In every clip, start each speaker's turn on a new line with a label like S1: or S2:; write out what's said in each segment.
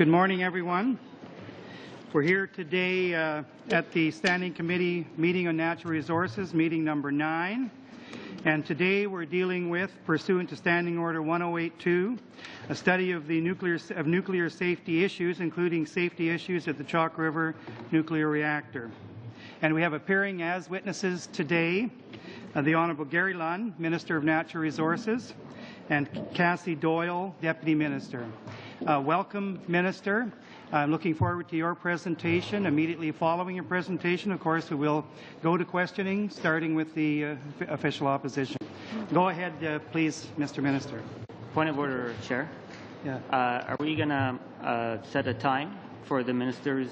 S1: Good morning, everyone. We're here today at the Standing Committee meeting on Natural Resources, meeting number 9. And today we're dealing with, pursuant to Standing Order 1082, a study of the nuclear safety issues, including safety issues at the Chalk River nuclear reactor. And we have appearing as witnesses today the Honourable Gary Lunn, Minister of Natural Resources, and Cassie Doyle, Deputy Minister. Welcome, Minister. I'm looking forward to your presentation. Immediately following your presentation, of course, we will go to questioning, starting with the official opposition. Go ahead, please, Mr. Minister.
S2: Point of order, Chair.
S1: Yeah.
S2: Are we going to set a time for the Minister's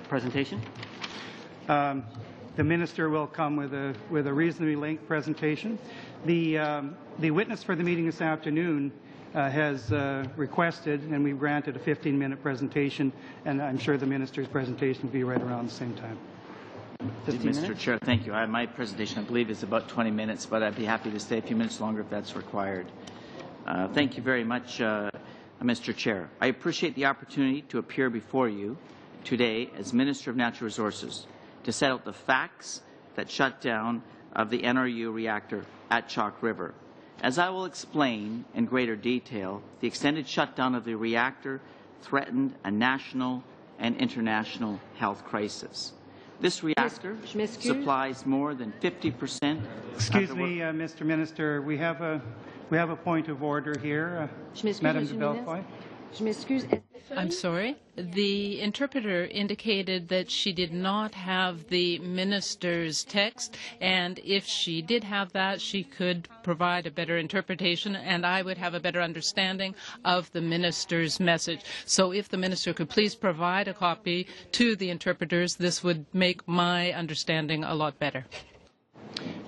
S2: presentation?
S1: The Minister will come with a reasonably length presentation. The witness for the meeting this afternoon has requested, and we've granted, a 15-minute presentation, and I'm sure the Minister's presentation will be right around the same time.
S3: Mr. Chair, thank you. My presentation, I believe, is about 20 minutes, but I'd be happy to stay a few minutes longer if that's required. Thank you very much, Mr. Chair. I appreciate the opportunity to appear before you today as Minister of Natural Resources to set out the facts that shut down of the NRU reactor at Chalk River. As I will explain in greater detail, the extended shutdown of the reactor threatened a national and international health crisis. This reactor supplies more than 50%.
S1: Excuse me, Mr. Minister, we have a point of order here. Madame de Bellefoy.
S4: I'm sorry. The interpreter indicated that she did not have the minister's text, and if she did have that, she could provide a better interpretation, and I would have a better understanding of the minister's message. So if the minister could please provide a copy to the interpreters, this would make my understanding a lot better.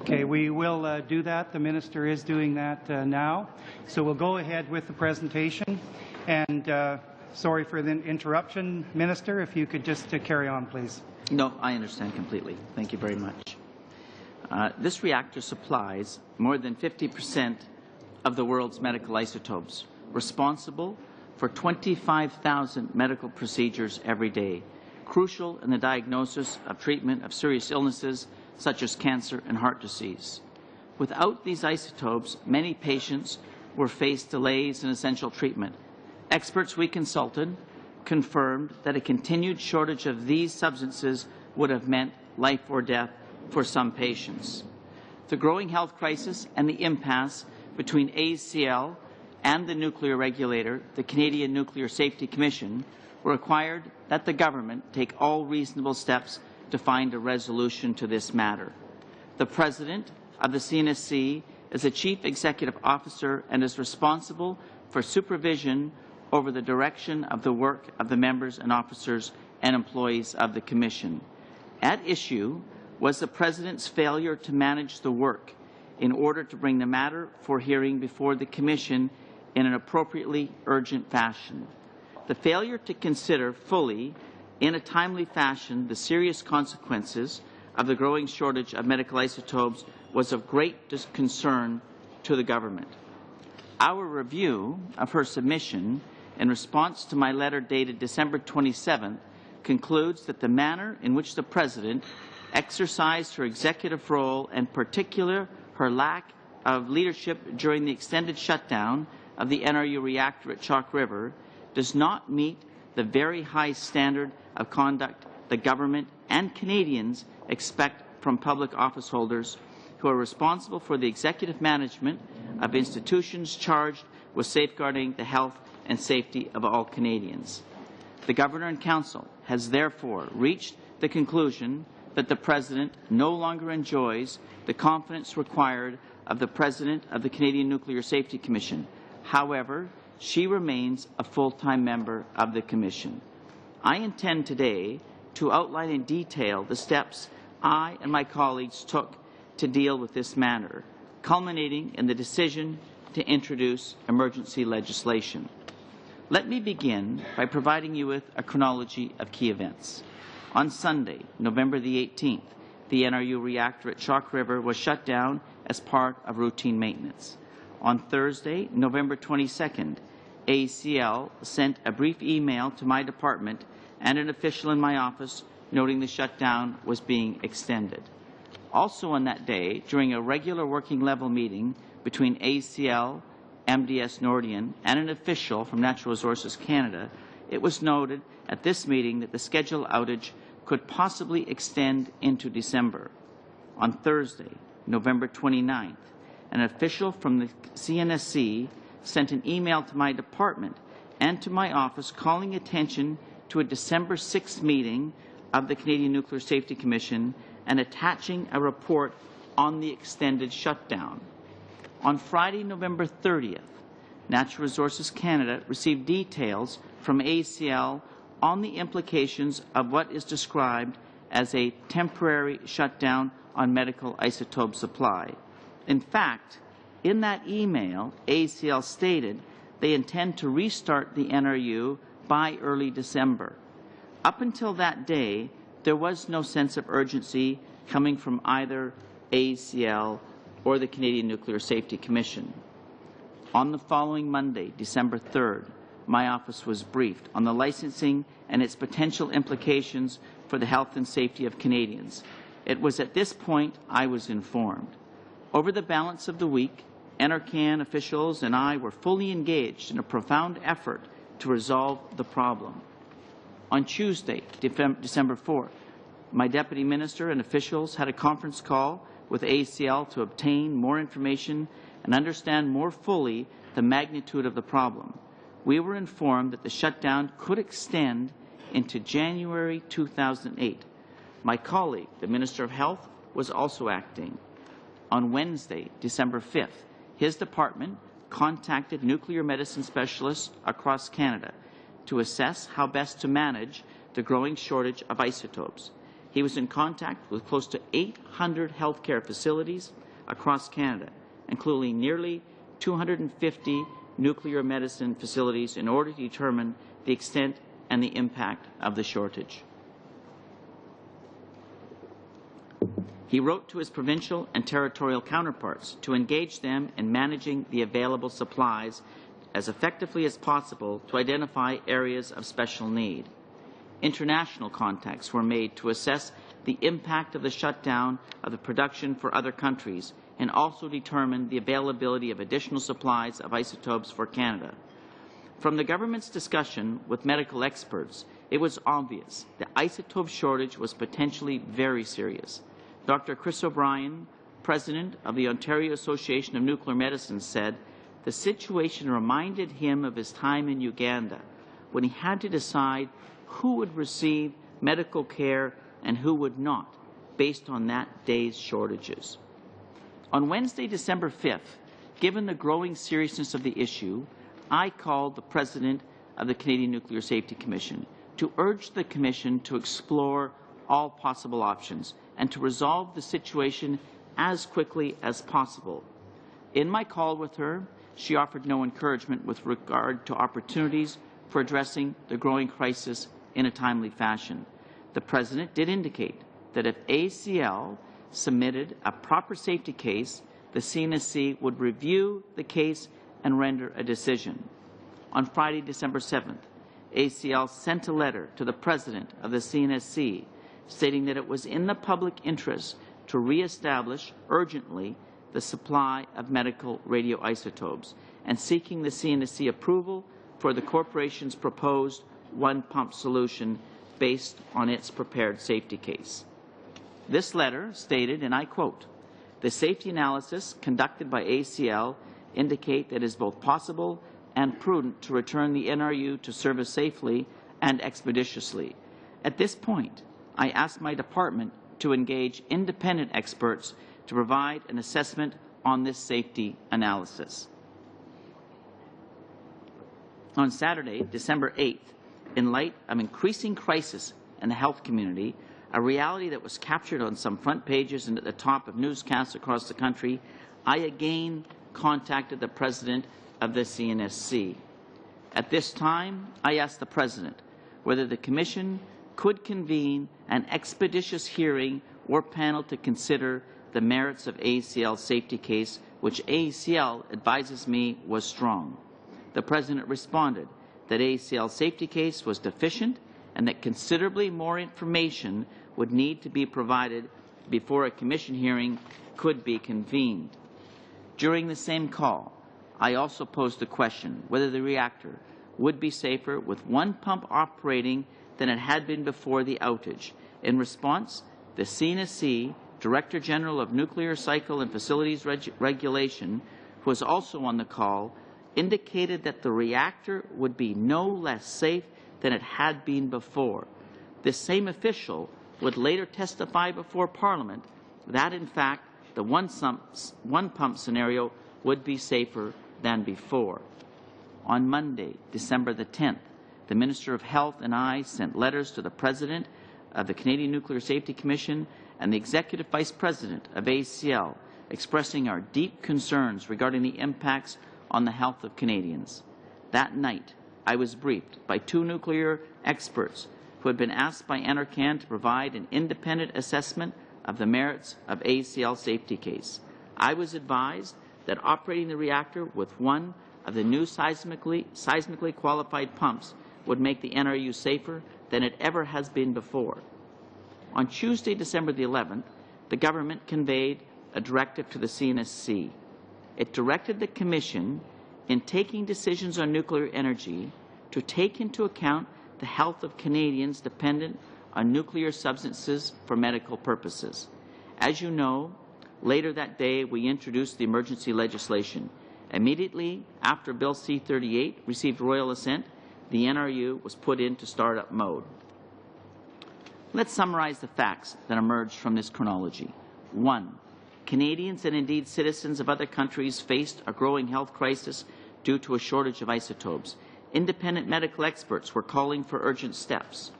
S1: Okay, we will do that. The minister is doing that now. So we'll go ahead with the presentation. And sorry for the interruption, Minister. If you could just carry on, please.
S3: No, I understand completely. Thank you very much. This reactor supplies more than 50% of the world's medical isotopes, responsible for 25,000 medical procedures every day, crucial in the diagnosis of treatment of serious illnesses such as cancer and heart disease. Without these isotopes, many patients will face delays in essential treatment. Experts we consulted confirmed that a continued shortage of these substances would have meant life or death for some patients. The growing health crisis and the impasse between ACL and the nuclear regulator, the Canadian Nuclear Safety Commission, required that the government take all reasonable steps to find a resolution to this matter. The President of the CNSC is the Chief Executive Officer and is responsible for supervision over the direction of the work of the members and officers and employees of the Commission. At issue was the President's failure to manage the work in order to bring the matter for hearing before the Commission in an appropriately urgent fashion. The failure to consider fully, in a timely fashion, the serious consequences of the growing shortage of medical isotopes was of great concern to the government. Our review of her submission in response to my letter dated December 27th concludes that the manner in which the President exercised her executive role, and in particular her lack of leadership during the extended shutdown of the NRU reactor at Chalk River, does not meet the very high standard of conduct the government and Canadians expect from public office holders who are responsible for the executive management of institutions charged with safeguarding the health and safety of all Canadians. The Governor and Council has therefore reached the conclusion that the President no longer enjoys the confidence required of the President of the Canadian Nuclear Safety Commission. However, she remains a full-time member of the Commission. I intend today to outline in detail the steps I and my colleagues took to deal with this matter, culminating in the decision to introduce emergency legislation. Let me begin by providing you with a chronology of key events. On Sunday, November the 18th, the NRU reactor at Chalk River was shut down as part of routine maintenance. On Thursday, November 22nd, ACL sent a brief email to my department and an official in my office noting the shutdown was being extended. Also on that day, during a regular working level meeting between ACL, MDS Nordian, and an official from Natural Resources Canada, it was noted at this meeting that the scheduled outage could possibly extend into December. On Thursday, November 29th, an official from the CNSC sent an email to my department and to my office calling attention to a December 6th meeting of the Canadian Nuclear Safety Commission and attaching a report on the extended shutdown. On Friday, November 30th, Natural Resources Canada received details from ACL on the implications of what is described as a temporary shutdown on medical isotope supply. In fact, in that email, ACL stated they intend to restart the NRU by early December. Up until that day, there was no sense of urgency coming from either ACL or the Canadian Nuclear Safety Commission. On the following Monday, December 3rd, my office was briefed on the licensing and its potential implications for the health and safety of Canadians. It was at this point I was informed. Over the balance of the week, NRCan officials and I were fully engaged in a profound effort to resolve the problem. On Tuesday, December 4th, my Deputy Minister and officials had a conference call with ACL to obtain more information and understand more fully the magnitude of the problem. We were informed that the shutdown could extend into January 2008. My colleague, the Minister of Health, was also acting. On Wednesday, December 5th, his department contacted nuclear medicine specialists across Canada to assess how best to manage the growing shortage of isotopes. He was in contact with close to 800 healthcare facilities across Canada, including nearly 250 nuclear medicine facilities, in order to determine the extent and the impact of the shortage. He wrote to his provincial and territorial counterparts to engage them in managing the available supplies as effectively as possible to identify areas of special need. International contacts were made to assess the impact of the shutdown of the production for other countries and also determine the availability of additional supplies of isotopes for Canada. From the government's discussion with medical experts, it was obvious the isotope shortage was potentially very serious. Dr. Chris O'Brien, president of the Ontario Association of Nuclear Medicine, said the situation reminded him of his time in Uganda, when he had to decide who would receive medical care and who would not, based on that day's shortages. On Wednesday, December 5th, given the growing seriousness of the issue, I called the President of the Canadian Nuclear Safety Commission to urge the Commission to explore all possible options and to resolve the situation as quickly as possible. In my call with her, she offered no encouragement with regard to opportunities for addressing the growing crisis in a timely fashion. The President did indicate that if ACL submitted a proper safety case, the CNSC would review the case and render a decision. On Friday, December 7th, ACL sent a letter to the President of the CNSC stating that it was in the public interest to re-establish urgently the supply of medical radioisotopes and seeking the CNSC approval for the corporation's proposed one-pump solution based on its prepared safety case. This letter stated, and I quote, "The safety analysis conducted by ACL indicate that it is both possible and prudent to return the NRU to service safely and expeditiously. At this point, I asked my department to engage independent experts to provide an assessment on this safety analysis." On Saturday, December 8th, in light of increasing crisis in the health community, a reality that was captured on some front pages and at the top of newscasts across the country, I again contacted the President of the CNSC. At this time, I asked the President whether the Commission could convene an expeditious hearing or panel to consider the merits of ACL's safety case, which ACL advises me was strong. the President responded that ACL's safety case was deficient and that considerably more information would need to be provided before a Commission hearing could be convened. During the same call, I also posed the question whether the reactor would be safer with one pump operating than it had been before the outage. In response, the CNSC Director General of Nuclear Cycle and Facilities Regulation, who was also on the call, indicated that the reactor would be no less safe than it had been before. This same official would later testify before Parliament that, in fact, the one pump scenario would be safer than before. On Monday, December the 10th, the Minister of Health and I sent letters to the President of the Canadian Nuclear Safety Commission and the Executive Vice President of ACL, expressing our deep concerns regarding the impacts on the health of Canadians. That night, I was briefed by two nuclear experts who had been asked by NRCan to provide an independent assessment of the merits of ACL's safety case. I was advised that operating the reactor with one of the new seismically qualified pumps would make the NRU safer than it ever has been before. On Tuesday, December the 11th, the government conveyed a directive to the CNSC. It directed the Commission, in taking decisions on nuclear energy, to take into account the health of Canadians dependent on nuclear substances for medical purposes. As you know, later that day we introduced the emergency legislation. Immediately after Bill C-38 received royal assent, the NRU was put into startup mode. Let's summarize the facts that emerged from this chronology. 1. Canadians and indeed citizens of other countries faced a growing health crisis due to a shortage of isotopes. Independent medical experts were calling for urgent steps.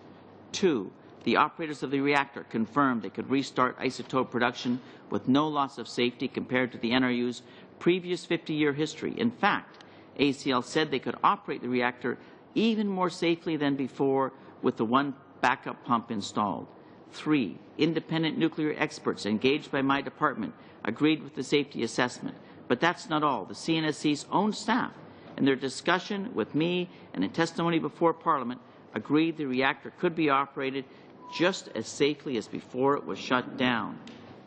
S3: 2. The operators of the reactor confirmed they could restart isotope production with no loss of safety compared to the NRU's previous 50-year history. In fact, ACL said they could operate the reactor even more safely than before with the one backup pump installed. 3. Independent nuclear experts engaged by my department agreed with the safety assessment. But that's not all. The CNSC's own staff, in their discussion with me and in testimony before Parliament, agreed the reactor could be operated just as safely as before it was shut down.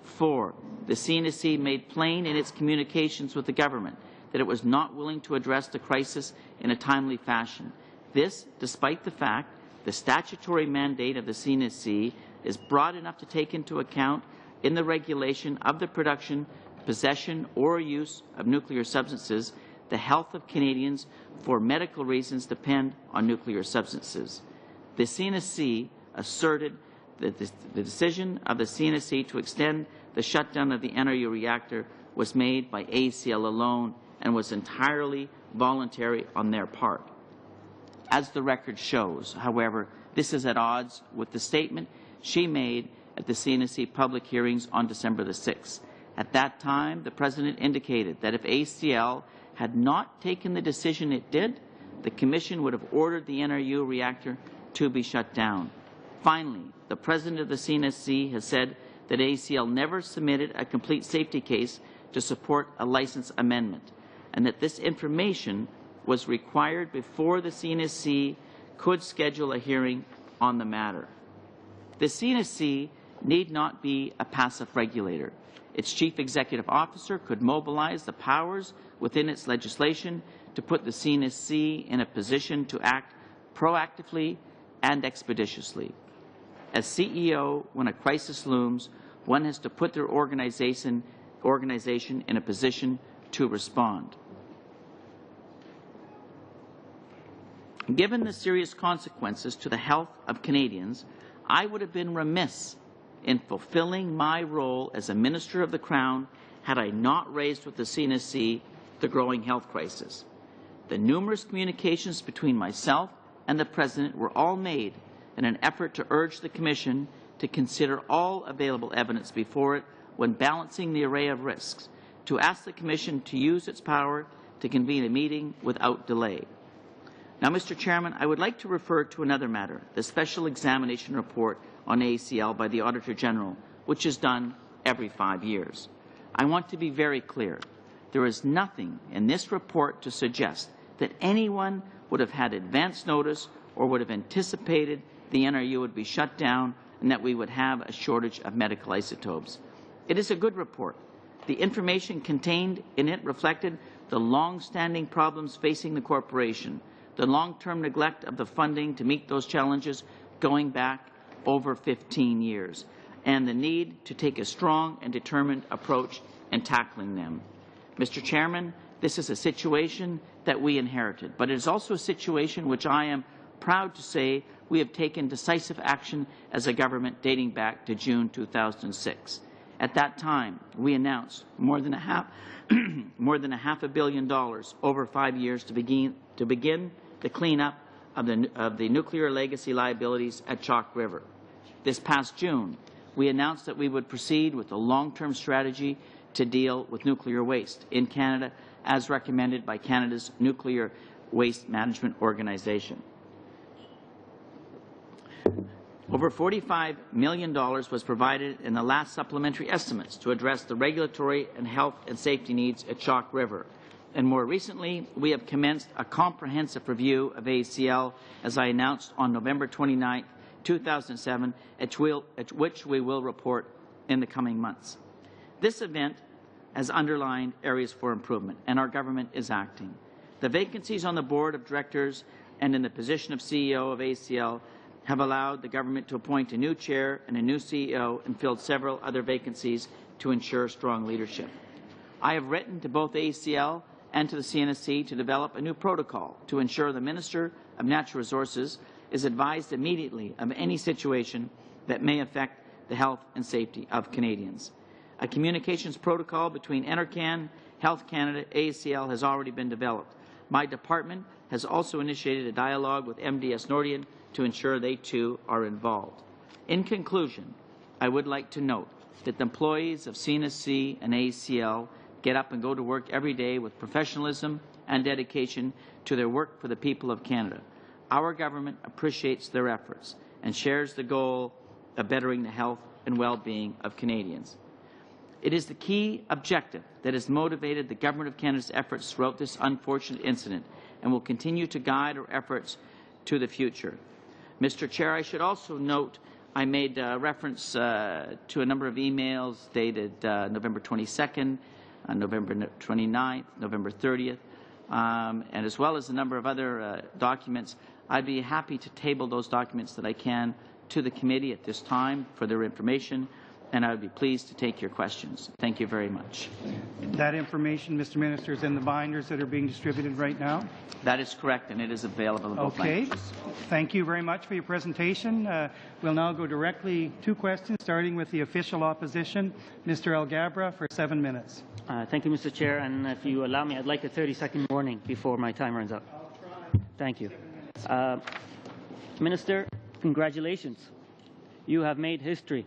S3: 4. The CNSC made plain in its communications with the government that it was not willing to address the crisis in a timely fashion. This, despite the fact the statutory mandate of the CNSC is broad enough to take into account in the regulation of the production, possession, or use of nuclear substances, the health of Canadians for medical reasons depend on nuclear substances. The CNSC asserted that the decision of the CNSC to extend the shutdown of the NRU reactor was made by ACL alone and was entirely voluntary on their part. As the record shows, however, this is at odds with the statement she made at the CNSC public hearings on December the 6th. At that time, the President indicated that if ACL had not taken the decision it did, the Commission would have ordered the NRU reactor to be shut down. Finally, the President of the CNSC has said that ACL never submitted a complete safety case to support a license amendment, and that this information was required before the CNSC could schedule a hearing on the matter. The CNSC need not be a passive regulator. Its Chief Executive Officer could mobilize the powers within its legislation to put the CNSC in a position to act proactively and expeditiously. As CEO, when a crisis looms, one has to put their organization in a position to respond. Given the serious consequences to the health of Canadians, I would have been remiss in fulfilling my role as a Minister of the Crown had I not raised with the CNSC the growing health crisis. The numerous communications between myself and the President were all made in an effort to urge the Commission to consider all available evidence before it when balancing the array of risks, to ask the Commission to use its power to convene a meeting without delay. Now, Mr. Chairman, I would like to refer to another matter, the Special Examination Report on ACL by the Auditor General, which is done every 5 years. I want to be very clear. There is nothing in this report to suggest that anyone would have had advance notice or would have anticipated the NRU would be shut down and that we would have a shortage of medical isotopes. It is a good report. The information contained in it reflected the long-standing problems facing the corporation, the long-term neglect of the funding to meet those challenges going back over 15 years, and the need to take a strong and determined approach in tackling them. Mr. Chairman, this is a situation that we inherited, but it is also a situation which I am proud to say we have taken decisive action as a government dating back to June 2006. At that time, we announced more than $500 million over 5 years to begin the cleanup of the nuclear legacy liabilities at Chalk River. This past June, we announced that we would proceed with a long-term strategy to deal with nuclear waste in Canada, as recommended by Canada's Nuclear Waste Management Organization. Over $45 million was provided in the last supplementary estimates to address the regulatory and health and safety needs at Chalk River. And more recently, we have commenced a comprehensive review of ACL, as I announced on November 29, 2007, at which we will report in the coming months. This event has underlined areas for improvement, and our government is acting. The vacancies on the board of directors and in the position of CEO of ACL have allowed the government to appoint a new chair and a new CEO and filled several other vacancies to ensure strong leadership. I have written to both ACL and to the CNSC to develop a new protocol to ensure the Minister of Natural Resources is advised immediately of any situation that may affect the health and safety of Canadians. A communications protocol between NRCan, Health Canada, ACL has already been developed. My department has also initiated a dialogue with MDS Nordion to ensure they too are involved. In conclusion, I would like to note that the employees of CNSC and ACL get up and go to work every day with professionalism and dedication to their work for the people of Canada. Our government appreciates their efforts and shares the goal of bettering the health and well-being of Canadians. It is the key objective that has motivated the Government of Canada's efforts throughout this unfortunate incident and will continue to guide our efforts to the future. Mr. Chair, I should also note I made reference to a number of emails dated November 22nd, November 29th, November 30th, and as well as a number of other documents. I'd be happy to table those documents that I can to the committee at this time for their information, and I would be pleased to take your questions. Thank you very much.
S1: That information, Mr. Minister, is in the binders that are being distributed right now?
S3: That is correct, and it is available in both languages.
S1: Thank you very much for your presentation. We'll now go directly to questions, starting with the official opposition. Mr. Alghabra for 7 minutes.
S2: Thank you, Mr. Chair, and if you allow me, I'd like a 30-second warning before my time runs out. Thank you. Minister, congratulations. You have made history.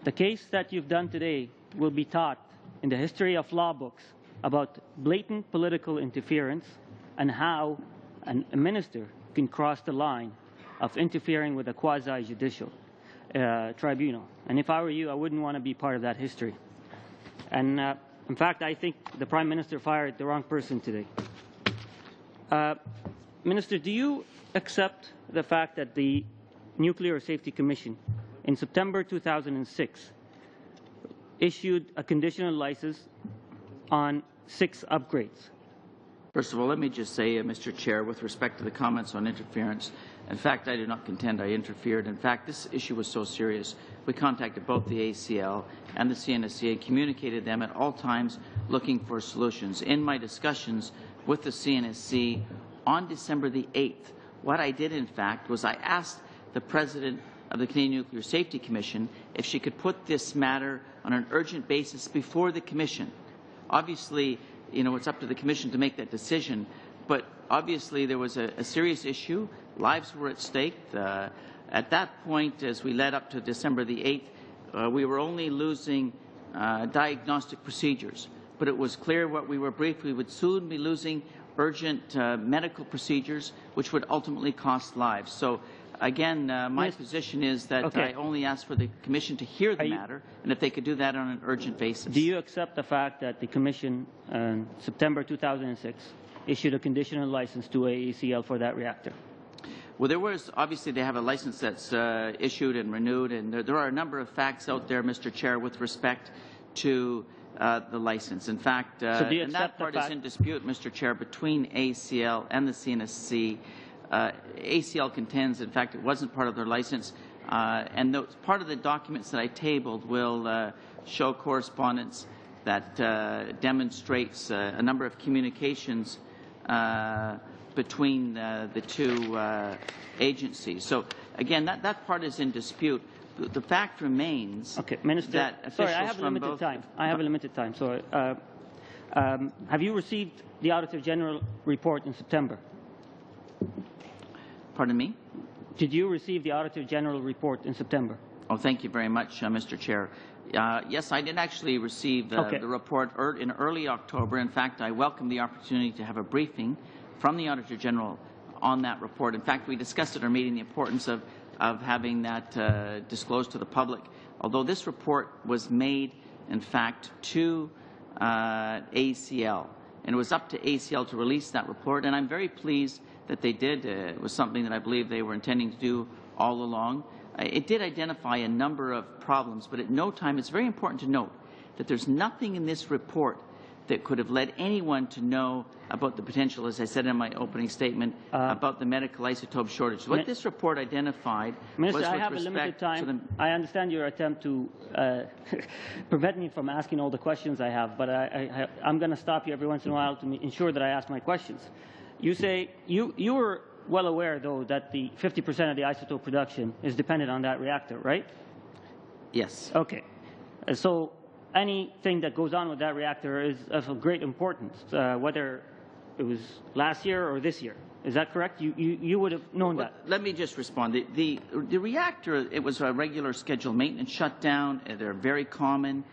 S2: The case that you've done today will be taught in the history of law books about blatant political interference and how a minister can cross the line of interfering with a quasi-judicial tribunal. And if I were you, I wouldn't want to be part of that history. And in fact, I think the Prime Minister fired the wrong person today. Minister, do you accept the fact that the Nuclear Safety Commission in September 2006 issued a conditional license on 6 upgrades?
S3: First of all, let me just say, Mr. Chair, with respect to the comments on interference, in fact, I do not contend I interfered. In fact, this issue was so serious, we contacted both the ACL and the CNSC and communicated them at all times looking for solutions. In my discussions with the CNSC on December the 8th, what I did, in fact, was I asked the President of the Canadian Nuclear Safety Commission if she could put this matter on an urgent basis before the Commission. Obviously, you know, it's up to the Commission to make that decision, but obviously there was a serious issue. Lives were at stake. At that point, as we led up to December the 8th, we were only losing diagnostic procedures, but it was clear what we were briefed, we would soon be losing urgent medical procedures, which would ultimately cost lives. So again, my position is that I only asked for the Commission to hear the matter, and if they could do that on an urgent basis.
S2: Do you accept the fact that the Commission in September 2006 issued a conditional license to AECL for that reactor?
S3: Well, there was, obviously, they have a license that's issued and renewed, and there are a number of facts out there, Mr. Chair, with respect to the license. In fact, and that part is in dispute, Mr. Chair, between ACL and the CNSC. ACL contends, in fact, it wasn't part of their license, and part of the documents that I tabled will show correspondence that demonstrates a number of communications between the two agencies. So, again, that part is in dispute. The fact remains
S2: Minister,
S3: that officials
S2: sorry, I have a limited time. I have a limited time. So, have you received the Auditor General report in September?
S3: Pardon me?
S2: Did you receive the Auditor General report in September?
S3: Oh, thank you very much, Mr. Chair. Yes, I did actually receive the report in early October. In fact, I welcome the opportunity to have a briefing from the Auditor General on that report. In fact, we discussed at our meeting the importance of having that disclosed to the public. Although this report was made, in fact, to ACL, and it was up to ACL to release that report, and I'm very pleased that they did. It was something that I believe they were intending to do all along. It did identify a number of problems, but at no time, it's very important to note that there's nothing in this report that could have led anyone to know about the potential, as I said in my opening statement, about the medical isotope shortage. What this report identified
S2: Minister,
S3: was
S2: I
S3: with
S2: have a
S3: respect
S2: limited time.
S3: to the...
S2: I understand your attempt to prevent me from asking all the questions I have, but I'm going to stop you every once in a while to ensure that I ask my questions. You say you were well aware, though, that the 50% of the isotope production is dependent on that reactor, right?
S3: Yes.
S2: Okay. So anything that goes on with that reactor is of great importance, whether it was last year or this year. Is that correct? You would have known that.
S3: Let me just respond. The reactor, it was a regular scheduled maintenance shutdown. They're very common.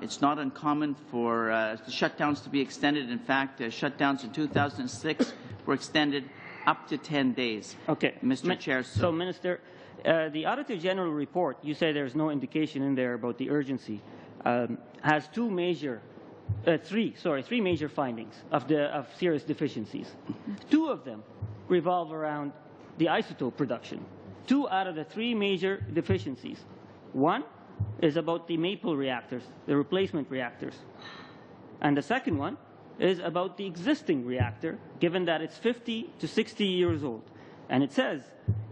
S3: It's not uncommon for shutdowns to be extended. In fact, shutdowns in 2006 were extended up to 10 days. Okay. Mr. Chair.
S2: So, Minister, the Auditor General report, you say there's no indication in there about the urgency, has three major findings of serious deficiencies. Two of them revolve around the isotope production. Two out of the three major deficiencies. One is about the maple reactors, the replacement reactors. And the second one is about the existing reactor, given that it's 50 to 60 years old. And it says,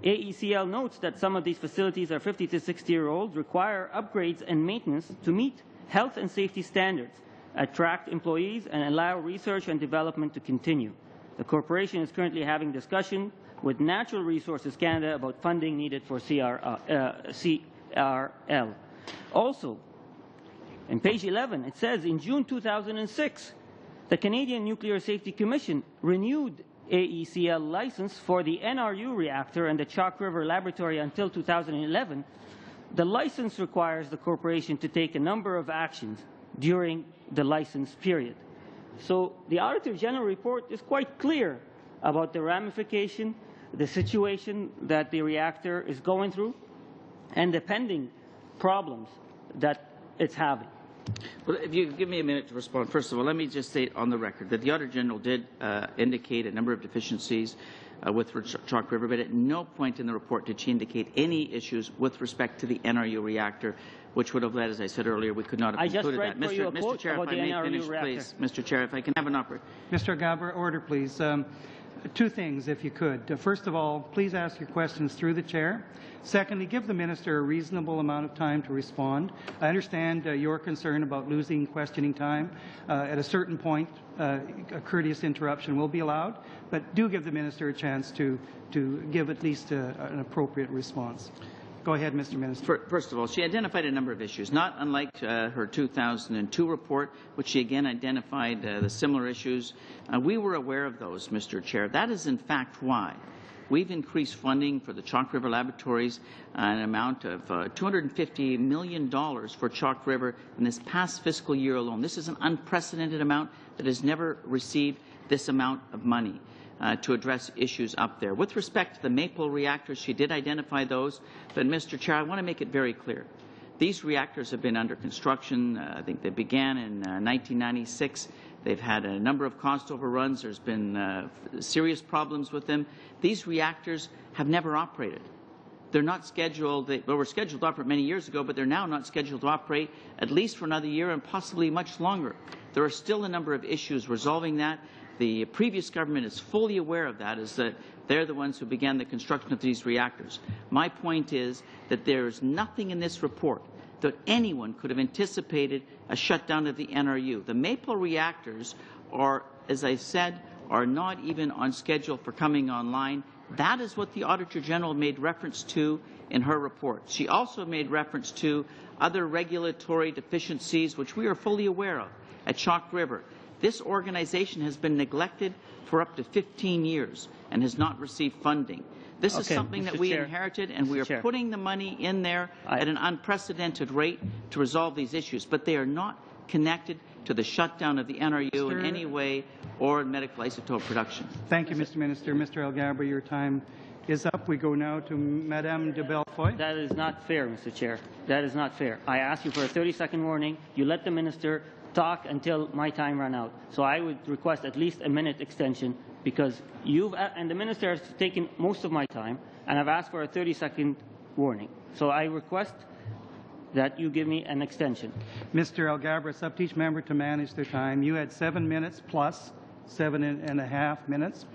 S2: AECL notes that some of these facilities are 50 to 60-year-old, require upgrades and maintenance to meet health and safety standards, attract employees, and allow research and development to continue. The corporation is currently having discussion with Natural Resources Canada about funding needed for CRL. Also, in page 11, it says, in June 2006, the Canadian Nuclear Safety Commission renewed AECL license for the NRU reactor and the Chalk River Laboratory until 2011. The license requires the corporation to take a number of actions during the license period. So the Auditor General report is quite clear about the ramification, the situation that the reactor is going through, and the pending problems that it's having.
S3: Well, if you give me a minute to respond, first of all, let me just say on the record that the Auditor General did indicate a number of deficiencies with Chalk River, but at no point in the report did she indicate any issues with respect to the NRU reactor, which would have led, as I said earlier, we could not have concluded that. Mr. Chair, if I may finish, please. Mr. Chair, if I can have an opportunity.
S1: Mr. Gabbard, order, please. Two things, if you could. First of all, please ask your questions through the chair. Secondly, give the minister a reasonable amount of time to respond. I understand your concern about losing questioning time. At a certain point, a courteous interruption will be allowed, but do give the minister a chance to give at least an appropriate response. Go ahead, Mr. Minister.
S3: First of all, she identified a number of issues, not unlike her 2002 report, which she again identified the similar issues. We were aware of those, Mr. Chair. That is, in fact, why we've increased funding for the Chalk River Laboratories, an amount of $250 million for Chalk River in this past fiscal year alone. This is an unprecedented amount that has never received this amount of money to address issues up there. With respect to the maple reactors, she did identify those, but Mr. Chair, I want to make it very clear. These reactors have been under construction. I think they began in 1996. They've had a number of cost overruns. There's been serious problems with them. These reactors have never operated. They're not scheduled, they were scheduled to operate many years ago, but they're now not scheduled to operate at least for another year and possibly much longer. There are still a number of issues resolving that. The previous government is fully aware of that, is that they're the ones who began the construction of these reactors. My point is that there is nothing in this report that anyone could have anticipated a shutdown of the NRU. The Maple reactors are, as I said, are not even on schedule for coming online. That is what the Auditor General made reference to in her report. She also made reference to other regulatory deficiencies, which we are fully aware of, at Chalk River. This organization has been neglected for up to 15 years and has not received funding. This is something that we inherited, and we are putting the money in there at an unprecedented rate to resolve these issues, but they are not connected to the shutdown of the NRU in any way or medical isotope production.
S1: Thank you, Mr. Minister. Mr. Alghabra, your time is up. We go now to Madame de Bellefoy.
S2: That is not fair, Mr. Chair. That is not fair. I asked you for a 30-second warning. You let the minister talk until my time ran out. So I would request at least a minute extension, because you've and the minister has taken most of my time, and I've asked for a 30-second warning. So I request that you give me an extension.
S1: Mr. Alghabra, it's up to each member to manage their time. You had 7 minutes plus 7.5 minutes.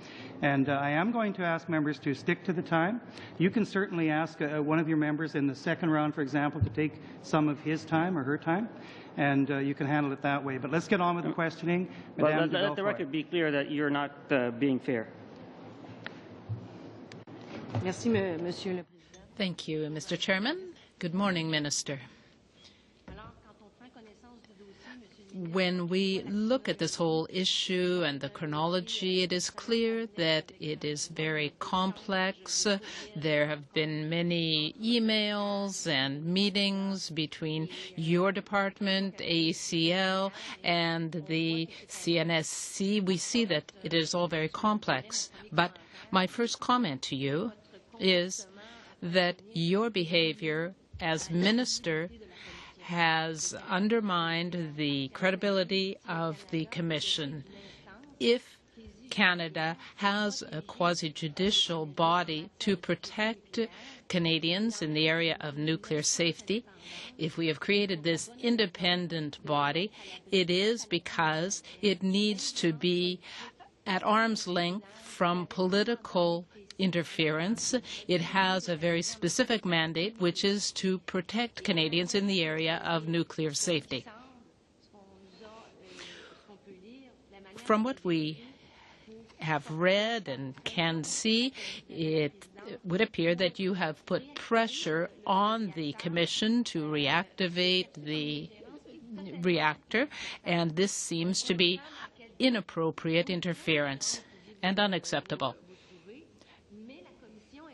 S1: And I am going to ask members to stick to the time. You can certainly ask one of your members in the second round, for example, to take some of his time or her time, and you can handle it that way. But let's get on with the questioning.
S2: But let the record be clear that you're not being fair.
S5: Merci, Monsieur le Président.
S4: Thank you, Mr. Chairman. Good morning, Minister. When we look at this whole issue and the chronology, it is clear that it is very complex. There have been many emails and meetings between your department, AECL, and the CNSC. We see that it is all very complex. But my first comment to you is that your behavior as minister has undermined the credibility of the Commission. If Canada has a quasi-judicial body to protect Canadians in the area of nuclear safety, if we have created this independent body, it is because it needs to be at arm's length from political interference. It has a very specific mandate, which is to protect Canadians in the area of nuclear safety. From what we have read and can see, it would appear that you have put pressure on the Commission to reactivate the reactor, and this seems to be inappropriate interference and unacceptable.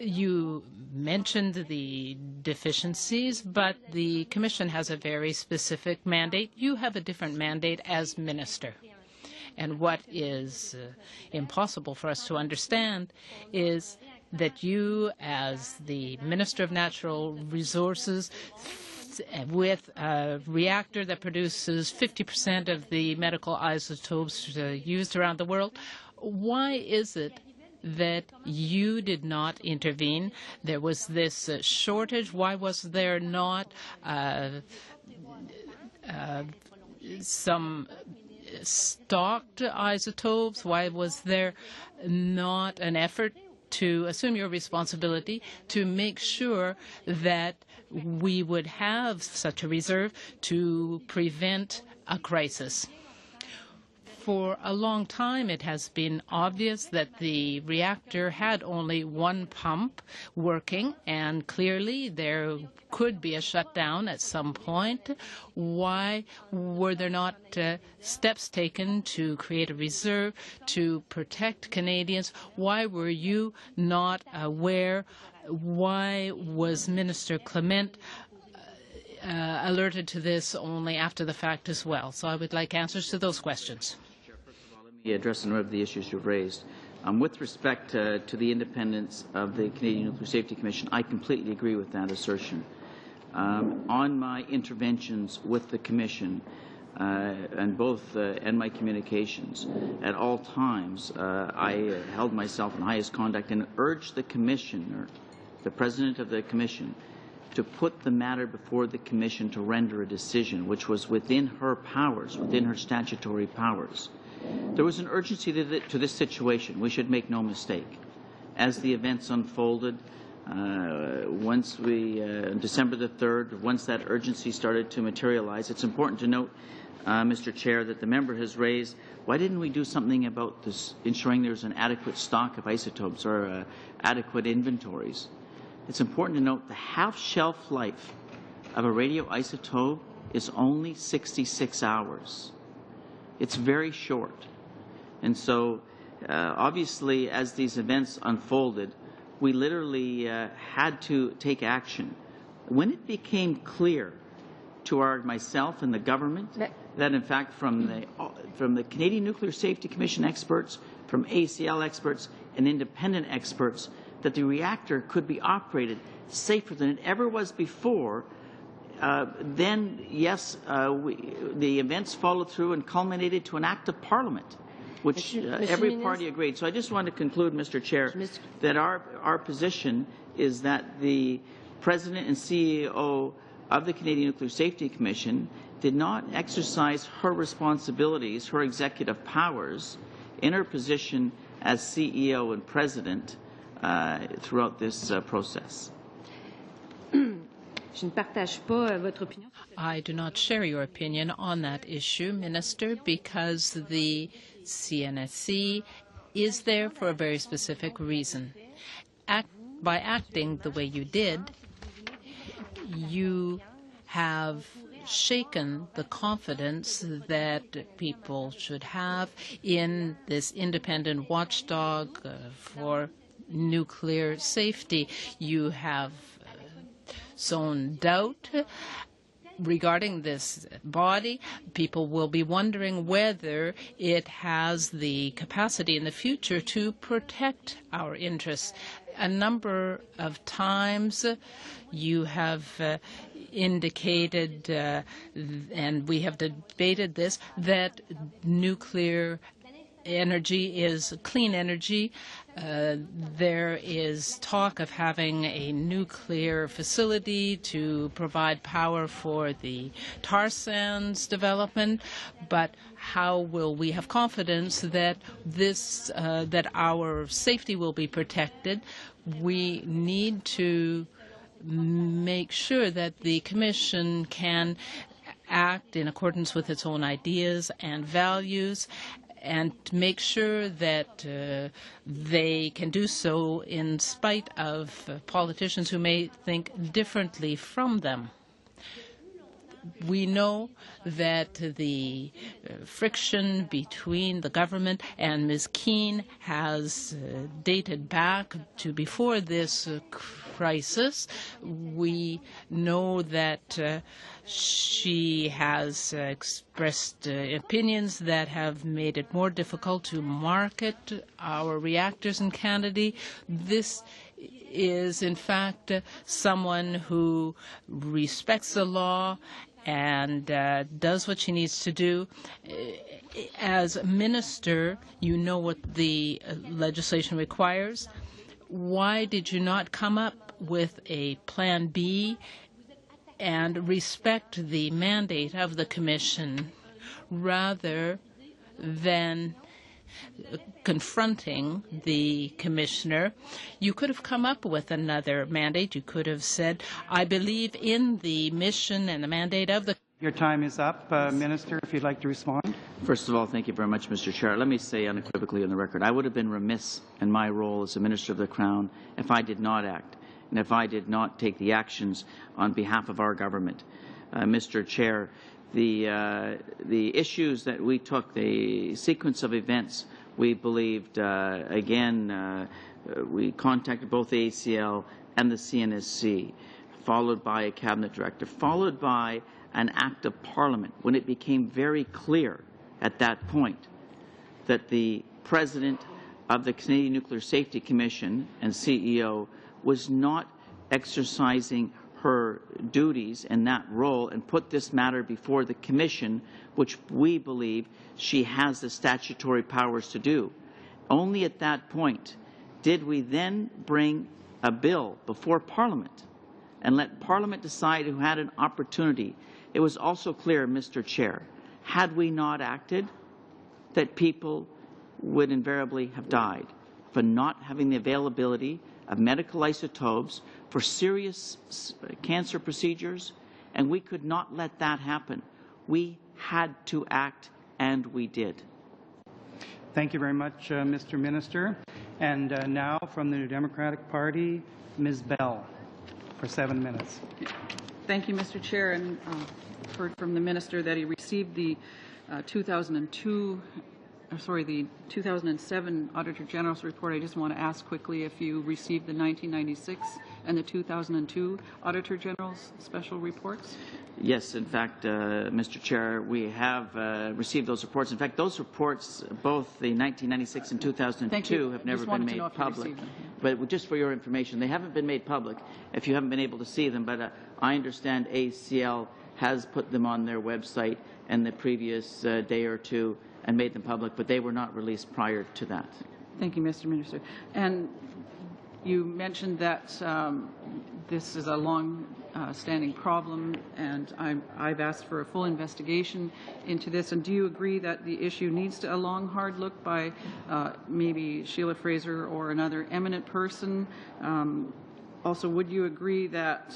S4: You mentioned the deficiencies, but the Commission has a very specific mandate. You have a different mandate as minister. And what is impossible for us to understand is that you, as the Minister of Natural Resources, with a reactor that produces 50% of the medical isotopes used around the world, why is it that you did not intervene? There was this shortage. Why was there not some stocked isotopes? Why was there not an effort to assume your responsibility to make sure that we would have such a reserve to prevent a crisis? For a long time, it has been obvious that the reactor had only one pump working, and clearly there could be a shutdown at some point. Why were there not steps taken to create a reserve to protect Canadians? Why were you not aware? Why was Minister Clement alerted to this only after the fact as well? So I would like answers to those questions.
S3: Address a number of the issues you've raised. With respect to the independence of the Canadian Nuclear Safety Commission, I completely agree with that assertion. On my interventions with the Commission, and my communications. At all times, I held myself in highest conduct and urged the Commissioner, the President of the Commission, to put the matter before the Commission to render a decision, which was within her powers, within her statutory powers. There was an urgency to this situation. We should make no mistake. As the events unfolded, once we, December the 3rd, once that urgency started to materialize, it's important to note, Mr. Chair, that the member has raised, why didn't we do something about this, ensuring there's an adequate stock of isotopes or adequate inventories? It's important to note the half-shelf life of a radioisotope is only 66 hours. It's very short. And so, obviously, as these events unfolded, we literally had to take action. When it became clear to myself and the government that, in fact, from the Canadian Nuclear Safety Commission experts, from ACL experts, and independent experts, that the reactor could be operated safer than it ever was before, then, yes, the events followed through and culminated to an act of Parliament, which every party agreed. So I just want to conclude, Mr. Chair, that our position is that the President and CEO of the Canadian Nuclear Safety Commission did not exercise her responsibilities, her executive powers, in her position as CEO and President throughout this process.
S4: I do not share your opinion on that issue, Minister, because the CNSC is there for a very specific reason. By acting the way you did, you have shaken the confidence that people should have in this independent watchdog for nuclear safety. You have sown doubt regarding this body. People will be wondering whether it has the capacity in the future to protect our interests. A number of times you have indicated, and we have debated this, that nuclear energy is clean energy. There is talk of having a nuclear facility to provide power for the tar sands development, but how will we have confidence that that our safety will be protected? We need to make sure that the Commission can act in accordance with its own ideas and values, and make sure that they can do so in spite of politicians who may think differently from them. We know that the friction between the government and Ms. Keane has dated back to before this crisis. We know that she has expressed opinions that have made it more difficult to market our reactors in Canada. This is, in fact, someone who respects the law and does what she needs to do. As a minister, you know what the legislation requires. Why did you not come up with a plan B and respect the mandate of the Commission rather than confronting the Commissioner? You could have come up with another mandate. You could have said, I believe in the mission and the mandate of the...
S1: Your time is up. Minister, if you'd like to respond.
S3: First of all, thank you very much, Mr. Chair. Let me say unequivocally on the record, I would have been remiss in my role as a Minister of the Crown if I did not act and if I did not take the actions on behalf of our government. Mr. Chair, the issues that we took, the sequence of events, we believed, we contacted both the ACL and the CNSC, followed by a cabinet director, followed by an act of Parliament, when it became very clear at that point that the President of the Canadian Nuclear Safety Commission and CEO was not exercising her duties in that role and put this matter before the Commission, which we believe she has the statutory powers to do. Only at that point did we then bring a bill before Parliament and let Parliament decide who had an opportunity. It was also clear, Mr. Chair, had we not acted, that people would invariably have died for not having the availability of medical isotopes for serious cancer procedures, and we could not let that happen. We had to act, and we did.
S1: Thank you very much, Mr. Minister. And now from the New Democratic Party, Ms. Bell, for 7 minutes.
S6: Thank you, Mr. Chair, and heard from the Minister that he received the 2007 Auditor General's report. I just want to ask quickly if you received the 1996 and the 2002 Auditor General's special reports.
S3: Yes, in fact, Mr. Chair, we have received those reports. In fact, those reports, both the 1996 and 2002, have never been made public. But just for your information, they haven't been made public if you haven't been able to see them. But I understand ACL has put them on their website in the previous day or two and made them public, but they were not released prior to that.
S6: Thank you, Mr. Minister. And you mentioned that this is a long-standing problem, and I've asked for a full investigation into this. And do you agree that the issue needs a long, hard look by maybe Sheila Fraser or another eminent person? Also, would you agree that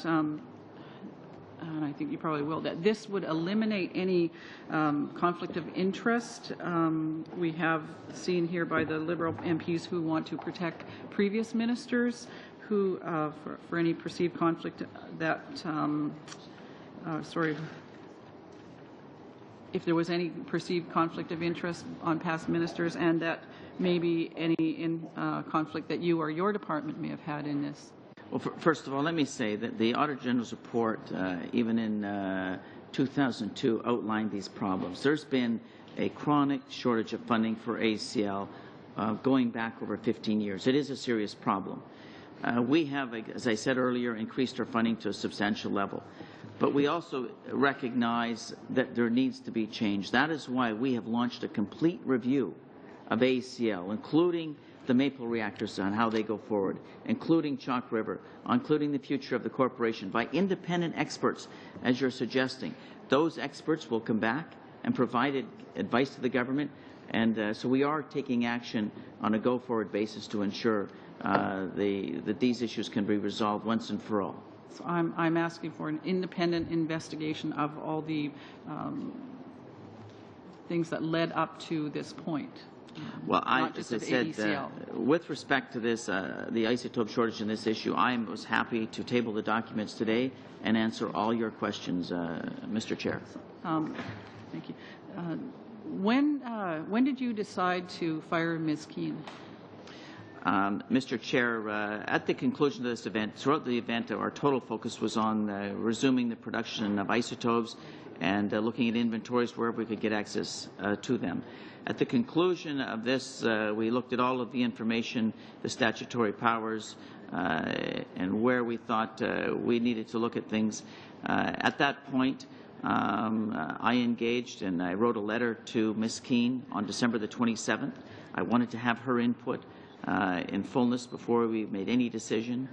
S6: and I think you probably will, that this would eliminate any conflict of interest? We have seen here by the Liberal MPs who want to protect previous ministers who, for any perceived conflict that, if there was any perceived conflict of interest on past ministers, and that maybe any conflict that you or your department may have had in this.
S3: Well, first of all, let me say that the Auditor General's report, even in 2002, outlined these problems. There's been a chronic shortage of funding for ACL going back over 15 years. It is a serious problem. We have, as I said earlier, increased our funding to a substantial level. But we also recognize that there needs to be change. That is why we have launched a complete review of ACL, including the Maple reactors and how they go forward, including Chalk River, including the future of the corporation, by independent experts, as you're suggesting. Those experts will come back and provide advice to the government, and so we are taking action on a go-forward basis to ensure that these issues can be resolved once and for all.
S6: So I'm asking for an independent investigation of all the things that led up to this point.
S3: Well, as I said, with respect to this, the isotope shortage in this issue, I was happy to table the documents today and answer all your questions, Mr. Chair.
S6: Thank you. When did you decide to fire Ms. Keane?
S3: Mr. Chair, at the conclusion of this event, throughout the event, our total focus was on resuming the production of isotopes and looking at inventories wherever we could get access to them. At the conclusion of this, we looked at all of the information, the statutory powers, and where we thought we needed to look at things. At that point, I engaged and I wrote a letter to Ms. Keane on December the 27th. I wanted to have her input in fullness before we made any decision.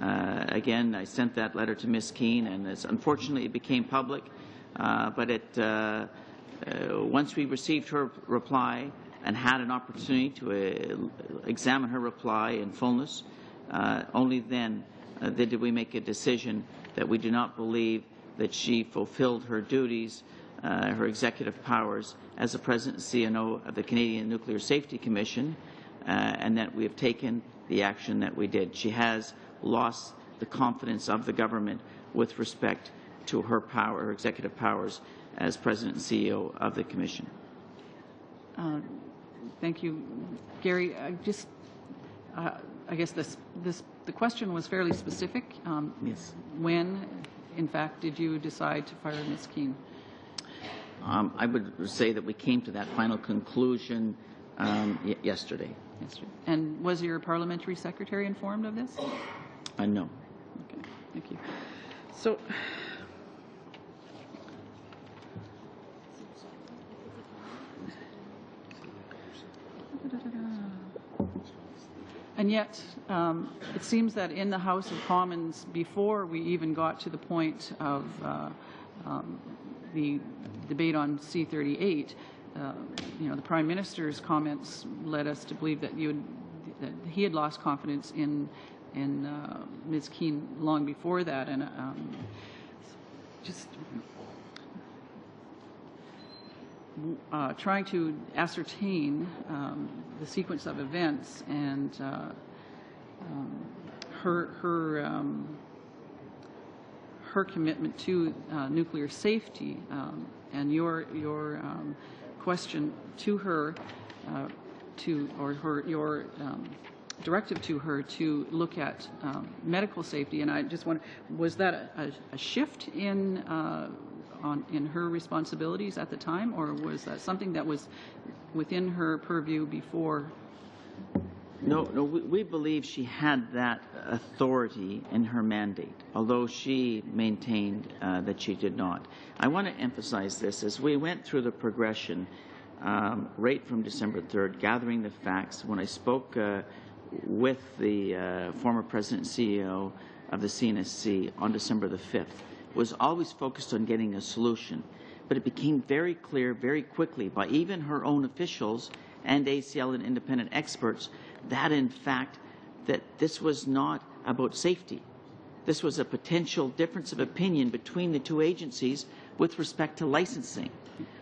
S3: Again, I sent that letter to Ms. Keane, and unfortunately it became public, but once we received her reply and had an opportunity to examine her reply in fullness, only then did we make a decision that we do not believe that she fulfilled her duties, her executive powers as the President and CNO of the Canadian Nuclear Safety Commission, and that we have taken the action that we did. She has lost the confidence of the government with respect to her power, her executive powers as President and CEO of the Commission.
S6: Thank you, Gary. I guess the question was fairly specific.
S3: Yes.
S6: When, in fact, did you decide to fire Ms. Keane?
S3: I would say that we came to that final conclusion yesterday.
S6: And was your parliamentary secretary informed of this?
S3: No.
S6: Okay, thank you. So, and yet, it seems that in the House of Commons, before we even got to the point of the debate on C-38, the Prime Minister's comments led us to believe that that he had lost confidence in Ms. Keane long before that, and just trying to ascertain the sequence of events and her commitment to nuclear safety, and your question to her, your directive to her to look at medical safety. And I just wonder, was that a shift in her responsibilities at the time, or was that something that was within her purview before?
S3: No, we believe she had that authority in her mandate, although she maintained that she did not. I want to emphasize this. As we went through the progression right from December 3rd, gathering the facts, when I spoke with the former President and CEO of the CNSC on December the 5th, was always focused on getting a solution. But it became very clear very quickly by even her own officials and ACL and independent experts that, in fact, that this was not about safety. This was a potential difference of opinion between the two agencies with respect to licensing.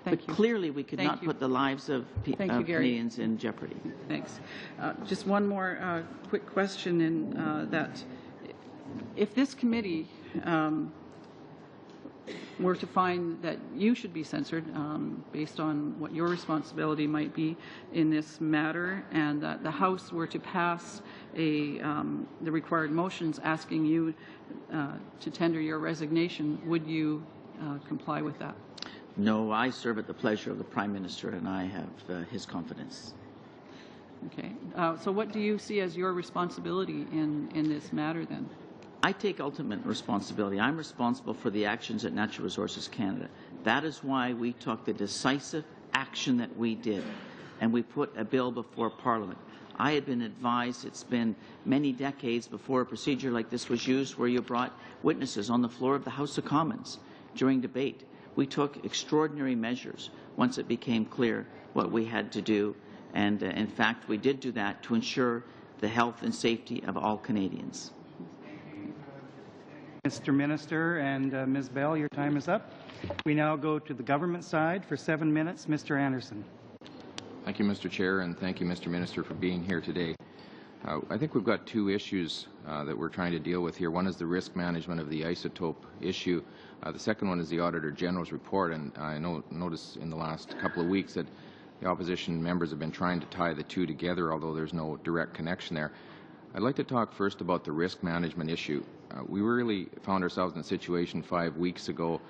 S3: But clearly we could not put the lives of Canadians in jeopardy.
S6: Thanks. Just one more quick question, in that if this committee were to find that you should be censored based on what your responsibility might be in this matter, and that the House were to pass the required motions asking you to tender your resignation, would you comply with that?
S3: No, I serve at the pleasure of the Prime Minister, and I have his confidence.
S6: Okay. So what do you see as your responsibility in this matter, then?
S3: I take ultimate responsibility. I'm responsible for the actions at Natural Resources Canada. That is why we took the decisive action that we did, and we put a bill before Parliament. I had been advised it's been many decades before a procedure like this was used, where you brought witnesses on the floor of the House of Commons during debate. We took extraordinary measures once it became clear what we had to do, and in fact we did do that to ensure the health and safety of all Canadians.
S1: Mr. Minister and Ms. Bell, your time is up. We now go to the government side for 7 minutes. Mr. Anderson.
S7: Thank you, Mr. Chair, and thank you, Mr. Minister, for being here today. I think we've got two issues that we're trying to deal with here. One is the risk management of the isotope issue. The second one is the Auditor General's report, and I noticed in the last couple of weeks that the opposition members have been trying to tie the two together, although there's no direct connection there. I'd like to talk first about the risk management issue. We really found ourselves in a situation 5 weeks ago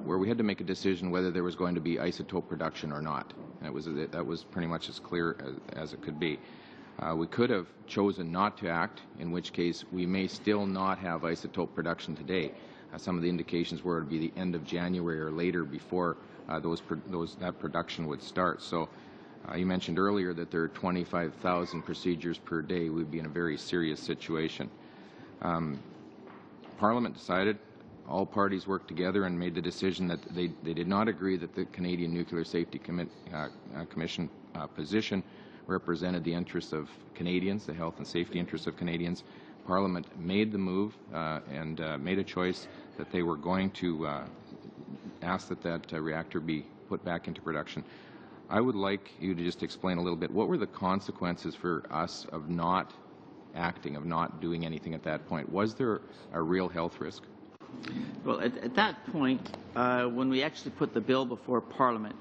S7: where we had to make a decision whether there was going to be isotope production or not. And that was pretty much as clear as it could be. We could have chosen not to act, in which case we may still not have isotope production today. Some of the indications were it would be the end of January or later before that production would start. So you mentioned earlier that there are 25,000 procedures per day. We'd be in a very serious situation. Parliament decided, all parties worked together and made the decision that they did not agree that the Canadian Nuclear Safety Commission position represented the interests of Canadians, the health and safety interests of Canadians. Parliament made the move and made a choice that they were going to ask that reactor be put back into production. I would like you to just explain a little bit, what were the consequences for us of not acting, of not doing anything at that point? Was there a real health risk?
S3: Well, at that point, when we actually put the bill before Parliament,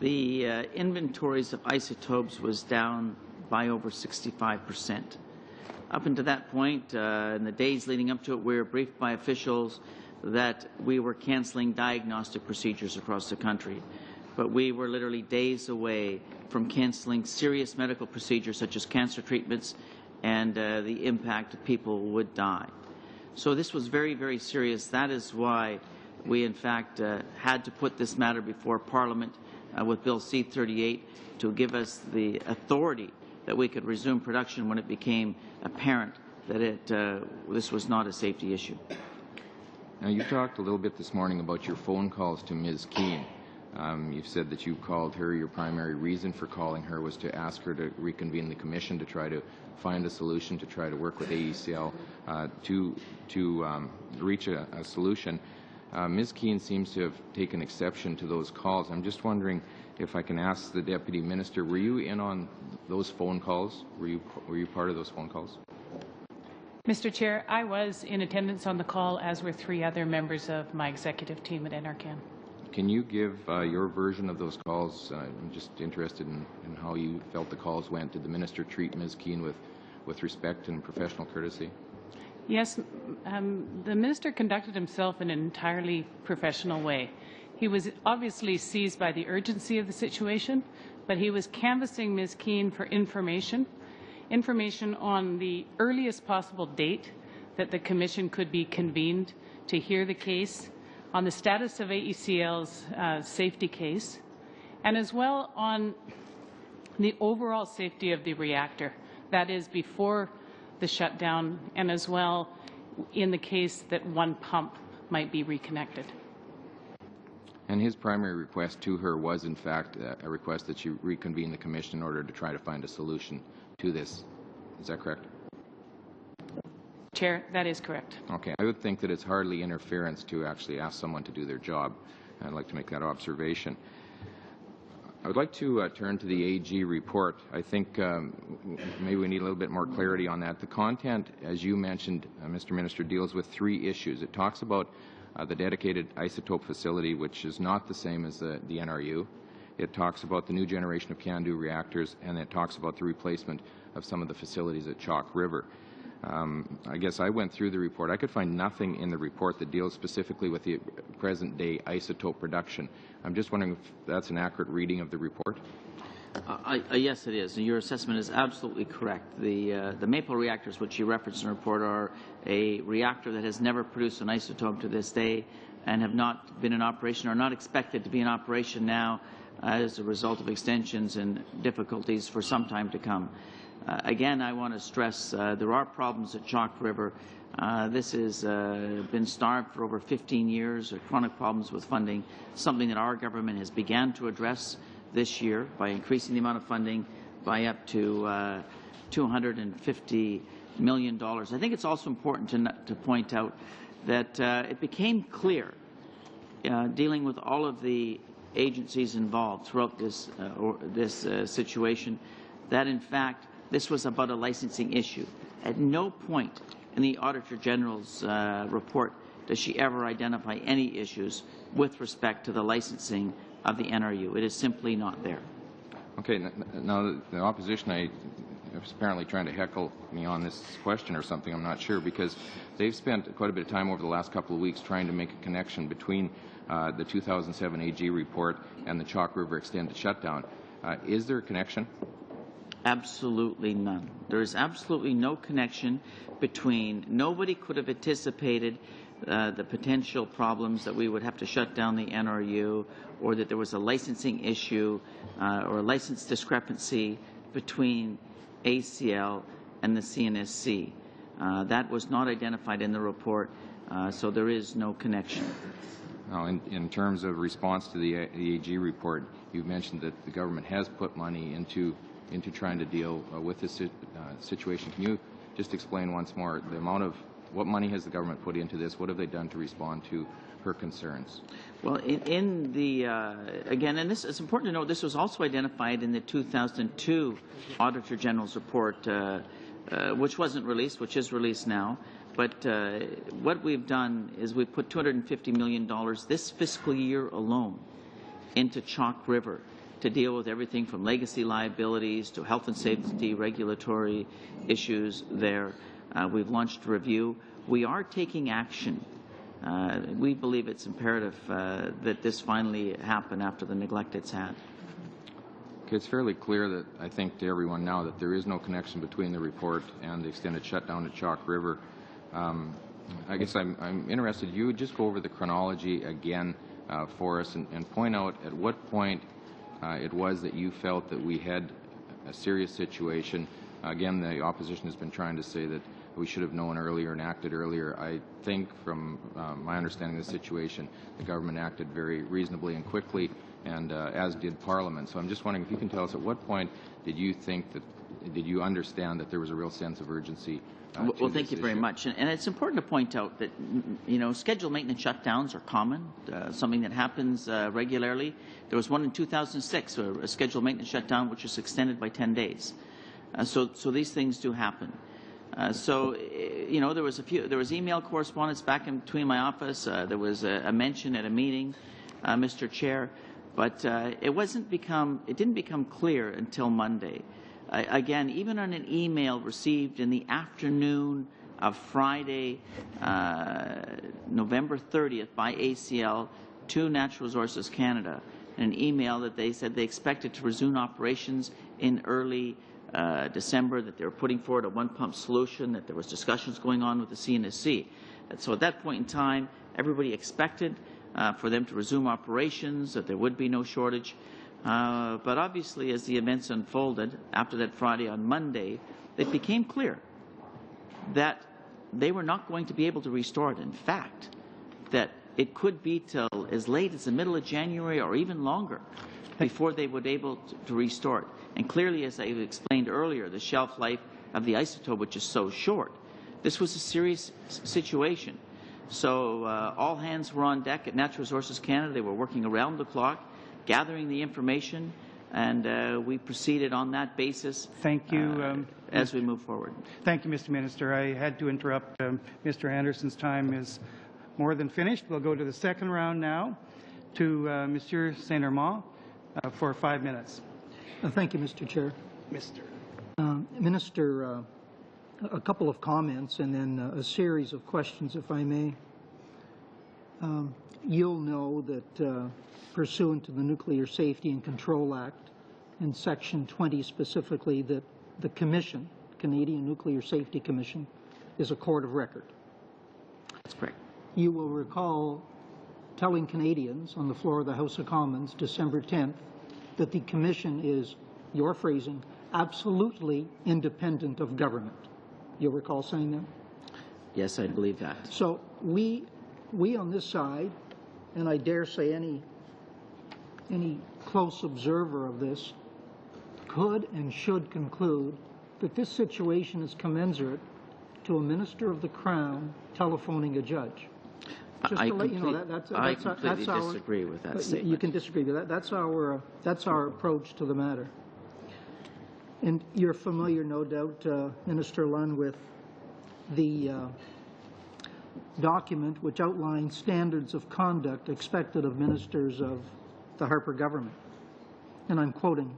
S3: the inventories of isotopes was down by over 65%. Up until that point, in the days leading up to it, we were briefed by officials that we were cancelling diagnostic procedures across the country. But we were literally days away from cancelling serious medical procedures such as cancer treatments, and the impact of people would die. So this was very, very serious. That is why we, in fact, had to put this matter before Parliament with Bill C-38 to give us the authority that we could resume production when it became apparent that this was not a safety issue.
S7: Now, you talked a little bit this morning about your phone calls to Ms. Keane. You've said that you called her. Your primary reason for calling her was to ask her to reconvene the commission to try to find a solution, to try to work with AECL to reach a solution. Ms. Keane seems to have taken exception to those calls. I'm just wondering if I can ask the Deputy Minister, were you in on those phone calls? Were you part of those phone calls?
S8: Mr. Chair, I was in attendance on the call, as were 3 other members of my executive team at NRCan.
S7: Can you give your version of those calls? I'm just interested in how you felt the calls went. Did the Minister treat Ms. Keane with respect and professional courtesy?
S8: Yes, the Minister conducted himself in an entirely professional way. He was obviously seized by the urgency of the situation, but he was canvassing Ms. Keane for information on the earliest possible date that the Commission could be convened to hear the case, on the status of AECL's safety case, and as well on the overall safety of the reactor, that is before the shutdown, and as well in the case that one pump might be reconnected.
S7: And his primary request to her was, in fact, a request that she reconvene the commission in order to try to find a solution to this. Is that correct?
S8: Chair, that is correct.
S7: Okay. I would think that it's hardly interference to actually ask someone to do their job. I'd like to make that observation. I would like to turn to the AG report. I think maybe we need a little bit more clarity on that. The content, as you mentioned, Mr. Minister, deals with 3 issues. It talks about the dedicated isotope facility, which is not the same as the NRU. It talks about the new generation of CANDU reactors, and it talks about the replacement of some of the facilities at Chalk River. I guess I went through the report. I could find nothing in the report that deals specifically with the present-day isotope production. I'm just wondering if that's an accurate reading of the report.
S3: Yes, it is. Your assessment is absolutely correct. The Maple reactors, which you referenced in the report, are a reactor that has never produced an isotope to this day and have not been in operation or not expected to be in operation now as a result of extensions and difficulties for some time to come. Again, I want to stress there are problems at Chalk River. This has been starved for over 15 years, chronic problems with funding, something that our government has began to address this year by increasing the amount of funding by up to $250 million. I think it's also important to point out that it became clear, dealing with all of the agencies involved throughout this situation, that in fact this was about a licensing issue. At no point in the Auditor General's report does she ever identify any issues with respect to the licensing of the NRU. It is simply not there.
S7: Okay. Now, the opposition is apparently trying to heckle me on this question or something. I'm not sure, because they've spent quite a bit of time over the last couple of weeks trying to make a connection between the 2007 AG report and the Chalk River extended shutdown. Is there a connection?
S3: Absolutely none. There is absolutely no connection between, nobody could have anticipated the potential problems that we would have to shut down the NRU, or that there was a licensing issue or a license discrepancy between ACL and the CNSC. That was not identified in the report, so there is no connection.
S7: Now, in terms of response to the AG report, you mentioned that the government has put money into trying to deal with this situation. Can you just explain once more the amount of, what money has the government put into this? What have they done to respond to her concerns? Well,
S3: in the, again, and this is important to note, this was also identified in the 2002 Auditor General's report, which wasn't released, which is released now. But what we've done is we've put $250 million this fiscal year alone into Chalk River to deal with everything from legacy liabilities to health and safety regulatory issues there. We've launched a review. We are taking action. We believe it's imperative that this finally happen after the neglect it's had.
S7: Okay, it's fairly clear that, I think, to everyone now that there is no connection between the report and the extended shutdown at Chalk River. I guess I'm interested. You would just go over the chronology again for us and point out at what point it was that you felt that we had a serious situation. Again, the opposition has been trying to say that we should have known earlier and acted earlier. I think from my understanding of the situation, the government acted very reasonably and quickly, and as did Parliament. So I'm just wondering if you can tell us at what point did you think that, did you understand that there was a real sense of urgency?
S3: Well, thank you very much. And it's important to point out that, you know, scheduled maintenance shutdowns are common, something that happens regularly. There was one in 2006, a scheduled maintenance shutdown, which was extended by 10 days. So these things do happen. You know, there was email correspondence back in between my office. There was a mention at a meeting, Mr. Chair, but it didn't become clear until Monday. Again, even on an email received in the afternoon of Friday, November 30th by ACL to Natural Resources Canada, an email that they said they expected to resume operations in early December, that they were putting forward a one-pump solution, that there was discussions going on with the CNSC. And so at that point in time, everybody expected for them to resume operations, that there would be no shortage. But obviously, as the events unfolded after that Friday on Monday, it became clear that they were not going to be able to restore it. In fact, that it could be till as late as the middle of January or even longer before they would be able to restore it. And clearly, as I explained earlier, the shelf life of the isotope, which is so short, this was a serious situation. So all hands were on deck at Natural Resources Canada. They were working around the clock, gathering the information, and we proceeded on that basis.
S1: Thank you.
S3: As we move forward.
S1: Thank you, Mr. Minister. I had to interrupt. Mr. Anderson's time is more than finished. We'll go to the second round now to Monsieur Saint-Armand for 5 minutes.
S9: Thank you, Mr. Chair. Minister, a couple of comments and then a series of questions, if I may. You'll know that pursuant to the Nuclear Safety and Control Act, in Section 20 specifically, that the Commission, Canadian Nuclear Safety Commission, is a court of record.
S3: That's correct.
S9: You will recall telling Canadians on the floor of the House of Commons, December 10th, that the Commission is, your phrasing, absolutely independent of government. You'll recall saying that?
S3: Yes, I believe that.
S9: So we on this side, and I dare say any close observer of this, could and should conclude that this situation is commensurate to a minister of the Crown telephoning a judge. Just to let you know,
S3: I completely disagree with that statement.
S9: You can disagree with that. That's our approach to the matter. And you're familiar, no doubt, Minister Lunn, with the document which outlines standards of conduct expected of ministers of the Harper government. And I'm quoting,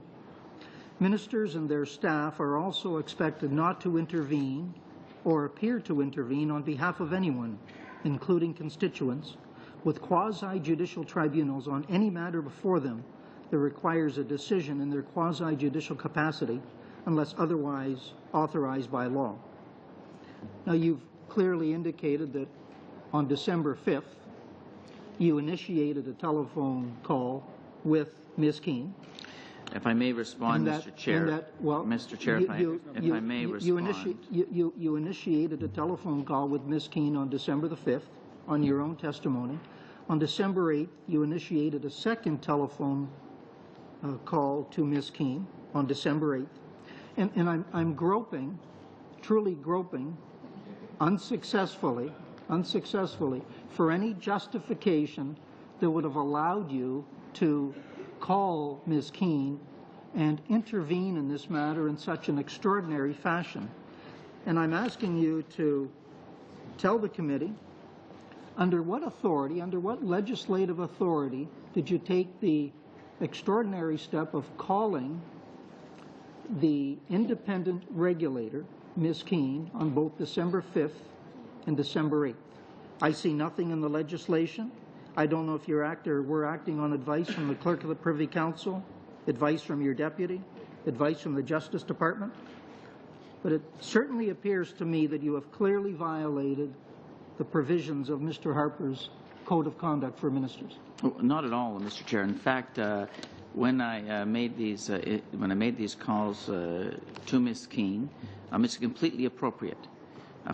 S9: "Ministers and their staff are also expected not to intervene or appear to intervene on behalf of anyone, including constituents, with quasi-judicial tribunals on any matter before them that requires a decision in their quasi-judicial capacity unless otherwise authorized by law." Now, you've clearly indicated that on December 5th, you initiated a telephone call with Ms. Keane.
S3: If I may respond, Mr. Chair. Mr. Chair, if I may respond.
S9: You initiated a telephone call with Ms. Keane on December the 5th on your own testimony. On December 8th, you initiated a second telephone call to Ms. Keane on December 8th. And I'm groping, truly groping, unsuccessfully, for any justification that would have allowed you to call Ms. Keane and intervene in this matter in such an extraordinary fashion. And I'm asking you to tell the committee, under what authority, under what legislative authority did you take the extraordinary step of calling the independent regulator, Ms. Keane, on both December 5th and December 8th? I see nothing in the legislation. I don't know if we're acting on advice from the Clerk of the Privy Council, advice from your deputy, advice from the Justice Department. But it certainly appears to me that you have clearly violated the provisions of Mr. Harper's Code of Conduct for Ministers?
S3: Oh, not at all, Mr. Chair. In fact, when I made these calls to Ms. Keane, it's completely appropriate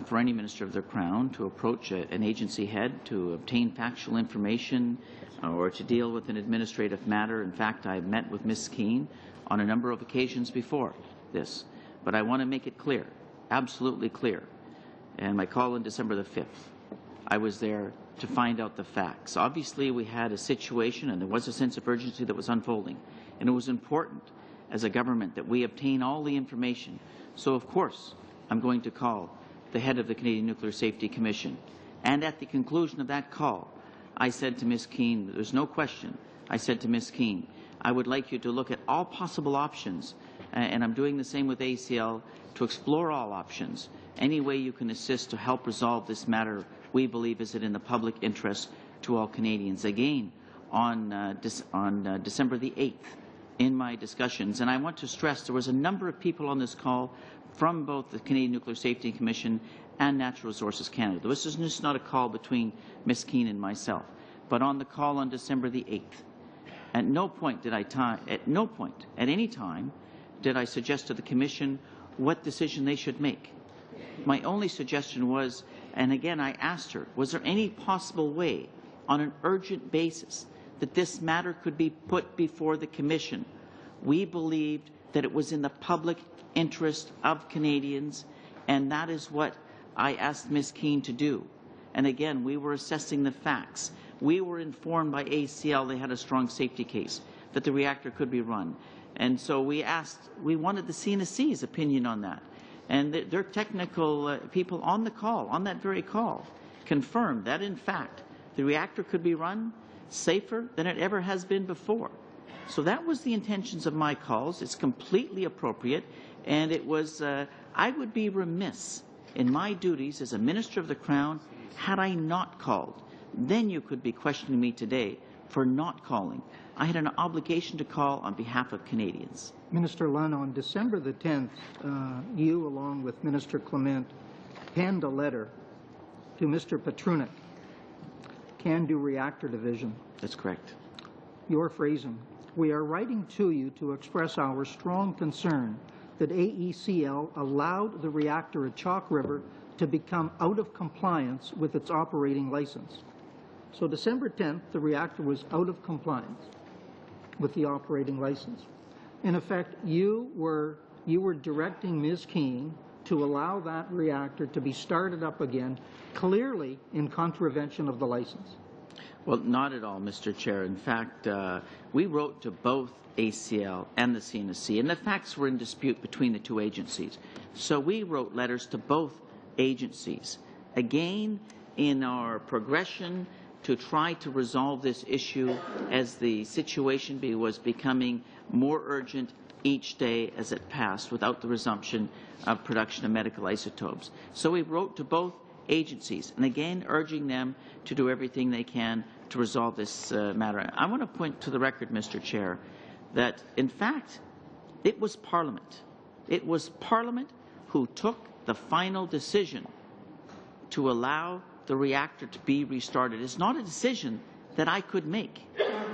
S3: for any Minister of the Crown to approach an agency head to obtain factual information or to deal with an administrative matter. In fact, I met with Ms. Keane on a number of occasions before this. But I want to make it clear, absolutely clear. And my call on December the 5th, I was there to find out the facts. Obviously, we had a situation and there was a sense of urgency that was unfolding. And it was important as a government that we obtain all the information. So, of course, I'm going to call the head of the Canadian Nuclear Safety Commission. And at the conclusion of that call, I said to Ms. Keane, there's no question, I said to Ms. Keane, I would like you to look at all possible options, and I'm doing the same with ACL, to explore all options. Any way you can assist to help resolve this matter, we believe is it in the public interest to all Canadians. Again, on December the 8th, in my discussions, and I want to stress there was a number of people on this call from both the Canadian Nuclear Safety Commission and Natural Resources Canada. This is just not a call between Ms. Keane and myself, but on the call on December the 8th, at no point, at any time, did I suggest to the Commission what decision they should make. My only suggestion was, and again I asked her, was there any possible way on an urgent basis that this matter could be put before the Commission? We believed that it was in the public interest of Canadians, and that is what I asked Ms. Keane to do. And again, we were assessing the facts. We were informed by ACL they had a strong safety case, that the reactor could be run. And so we wanted the CNSC's opinion on that. And their technical people on the call, on that very call, confirmed that, in fact, the reactor could be run safer than it ever has been before. So that was the intentions of my calls. It's completely appropriate. And it was, I would be remiss in my duties as a Minister of the Crown had I not called. Then you could be questioning me today for not calling. I had an obligation to call on behalf of Canadians.
S9: Minister Lunn, on December the 10th, you, along with Minister Clement, penned a letter to Mr. Petrunik, Can-Do Reactor Division.
S3: That's correct.
S9: Your phrasing: we are writing to you to express our strong concern that AECL allowed the reactor at Chalk River to become out of compliance with its operating license. So December 10th, the reactor was out of compliance with the operating license. In effect, you were directing Ms. Keane to allow that reactor to be started up again, clearly in contravention of the license.
S3: Well, not at all, Mr. Chair. In fact, we wrote to both ACL and the CNSC, and the facts were in dispute between the two agencies. So we wrote letters to both agencies, again, in our progression to try to resolve this issue as the situation was becoming more urgent each day as it passed without the resumption of production of medical isotopes. So we wrote to both agencies, and again urging them to do everything they can to resolve this matter. I want to point to the record, Mr. Chair, that in fact it was Parliament. It was Parliament who took the final decision to allow the reactor to be restarted. It's not a decision that I could make,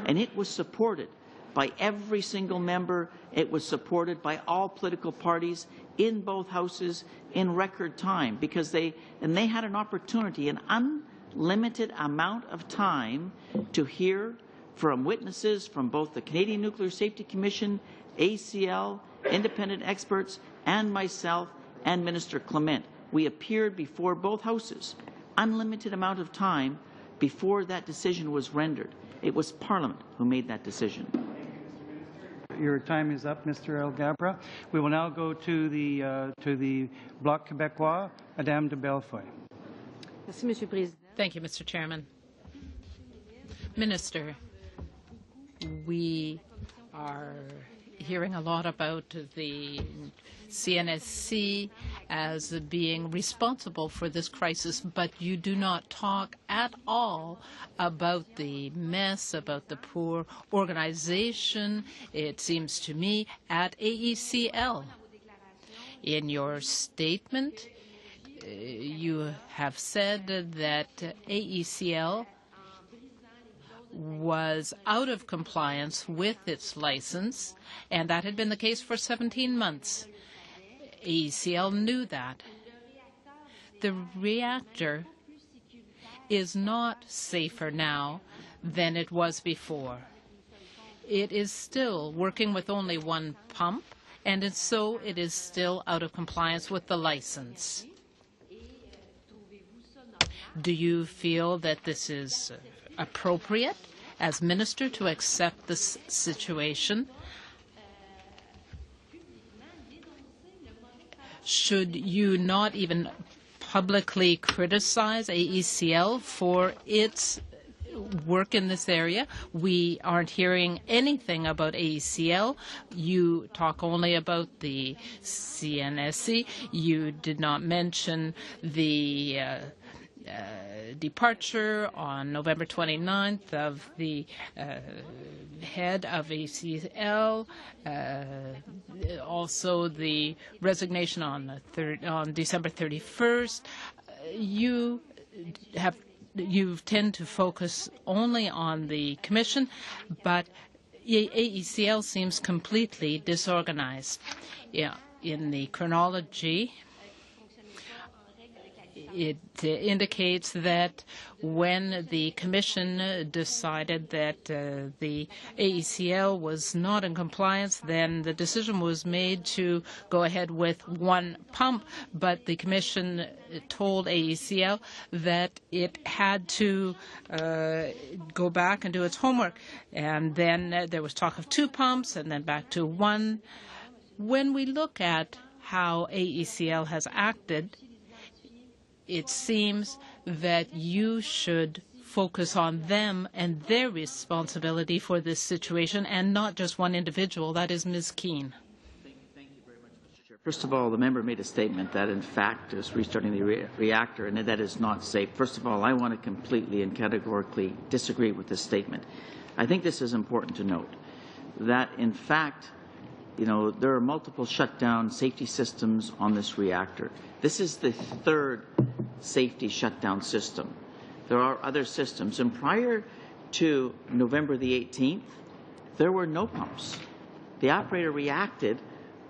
S3: and it was supported by every single member. It was supported by all political parties in both houses in record time, because they had an opportunity, an unlimited amount of time to hear from witnesses from both the Canadian Nuclear Safety Commission, ACL, independent experts, and myself and Minister Clement. We appeared before both houses. Unlimited amount of time before that decision was rendered. It was Parliament who made that decision.
S1: Your time is up, Mr. Elgabra. We will now go to the Bloc Québécois, Madame de Belfoy.
S4: Thank you, Mr. Chairman. Minister, we are hearing a lot about the CNSC as being responsible for this crisis, but you do not talk at all about the mess, about the poor organization, it seems to me, at AECL. In your statement, you have said that AECL was out of compliance with its license, and that had been the case for 17 months. AECL knew that. The reactor is not safer now than it was before. It is still working with only one pump, and so it is still out of compliance with the license. Do you feel that this is appropriate as minister to accept this situation? Should you not even publicly criticize AECL for its work in this area? We aren't hearing anything about AECL. You talk only about the CNSC. You did not mention the departure on November 29th of the head of ACL, also the resignation on December 31st. You tend to focus only on the Commission, but AECL seems completely disorganized. In the chronology, it indicates that when the Commission decided that the AECL was not in compliance, then the decision was made to go ahead with one pump, but the Commission told AECL that it had to go back and do its homework. And then there was talk of two pumps and then back to one. When we look at how AECL has acted, it seems that you should focus on them and their responsibility for this situation and not just one individual, that is Ms. Keane.
S3: Thank you very much, Mr. Chair. First of all, the member made a statement that, in fact, is restarting the reactor and that is not safe. First of all, I want to completely and categorically disagree with this statement. I think this is important to note, that, in fact, there are multiple shutdown safety systems on this reactor. This is the third safety shutdown system. There are other systems, and prior to November the 18th, there were no pumps. The operator reacted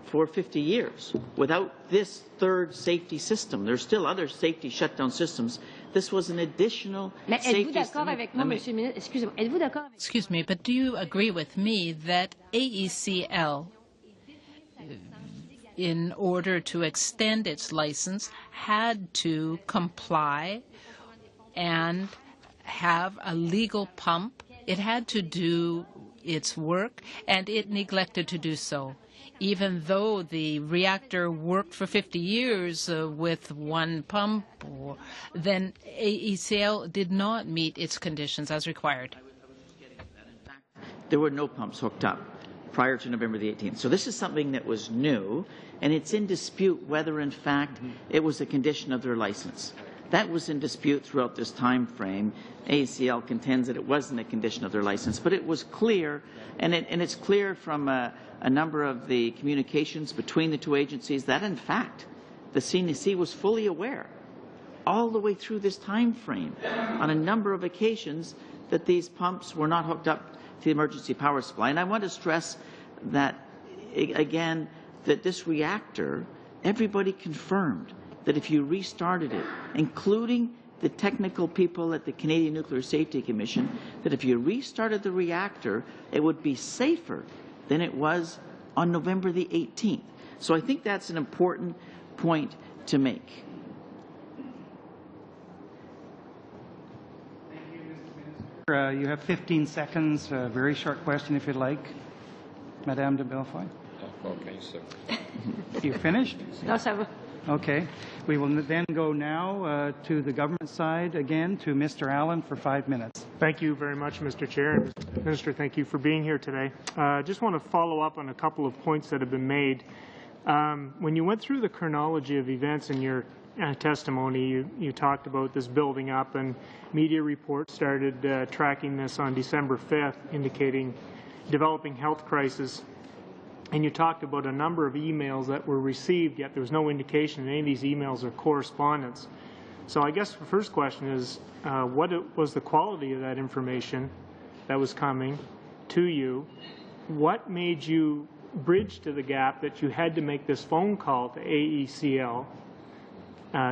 S3: for 50 years without this third safety system. There's still other safety shutdown systems. This was an additional safety system.
S4: Excuse me, but do you agree with me that AECL, in order to extend its license, had to comply and have a legal pump? It had to do its work, and it neglected to do so. Even though the reactor worked for 50 years with one pump, then AECL did not meet its conditions as required.
S3: There were no pumps hooked up prior to November the 18th. So this is something that was new, and it's in dispute whether, in fact, it was a condition of their license. That was in dispute throughout this time frame. AECL contends that it wasn't a condition of their license, but it was clear, and it's clear from a number of the communications between the two agencies that, in fact, the CNSC was fully aware all the way through this time frame on a number of occasions that these pumps were not hooked up to the emergency power supply. And I want to stress that, again, that this reactor, everybody confirmed that if you restarted it, including the technical people at the Canadian Nuclear Safety Commission, that if you restarted the reactor, it would be safer than it was on November the 18th. So I think that's an important point to make.
S1: You have 15 seconds, a very short question if you'd like. Madame de Bellefoy.
S7: Okay, sir.
S1: You finished?
S5: No, ça va.
S1: Okay. We will then go now to the government side again, to Mr. Allen for 5 minutes.
S10: Thank you very much, Mr. Chair. And Minister, thank you for being here today. I just want to follow up on a couple of points that have been made. When you went through the chronology of events in your testimony, you talked about this building up, and media reports started tracking this on December 5th, indicating developing health crisis and you talked about a number of emails that were received, yet there was no indication that any of these emails are correspondence. So I guess the first question is, what was the quality of that information that was coming to you? What made you bridge to the gap that you had to make this phone call to AECL,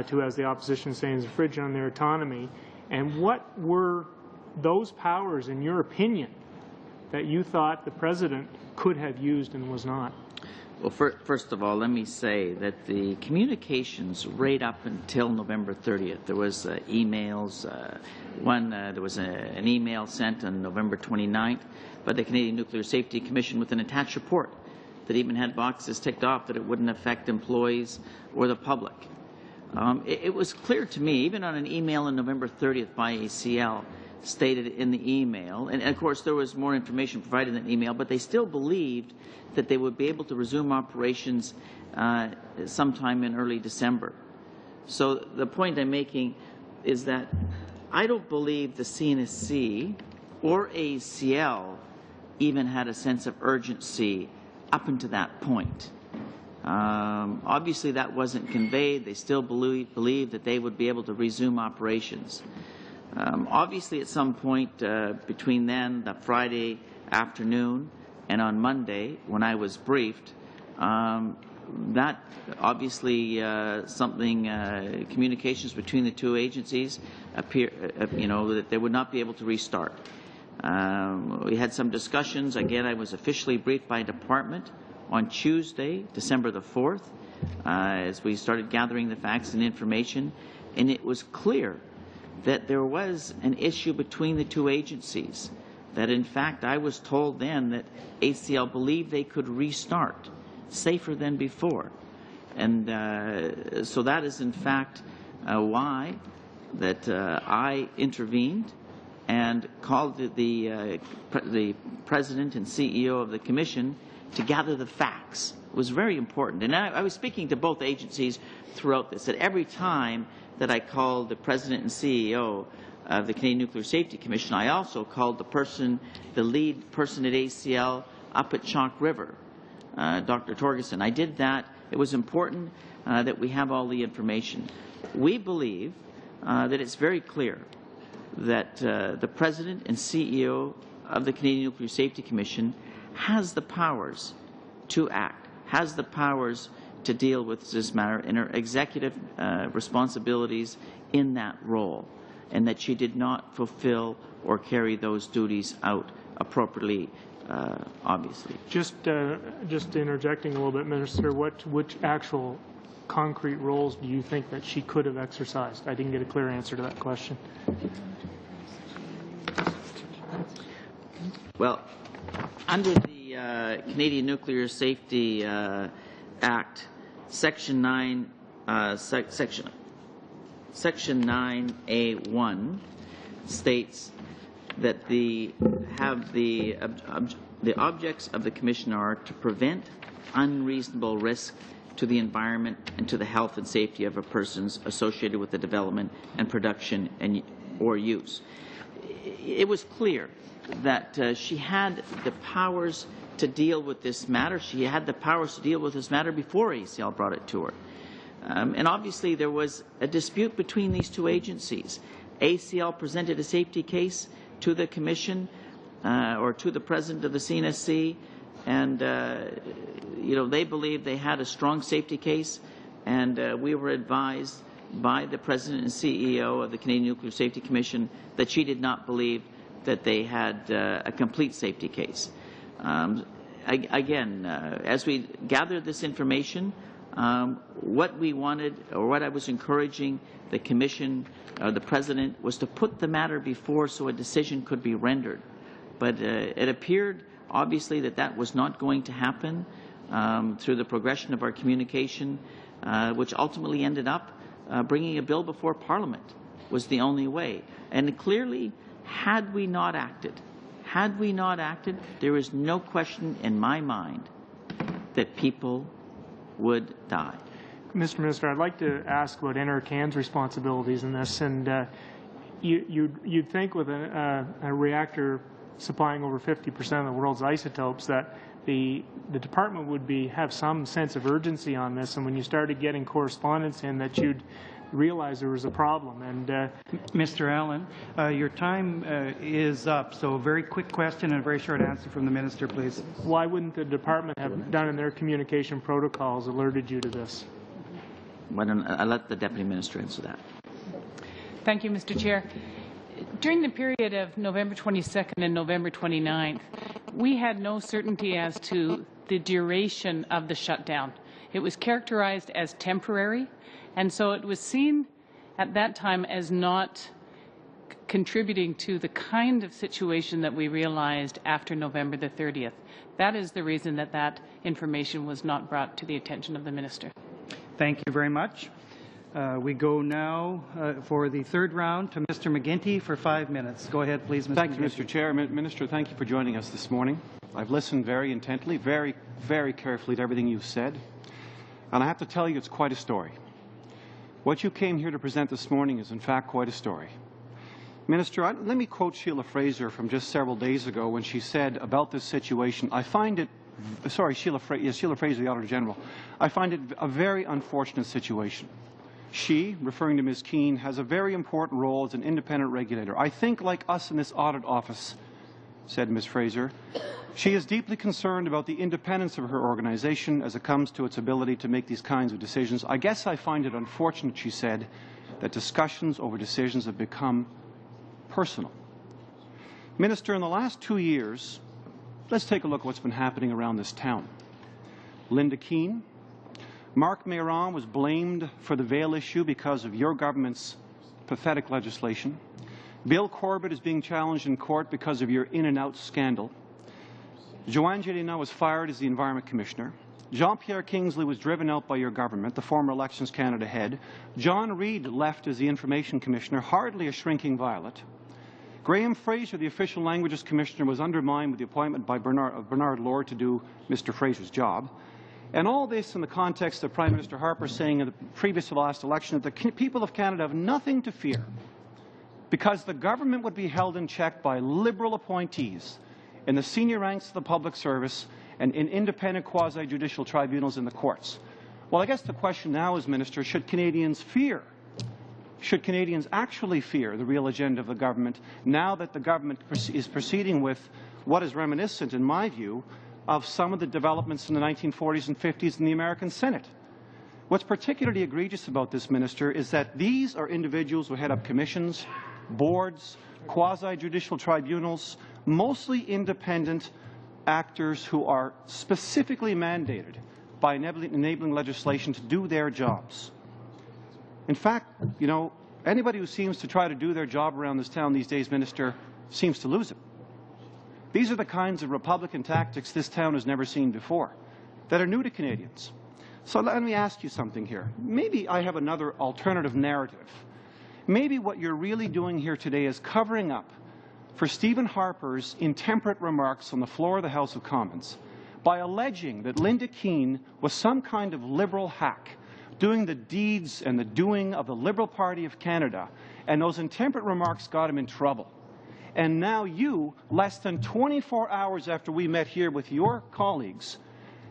S10: to, as the opposition is saying, infringe on their autonomy? And what were those powers, in your opinion, that you thought the President could have used and was not?
S3: Well, first of all, let me say that the communications right up until November 30th, there was emails. There was an email sent on November 29th by the Canadian Nuclear Safety Commission with an attached report that even had boxes ticked off that it wouldn't affect employees or the public. It was clear to me, even on an email on November 30th by ACL, stated in the email, and of course there was more information provided in the email, but they still believed that they would be able to resume operations sometime in early December. So the point I'm making is that I don't believe the CNSC or ACL even had a sense of urgency up until that point. Obviously that wasn't conveyed. They still believed that they would be able to resume operations. Obviously, at some point between then, the Friday afternoon, and on Monday, when I was briefed, that obviously communications between the two agencies appear, that they would not be able to restart. We had some discussions. Again, I was officially briefed by a department on Tuesday, December the 4th, as we started gathering the facts and information, and it was clear that there was an issue between the two agencies, that in fact I was told then that ACL believed they could restart safer than before. And so that is in fact why that I intervened and called the President and CEO of the Commission to gather the facts. It was very important. And I was speaking to both agencies throughout this, at every time that I called the President and CEO of the Canadian Nuclear Safety Commission, I also called the lead person at ACL up at Chalk River, Dr. Torgerson. I did that. It was important that we have all the information. We believe that it's very clear that the President and CEO of the Canadian Nuclear Safety Commission has the powers to act, has the powers to deal with this matter in her executive responsibilities in that role, and that she did not fulfill or carry those duties out appropriately, obviously.
S10: Just interjecting a little bit, Minister, which actual concrete roles do you think that she could have exercised? I didn't get a clear answer to that question.
S3: Well, under the Canadian Nuclear Safety Act, Section 9, Section 9A1 states that the objects of the Commission are to prevent unreasonable risk to the environment and to the health and safety of persons associated with the development and production or use. It was clear that she had the powers to deal with this matter. She had the powers to deal with this matter before ACL brought it to her. And obviously there was a dispute between these two agencies. ACL presented a safety case to the Commission or to the President of the CNSC, and they believed they had a strong safety case, and we were advised by the President and CEO of the Canadian Nuclear Safety Commission that she did not believe that they had a complete safety case. Again, as we gathered this information, what we wanted, or what I was encouraging the Commission, the President, was to put the matter before so a decision could be rendered. But it appeared, obviously, that that was not going to happen through the progression of our communication, which ultimately ended up bringing a bill before Parliament was the only way. And clearly, had we not acted, there is no question in my mind that people would die.
S10: Mr. Minister, I'd like to ask about NRCan's responsibilities in this. And you'd think with a reactor supplying over 50% of the world's isotopes that the department would have some sense of urgency on this, and when you started getting correspondence in, that you'd realize there was a problem. And
S1: Mr. Allen, your time is up, so a very quick question and a very short answer from the minister, please.
S10: Why wouldn't the department have done in their communication protocols alerted you to this?
S3: Why don't I let the Deputy Minister answer that?
S8: Thank you, Mr. Chair. During the period of November 22nd and November 29th, we had no certainty as to the duration of the shutdown. It was characterized as temporary, and so it was seen at that time as not contributing to the kind of situation that we realized after November the 30th. That is the reason that that information was not brought to the attention of the minister.
S1: Thank you very much. We go now for the third round to Mr. McGuinty for 5 minutes. Go ahead, please, Mr.
S11: Thank you,
S1: McGuinty.
S11: Mr. Chair. Minister, thank you for joining us this morning. I've listened very intently, very, very carefully to everything you've said, and I have to tell you it's quite a story. What you came here to present this morning is, in fact, quite a story. Minister, let me quote Sheila Fraser from just several days ago when she said about this situation, I find it, Sheila Fraser, the Auditor General, I find it a very unfortunate situation. She, referring to Ms. Keane, has a very important role as an independent regulator. I think, like us in this audit office, said Ms. Fraser, she is deeply concerned about the independence of her organization as it comes to its ability to make these kinds of decisions. I guess I find it unfortunate, she said, that discussions over decisions have become personal. Minister, in the last 2 years, let's take a look at what's been happening around this town. Linda Keane, Mark Mayron was blamed for the Vail issue because of your government's pathetic legislation. Bill Corbett is being challenged in court because of your in-and-out scandal. Joanne Gélinas was fired as the Environment Commissioner. Jean-Pierre Kingsley was driven out by your government, the former Elections Canada head. John Reid left as the Information Commissioner, hardly a shrinking violet. Graham Fraser, the Official Languages Commissioner, was undermined with the appointment by Bernard Lord to do Mr. Fraser's job. And all this in the context of Prime Minister Harper saying in the previous to the last election that the people of Canada have nothing to fear because the government would be held in check by Liberal appointees in the senior ranks of the public service and in independent quasi-judicial tribunals in the courts. Well, I guess the question now is, Minister, should Canadians actually fear the real agenda of the government now that the government is proceeding with what is reminiscent, in my view, of some of the developments in the 1940s and 50s in the American Senate? What's particularly egregious about this, Minister, is that these are individuals who head up commissions, boards, quasi-judicial tribunals, mostly independent actors who are specifically mandated by enabling legislation to do their jobs. In fact, you know, anybody who seems to try to do their job around this town these days, Minister, seems to lose it. These are the kinds of Republican tactics this town has never seen before, that are new to Canadians. So let me ask you something here. Maybe I have another alternative narrative. Maybe what you're really doing here today is covering up for Stephen Harper's intemperate remarks on the floor of the House of Commons by alleging that Linda Keane was some kind of Liberal hack, doing the deeds and the doing of the Liberal Party of Canada, and those intemperate remarks got him in trouble. And now you, less than 24 hours after we met here with your colleagues,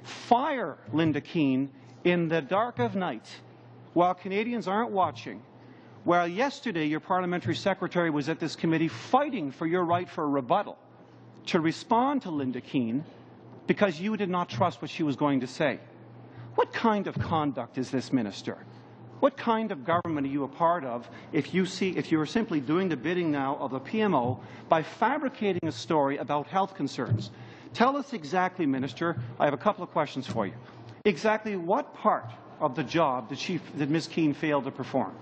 S11: fire Linda Keane in the dark of night while Canadians aren't watching, while yesterday your parliamentary secretary was at this committee fighting for your right for a rebuttal to respond to Linda Keane because you did not trust what she was going to say. What kind of conduct is this, Minister? What kind of government are you a part of if you are simply doing the bidding now of the PMO by fabricating a story about health concerns? Tell us exactly, Minister, I have a couple of questions for you. Exactly what part of the job did Ms. Keane fail to perform?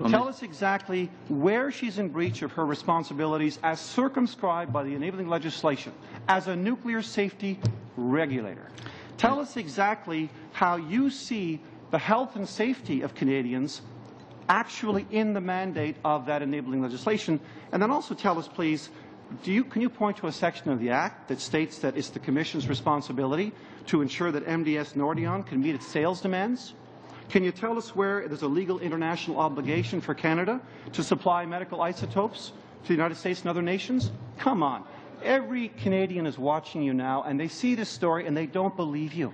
S11: Tell us exactly where she's in breach of her responsibilities as circumscribed by the enabling legislation as a nuclear safety regulator. Tell us exactly how you see the health and safety of Canadians actually in the mandate of that enabling legislation. And then also tell us, please, can you point to a section of the Act that states that it's the Commission's responsibility to ensure that MDS Nordion can meet its sales demands? Can you tell us where there's a legal international obligation for Canada to supply medical isotopes to the United States and other nations? Come on. Every Canadian is watching you now, and they see this story, and they don't believe you.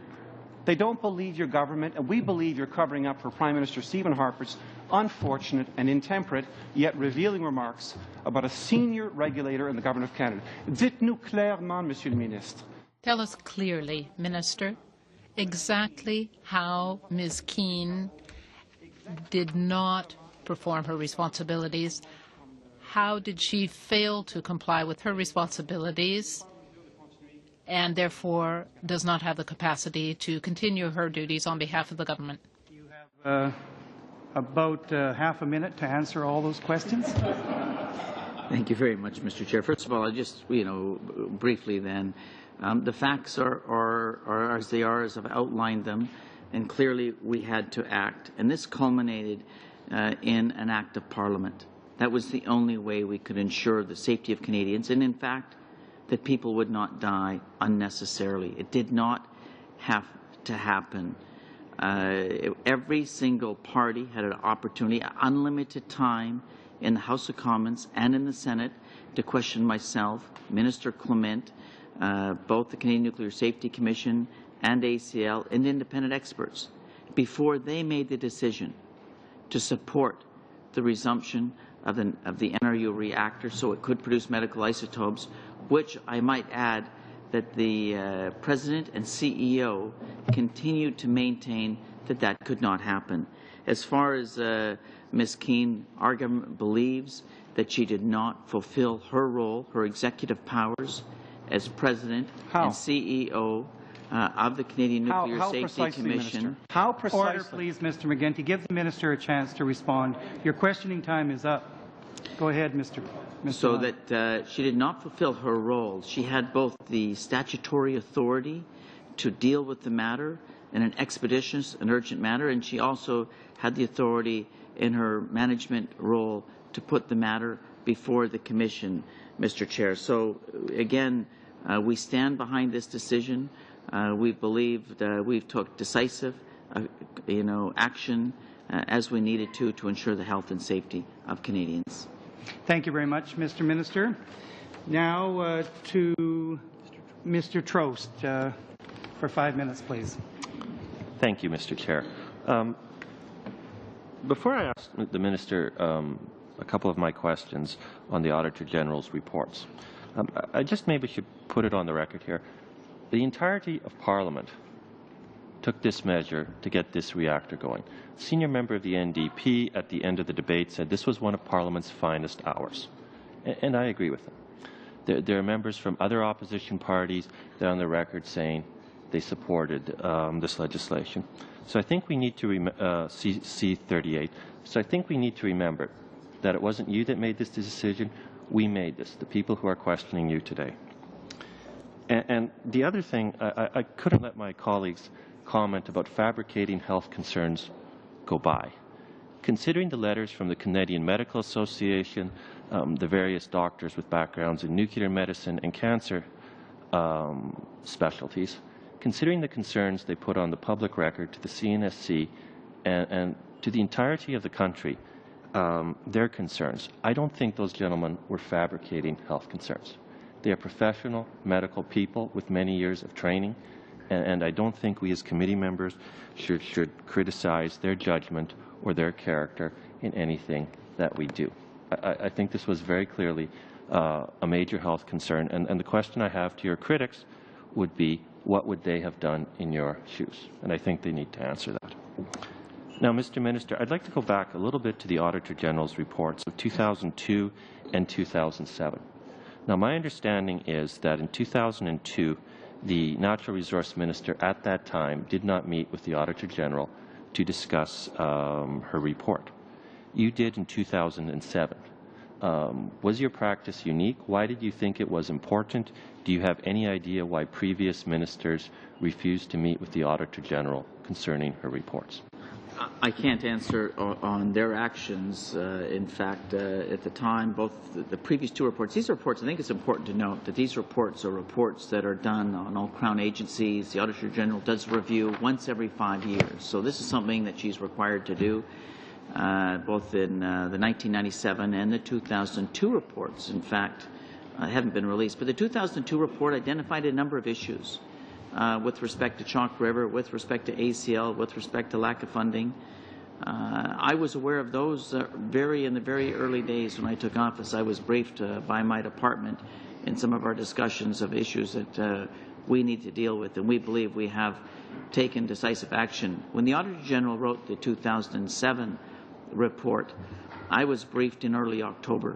S11: They don't believe your government, and we believe you're covering up for Prime Minister Stephen Harper's unfortunate and intemperate, yet revealing remarks about a senior regulator in the Government of Canada. Dites-nous clairement, Monsieur le Ministre.
S4: Tell us clearly, Minister, exactly how Ms. Keane did not perform her responsibilities. How did she fail to comply with her responsibilities and therefore does not have the capacity to continue her duties on behalf of the government?
S1: You have about half a minute to answer all those questions.
S3: Thank you very much, Mr. Chair. First of all, I just, briefly then, the facts are as they are, as I've outlined them, and clearly we had to act. And this culminated in an act of Parliament. That was the only way we could ensure the safety of Canadians, and in fact, that people would not die unnecessarily. It did not have to happen. Every single party had an opportunity, unlimited time in the House of Commons and in the Senate to question myself, Minister Clement, both the Canadian Nuclear Safety Commission and ACL, and independent experts, before they made the decision to support the resumption of the NRU reactor so it could produce medical isotopes, which I might add that the President and CEO continued to maintain that that could not happen. As far as Ms. Keane, our government believes that she did not fulfill her role, her executive powers as President and CEO of the Canadian Nuclear Safety Commission.
S11: Minister? How precisely?
S1: Order, please, Mr. McGuinty. Give the Minister a chance to respond. Your questioning time is up. Go ahead, Mr.
S3: So that she did not fulfill her role. She had both the statutory authority to deal with the matter in an expeditious and urgent manner, and she also had the authority in her management role to put the matter before the Commission, Mr. Chair. So again, we stand behind this decision. We believe that we've took decisive, action as we needed to ensure the health and safety of Canadians.
S1: Thank you very much, Mr. Minister. Now to Mr. Trost for 5 minutes, please.
S12: Thank you, Mr. Chair. Before I ask the Minister a couple of my questions on the Auditor General's reports, I just maybe should put it on the record here. The entirety of Parliament took this measure to get this reactor going. A senior member of the NDP at the end of the debate said this was one of Parliament's finest hours, and I agree with them. There are members from other opposition parties that are on the record saying they supported this legislation. So I think we need to C38. So I think we need to remember that it wasn't you that made this decision. We made this, the people who are questioning you today. And the other thing, I couldn't let my colleagues comment about fabricating health concerns go by. Considering the letters from the Canadian Medical Association, the various doctors with backgrounds in nuclear medicine and cancer specialties, considering the concerns they put on the public record to the CNSC and to the entirety of the country, their concerns, I don't think those gentlemen were fabricating health concerns. They are professional medical people with many years of training, and I don't think we as committee members should criticize their judgment or their character in anything that we do. I think this was very clearly a major health concern, and the question I have to your critics would be, what would they have done in your shoes? And I think they need to answer that. Now, Mr. Minister, I'd like to go back a little bit to the Auditor General's reports of 2002 and 2007. Now, my understanding is that in 2002, the Natural Resource Minister at that time did not meet with the Auditor General to discuss her report. You did in 2007. Was your practice unique? Why did you think it was important? Do you have any idea why previous ministers refused to meet with the Auditor General concerning her reports?
S3: I can't answer on their actions. In fact, at the time, both the previous two reports, these reports, I think it's important to note that these reports are reports that are done on all Crown agencies. The Auditor General does review once every 5 years. So this is something that she's required to do, both in the 1997 and the 2002 reports. In fact, haven't been released. But the 2002 report identified a number of issues with respect to Chalk River, with respect to ACL, with respect to lack of funding. I was aware of those in the very early days when I took office. I was briefed by my department in some of our discussions of issues that we need to deal with, and we believe we have taken decisive action. When the Auditor General wrote the 2007 report, I was briefed in early October.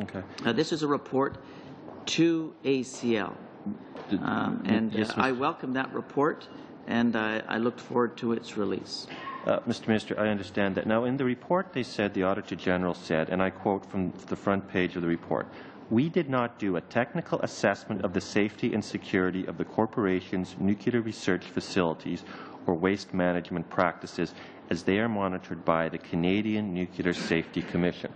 S12: Okay.
S3: This is a report to ACL,
S12: Yes,
S3: I welcome that report, and I look forward to its release.
S12: Mr. Minister, I understand that. Now, in the report, they said, the Auditor General said, and I quote from the front page of the report, "We did not do a technical assessment of the safety and security of the corporation's nuclear research facilities or waste management practices as they are monitored by the Canadian Nuclear Safety Commission."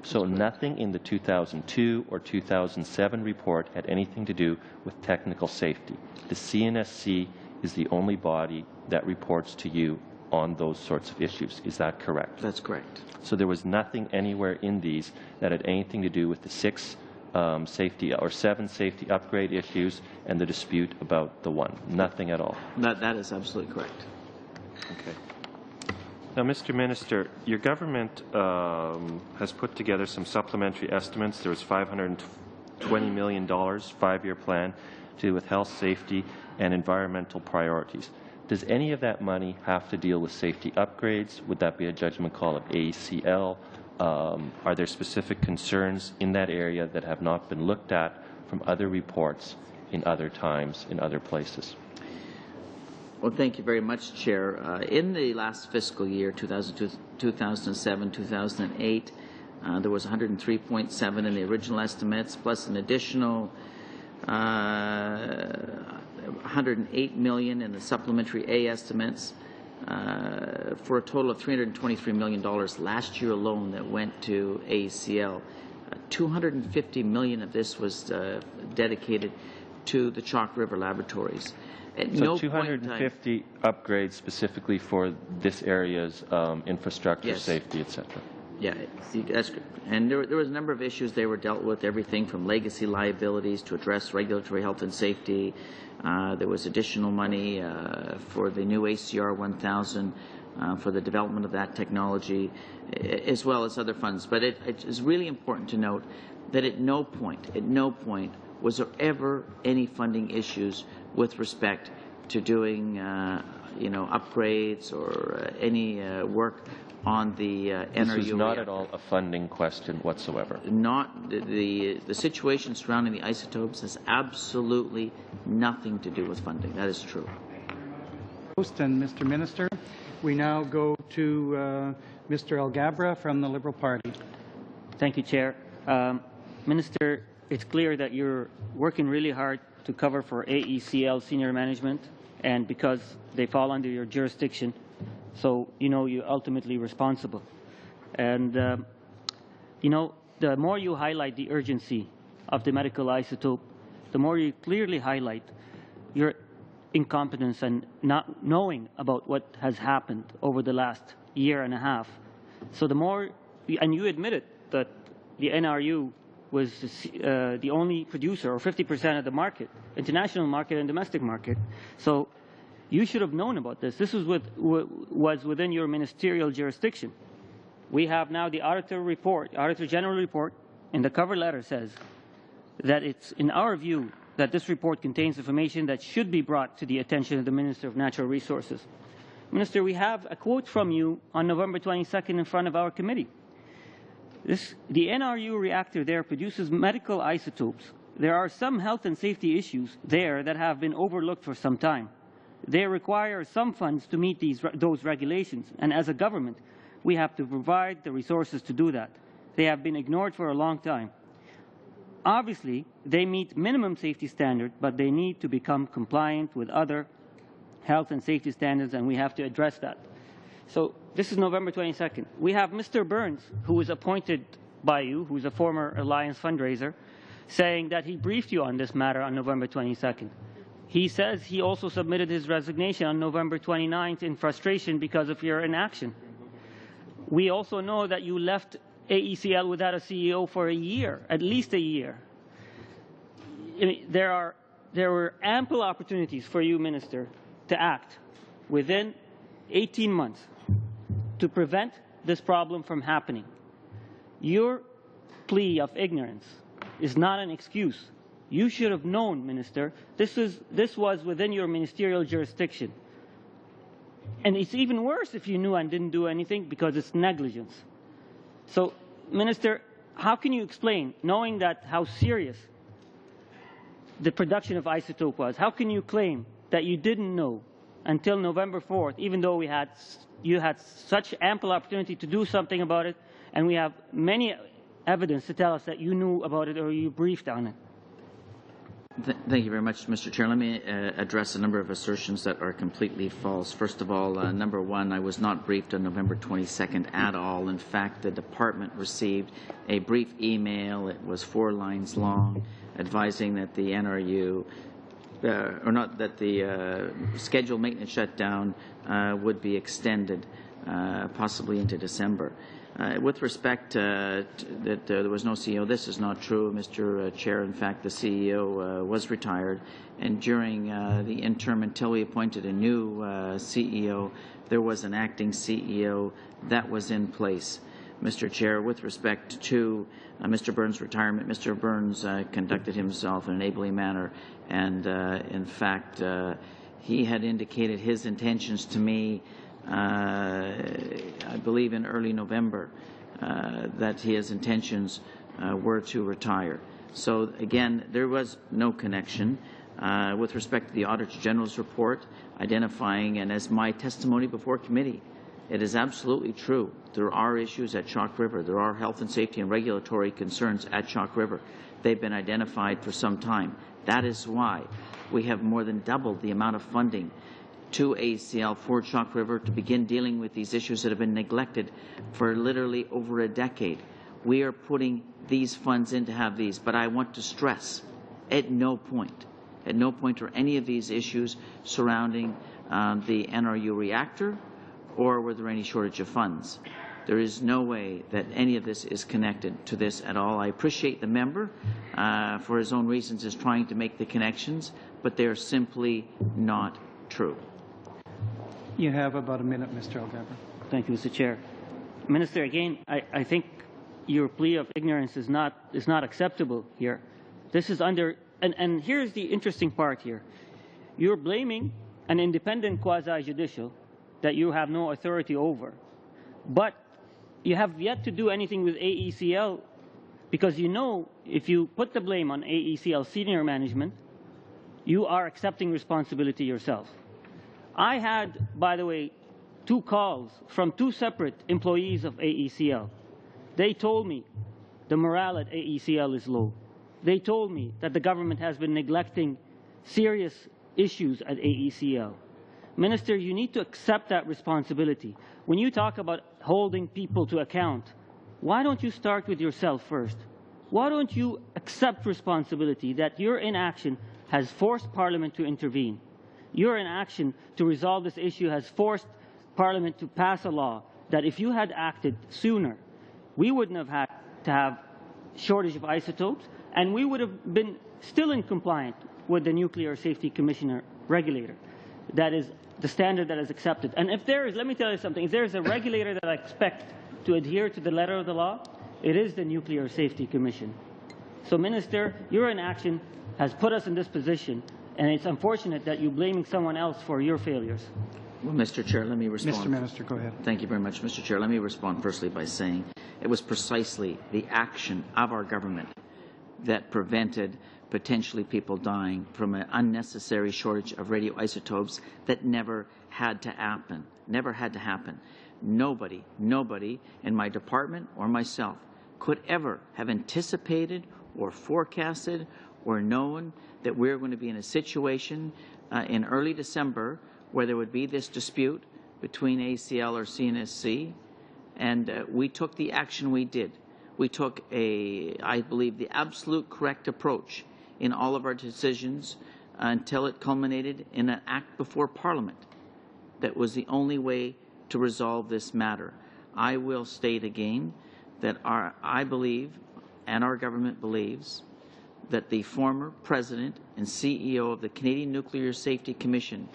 S12: So nothing in the 2002 or 2007 report had anything to do with technical safety. The CNSC is the only body that reports to you on those sorts of issues. Is that correct?
S3: That's correct.
S12: So there was nothing anywhere in these that had anything to do with the 7 safety upgrade issues and the dispute about the 1. Nothing at all.
S3: That is absolutely correct.
S12: Okay. Now, Mr. Minister, your government has put together some supplementary estimates. There was $520 million 5-year plan to do with health, safety, and environmental priorities. Does any of that money have to deal with safety upgrades? Would that be a judgment call of ACL? Are there specific concerns in that area that have not been looked at from other reports in other times, in other places?
S3: Well, thank you very much, Chair. In the last fiscal year, 2007, 2008, there was 103.7 in the original estimates, plus an additional 108 million in the supplementary A estimates, for a total of $323 million last year alone that went to ACL. 250 million of this was dedicated to the Chalk River laboratories. At
S12: so
S3: no
S12: 250 upgrades specifically for this area's infrastructure,
S3: Yes.
S12: safety, etc.
S3: Yeah, that's good. And there was a number of issues they were dealt with, everything from legacy liabilities to address regulatory health and safety. There was additional money for the new ACR 1000 for the development of that technology, as well as other funds. But it is really important to note that at no point was there ever any funding issues with respect to doing, upgrades or any work on the NRU.
S12: This is not at all a funding question whatsoever.
S3: Not the situation surrounding the isotopes has absolutely nothing to do with funding. That is true.
S1: And Mr. Minister, we now go to Mr. Algabra from the Liberal Party.
S2: Thank you, Chair. Minister, it's clear that you're working really hard to cover for AECL senior management, and because they fall under your jurisdiction, so you're ultimately responsible. And the more you highlight the urgency of the medical isotope, the more you clearly highlight your incompetence and not knowing about what has happened over the last year and a half. So the more, and you admitted that the NRU was the only producer, or 50% of the market, international market and domestic market. So you should have known about this. This was was within your ministerial jurisdiction. We have now the Auditor General report, and the cover letter says that it's in our view that this report contains information that should be brought to the attention of the Minister of Natural Resources. Minister, we have a quote from you on November 22nd in front of our committee. The NRU reactor there produces medical isotopes. There are some health and safety issues there that have been overlooked for some time. They require some funds to meet those regulations, and as a government, we have to provide the resources to do that. They have been ignored for a long time. Obviously, they meet minimum safety standards, but they need to become compliant with other health and safety standards, and we have to address that. So this is November 22nd. We have Mr. Burns, who was appointed by you, who is a former Alliance fundraiser, saying that he briefed you on this matter on November 22nd. He says he also submitted his resignation on November 29th in frustration because of your inaction. We also know that you left AECL without a CEO for a year, at least a year. there were ample opportunities for you, Minister, to act within 18 months to prevent this problem from happening. Your plea of ignorance is not an excuse. You should have known, Minister, this was within your ministerial jurisdiction. And it's even worse if you knew and didn't do anything, because it's negligence. So, Minister, how can you explain, knowing that how serious the production of isotope was, how can you claim that you didn't know until November 4th, even though you had such ample opportunity to do something about it, and we have many evidence to tell us that you knew about it or you briefed on it?
S3: Thank you very much, Mr. Chair. Let me address a number of assertions that are completely false. First of all, number one, I was not briefed on November 22nd at all. In fact, the department received a brief email. It was 4 lines long, advising that the NRU, that the scheduled maintenance shutdown would be extended, possibly into December. With respect that there was no CEO, this is not true, Mr. Chair. In fact, the CEO was retired, and during the interim until we appointed a new CEO, there was an acting CEO that was in place. Mr. Chair, with respect to Mr. Burns' retirement, Mr. Burns conducted himself in an enabling manner, and in fact, he had indicated his intentions to me I believe in early November, that his intentions were to retire. So again, there was no connection. With respect to the Auditor General's report, identifying, and as my testimony before committee, it is absolutely true. There are issues at Chalk River. There are health and safety and regulatory concerns at Chalk River. They've been identified for some time. That is why we have more than doubled the amount of funding to ACL for Chalk River to begin dealing with these issues that have been neglected for literally over a decade. We are putting these funds in to have these, but I want to stress, at no point are any of these issues surrounding the NRU reactor, or were there any shortage of funds. There is no way that any of this is connected to this at all. I appreciate the member, for his own reasons, is trying to make the connections, but they are simply not true.
S9: You have about a minute, Mr. Algaba.
S2: Thank you, Mr. Chair. Minister, again, I think your plea of ignorance is not acceptable here. This is under, and here's the interesting part here. You're blaming an independent quasi-judicial that you have no authority over, but you have yet to do anything with AECL, because you know if you put the blame on AECL senior management, you are accepting responsibility yourself. I had, by the way, 2 calls from 2 separate employees of AECL. They told me the morale at AECL is low. They told me that the government has been neglecting serious issues at AECL. Minister, you need to accept that responsibility. When you talk about holding people to account, why don't you start with yourself first? Why don't you accept responsibility that your inaction has forced Parliament to intervene? Your inaction to resolve this issue has forced Parliament to pass a law that if you had acted sooner, we wouldn't have had to have shortage of isotopes, and we would have been still in compliance with the Nuclear Safety Commissioner regulator. That is the standard that is accepted. And if there is, let me tell you something, if there is a regulator that I expect to adhere to the letter of the law, it is the Nuclear Safety Commission. So, Minister, your inaction has put us in this position, and it's unfortunate that you're blaming someone else for your failures.
S3: Well, Mr. Chair, let me respond.
S9: Mr. Minister, go ahead.
S3: Thank you very much, Mr. Chair. Let me respond firstly by saying it was precisely the action of our government that prevented potentially people dying from an unnecessary shortage of radioisotopes that never had to happen. Never had to happen. Nobody in my department or myself could ever have anticipated or forecasted or known that we're going to be in a situation in early December where there would be this dispute between ACL or CNSC, and we took the action we did. We took I believe, the absolute correct approach in all of our decisions until it culminated in an act before Parliament. That was the only way to resolve this matter. I will state again that I believe, and our government believes, that the former President and CEO of the Canadian Nuclear Safety Commission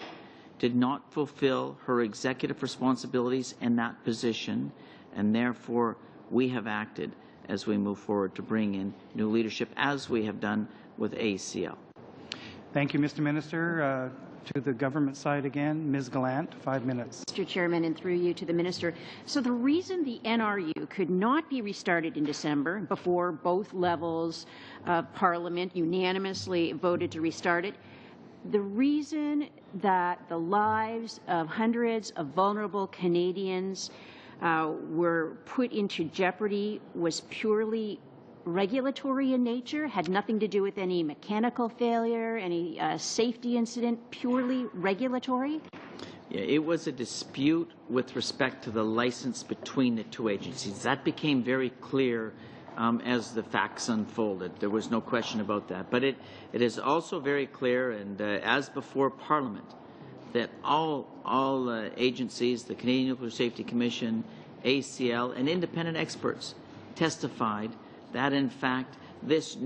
S3: did not fulfill her executive responsibilities in that position, and therefore we have acted as we move forward to bring in new leadership, as we have done with ACL.
S1: Thank you, Mr. Minister. To the government side again, Ms. Gallant, 5 minutes.
S5: Mr. Chairman, and through you to the Minister. So the reason the NRU could not be restarted in December, before both levels of Parliament unanimously voted to restart it, the reason that the lives of hundreds of vulnerable Canadians were put into jeopardy was purely regulatory in nature, had nothing to do with any mechanical failure, any safety incident, purely regulatory?
S3: Yeah, it was a dispute with respect to the license between the two agencies. That became very clear as the facts unfolded. There was no question about that. But it is also very clear, and as before Parliament, that all agencies, the Canadian Nuclear Safety Commission, ACL, and independent experts testified that, in fact, this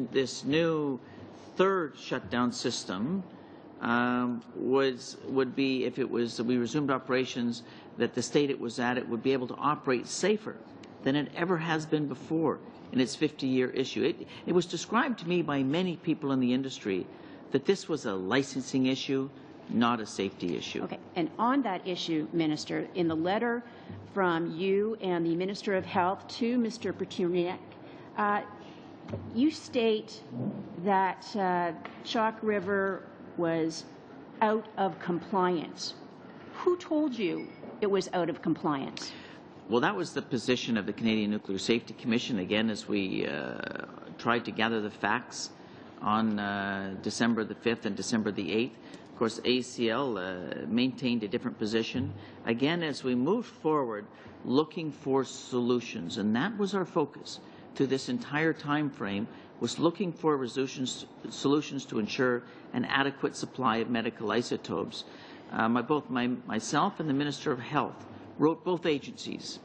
S3: new third shutdown system would be, if we resumed operations, that the state it was at, it would be able to operate safer than it ever has been before in its 50-year issue. It was described to me by many people in the industry that this was a licensing issue, not a safety issue.
S5: Okay, and on that issue, Minister, in the letter from you and the Minister of Health to Mr. Petunia, you state that Chalk River was out of compliance. Who told you it was out of compliance?
S3: Well, that was the position of the Canadian Nuclear Safety Commission, again, as we tried to gather the facts on December the 5th and December the 8th. Of course, ACL maintained a different position. Again, as we moved forward, looking for solutions, and that was our focus to this entire time frame, was looking for solutions to ensure an adequate supply of medical isotopes. Both myself and the Minister of Health wrote both agencies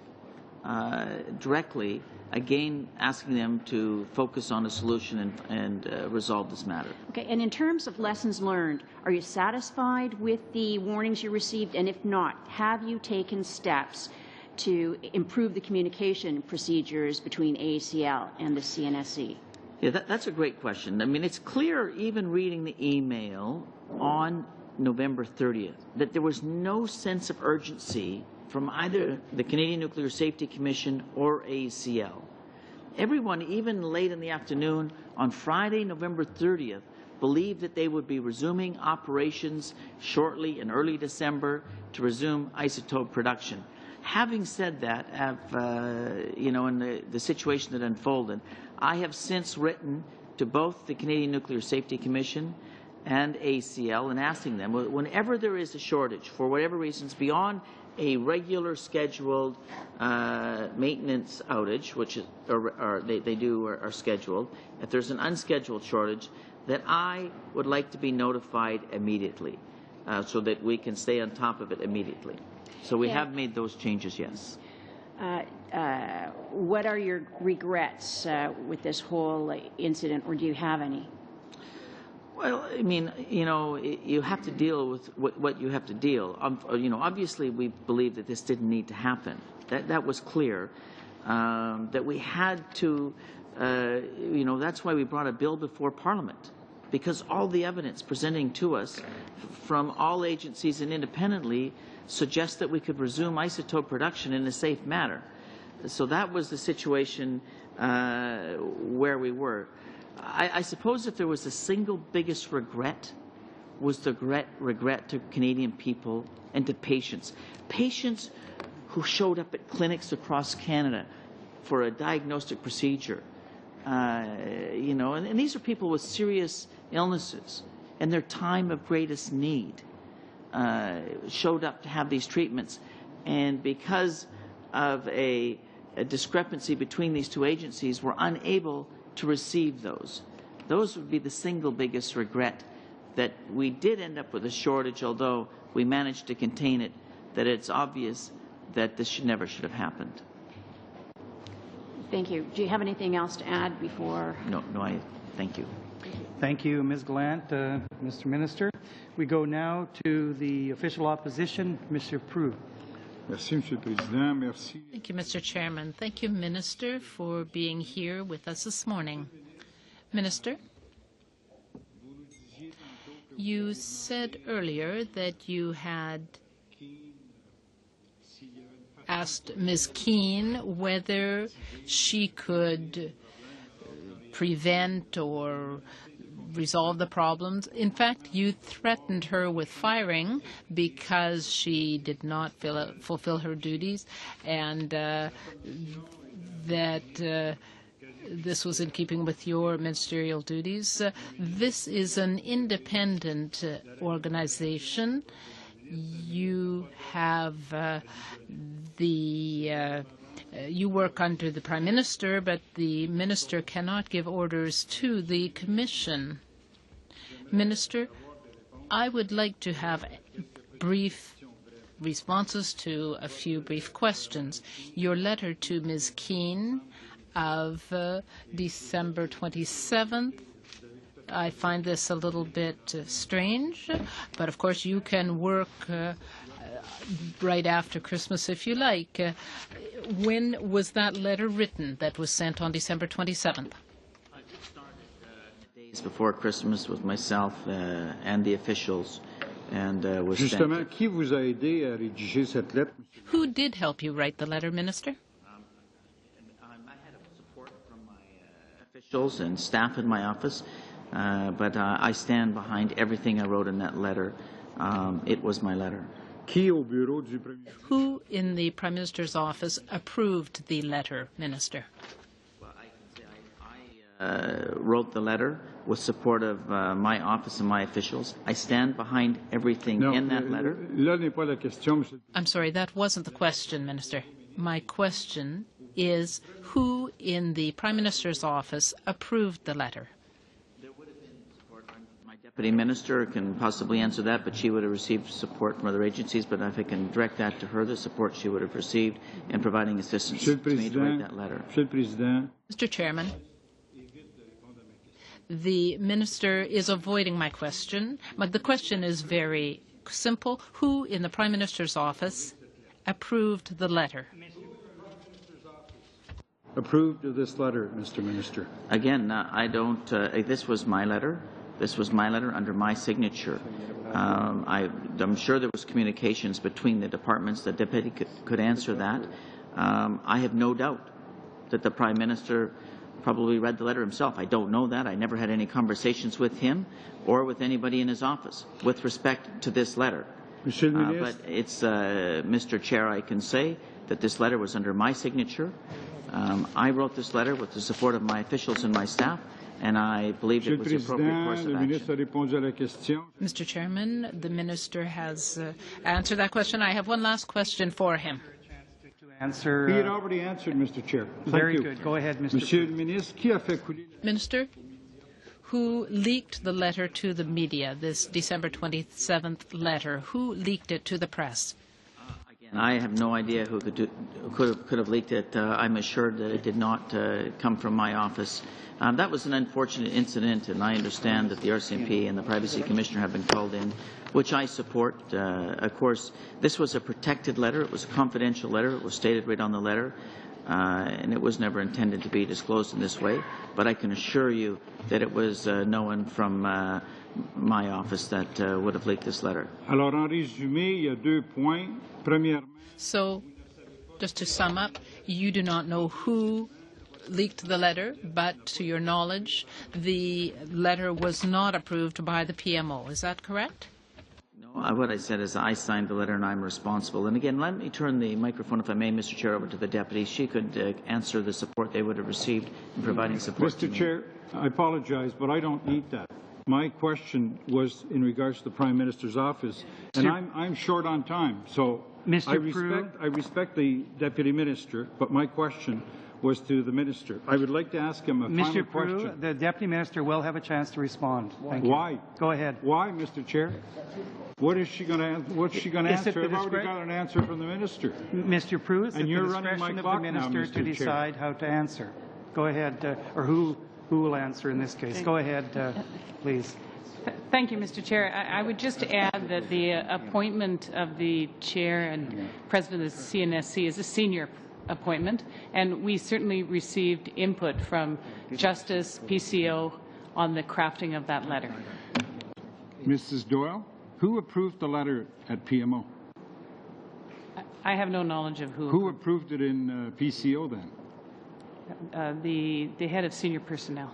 S3: directly, again asking them to focus on a solution and resolve this matter.
S5: Okay, and in terms of lessons learned, are you satisfied with the warnings you received? And if not, have you taken steps to improve the communication procedures between ACL and the CNSC?
S3: Yeah, that's a great question. I mean, it's clear, even reading the email on November 30th, that there was no sense of urgency from either the Canadian Nuclear Safety Commission or ACL. Everyone, even late in the afternoon on Friday, November 30th, believed that they would be resuming operations shortly in early December to resume isotope production. Having said that, in the situation that unfolded, I have since written to both the Canadian Nuclear Safety Commission and ACL and asking them, whenever there is a shortage, for whatever reasons, beyond a regular scheduled maintenance outage, which is, are scheduled, if there's an unscheduled shortage, that I would like to be notified immediately so that we can stay on top of it immediately. So we have made those changes, yes.
S5: What are your regrets with this whole incident, or do you have any?
S3: Well, I mean, you have to deal with what you have to deal. Obviously we believe that this didn't need to happen. That was clear. That we had to, that's why we brought a bill before Parliament, because all the evidence presenting to us from all agencies and independently suggests that we could resume isotope production in a safe manner. So that was the situation where we were. I suppose if there was the single biggest regret, was the regret to Canadian people and to patients. Patients who showed up at clinics across Canada for a diagnostic procedure. And these are people with serious illnesses and their time of greatest need. Showed up to have these treatments, and because of a discrepancy between these two agencies, were unable to receive those. Those would be the single biggest regret, that we did end up with a shortage, although we managed to contain it, that it's obvious that this never should have happened.
S5: Thank you. Do you have anything else to add before?
S3: No, I thank you.
S5: Thank you.
S1: Thank you, Ms. Gallant. Mr. Minister, we go now to the official opposition, Mr. Prue.
S13: Merci, Monsieur le Président. Merci.
S4: Thank you, Mr. Chairman. Thank you, Minister, for being here with us this morning. Minister, you said earlier that you had asked Ms. Keane whether she could prevent or resolve the problems. In fact, you threatened her with firing because she did not fulfill her duties, and that this was in keeping with your ministerial duties. This is an independent organization. You have you work under the Prime Minister, but the Minister cannot give orders to the Commission. Minister, I would like to have brief responses to a few brief questions. Your letter to Ms. Keane of December 27th, I find this a little bit strange, but of course you can work right after Christmas if you like. When was that letter written that was sent on December 27th?
S3: I just started days before Christmas with myself and the officials, and was
S13: Justement,
S3: sent.
S13: qui vous a aidé à rédiger cette lettre?
S4: Who did help you write the letter, Minister?
S3: I had support from my officials and staff in my office, but I stand behind everything I wrote in that letter. It was my letter.
S13: Qui au bureau du Premier ministre?
S4: Who in the Prime Minister's office approved the letter, Minister?
S3: Well, I can say I wrote the letter with support of my office and my officials. I stand behind everything in that letter.
S13: Là n'est pas la question, Monsieur.
S4: I'm sorry, that wasn't the question, Minister. My question is who in the Prime Minister's office approved the letter?
S3: My deputy minister can possibly answer that, but she would have received support from other agencies. But if I can direct that to her, the support she would have received in providing assistance to me to write that letter.
S13: Monsieur le Président.
S4: Mr. Chairman, the Minister is avoiding my question, but the question is very simple. Who in the Prime Minister's office approved the letter?
S13: Approved of this letter, Mr. Minister.
S3: Again, I don't. This was my letter. This was my letter under my signature. I'm sure there was communications between the departments. The deputy could answer that. I have no doubt that the Prime Minister probably read the letter himself. I don't know that. I never had any conversations with him or with anybody in his office with respect to this letter. But it's, Mr. Chair, I can say that this letter was under my signature. I wrote this letter with the support of my officials and my staff, and I believed it was the appropriate course of action.
S4: Mr. Chairman, the Minister has answered that question. I have one last question for him.
S1: Answer.
S13: He had already answered, Mr. Chair.
S1: Very good. Go ahead, Mr.
S13: Monsieur le Ministre, qui a fait couler?
S4: Minister, who leaked the letter to the media, this December 27th letter? Who leaked it to the press?
S3: I have no idea who could have leaked it. I'm assured that it did not come from my office. That was an unfortunate incident, and I understand that the RCMP and the Privacy Commissioner have been called in, which I support. Of course, this was a protected letter. It was a confidential letter. It was stated right on the letter, and it was never intended to be disclosed in this way. But I can assure you that it was no one from my office that would have leaked this letter.
S13: Alors, en résumé, il y a 2 points. Premièrement,
S4: so, just to sum up, you do not know who leaked the letter, but to your knowledge, the letter was not approved by the PMO. Is that correct?
S3: No, what I said is I signed the letter and I'm responsible. And again, let me turn the microphone, if I may, Mr. Chair, over to the deputy. She could answer the support they would have received in providing support to me.
S13: Mr. Chair, I apologize, but I don't need that. My question was in regards to the Prime Minister's office, and I'm short on time. So I respect the Deputy Minister, but my question was to the Minister. I would like to ask him a final question.
S1: Mr. Prue, the Deputy Minister will have a chance to respond. Thank you.
S13: Why?
S1: Go ahead.
S13: Why, Mr. Chair? What is she going to answer? What's she going to answer? I've already got an answer from the Minister.
S1: Mr. Prue, it's at the
S13: you're running my
S1: discretion of the
S13: clock now,
S1: Minister to
S13: Mr. Chair.
S1: decide how to answer. Go ahead, or who who will answer in this case. Go ahead, please.
S8: Thank you, Mr. Chair. I would just add that the appointment of the chair and president of the CNSC is a senior appointment, and we certainly received input from Justice, PCO, on the crafting of that letter.
S13: Mrs. Doyle, who approved the letter at PMO?
S8: I have no knowledge of who.
S13: Who approved it in PCO then?
S8: The head of senior personnel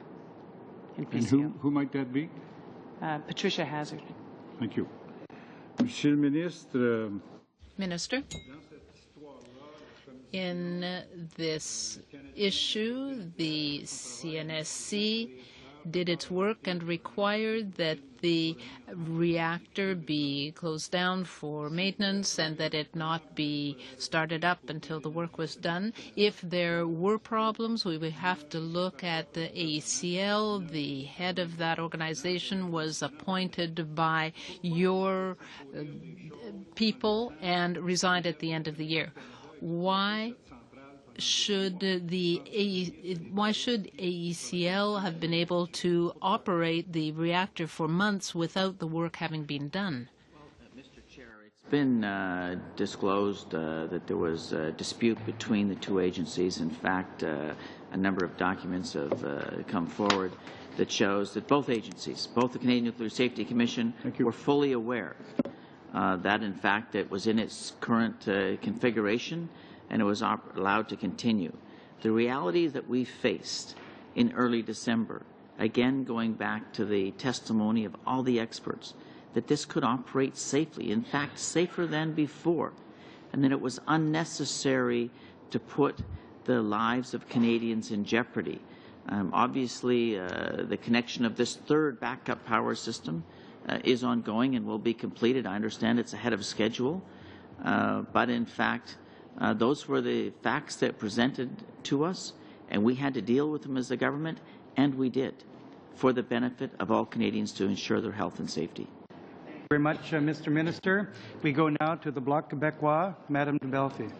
S8: in PCO.
S13: And who might that be?
S8: Patricia Hazard.
S13: Thank you. Monsieur le Ministre.
S4: Minister, in this issue, the CNSC did its work and required that the reactor be closed down for maintenance and that it not be started up until the work was done. If there were problems, we would have to look at the AECL. The head of that organization was appointed by your people and resigned at the end of the year. Why should AECL have been able to operate the reactor for months without the work having been done?
S3: Mr. Chair, it's been disclosed that there was a dispute between the two agencies. In fact, a number of documents have come forward that shows that both agencies, both the Canadian Nuclear Safety Commission, were fully aware that, in fact, it was in its current configuration and it was allowed to continue. The reality that we faced in early December, again going back to the testimony of all the experts, that this could operate safely, in fact safer than before, and that it was unnecessary to put the lives of Canadians in jeopardy. Obviously, the connection of this third backup power system is ongoing and will be completed. I understand it's ahead of schedule, but in fact, those were the facts that presented to us, and we had to deal with them as a government, and we did, for the benefit of all Canadians to ensure their health and safety.
S1: Thank you very much, Mr. Minister. We go now to the Bloc Québécois. Madame de Belfi.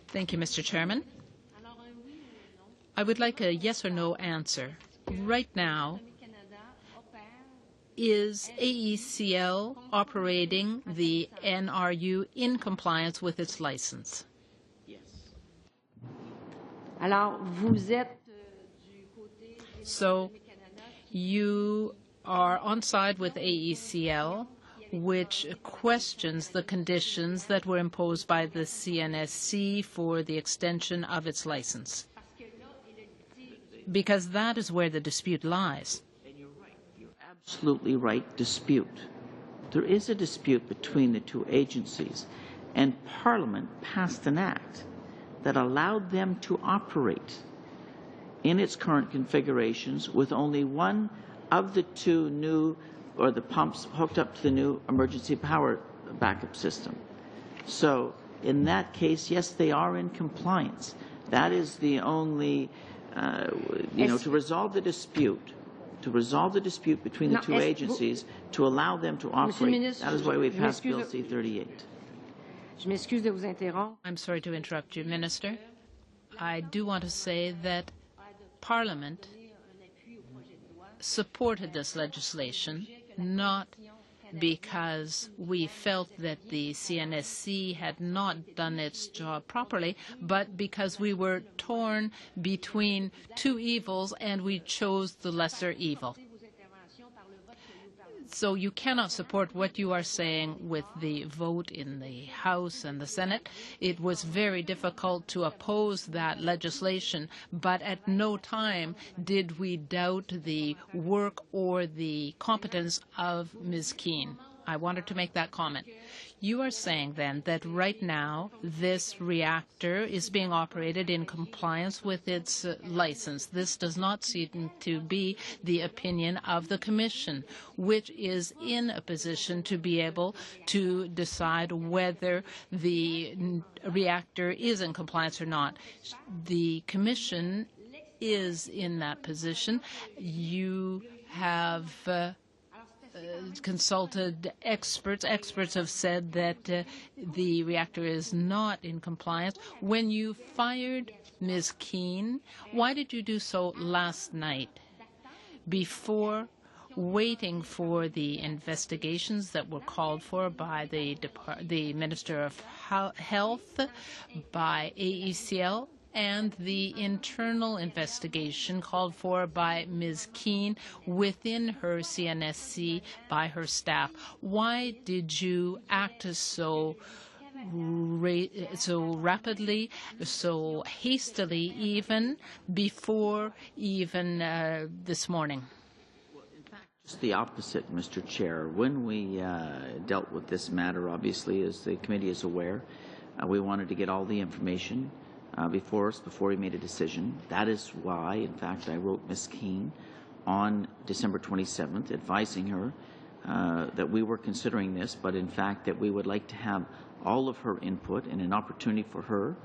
S4: Thank you, Mr. Chairman. I would like a yes or no answer. Right now, is AECL operating the NRU in compliance with its license?
S3: Yes.
S4: So you are on side with AECL, which questions the conditions that were imposed by the CNSC for the extension of its license, because that is where the dispute lies.
S3: Absolutely right, dispute. There is a dispute between the two agencies, and Parliament passed an act that allowed them to operate in its current configurations with only one of the two new, or the pumps hooked up to the new emergency power backup system. So in that case, yes, they are in compliance. That is the only, to resolve the dispute. To resolve the dispute between the two agencies, to allow them to operate. That is why we passed Bill C-38.
S4: I'm sorry to interrupt you, Minister. I do want to say that Parliament supported this legislation, not because we felt that the CNSC had not done its job properly, but because we were torn between two evils and we chose the lesser evil. So you cannot support what you are saying with the vote in the House and the Senate. It was very difficult to oppose that legislation, but at no time did we doubt the work or the competence of Ms. Keane. I wanted to make that comment. You are saying then that right now this reactor is being operated in compliance with its license. This does not seem to be the opinion of the Commission, which is in a position to be able to decide whether the reactor is in compliance or not. The Commission is in that position. You have consulted experts. Experts have said that the reactor is not in compliance. When you fired Ms. Keane, why did you do so last night before waiting for the investigations that were called for by the Minister of Health, by AECL, and the internal investigation called for by Ms. Keane within her CNSC by her staff? Why did you act so rapidly, so hastily, even before this morning?
S3: Just the opposite, Mr. Chair. When we dealt with this matter, obviously, as the committee is aware, we wanted to get all the information before us before we made a decision. That is why, in fact, I wrote Ms. Keane on December 27th, advising her that we were considering this, but in fact that we would like to have all of her input and an opportunity for her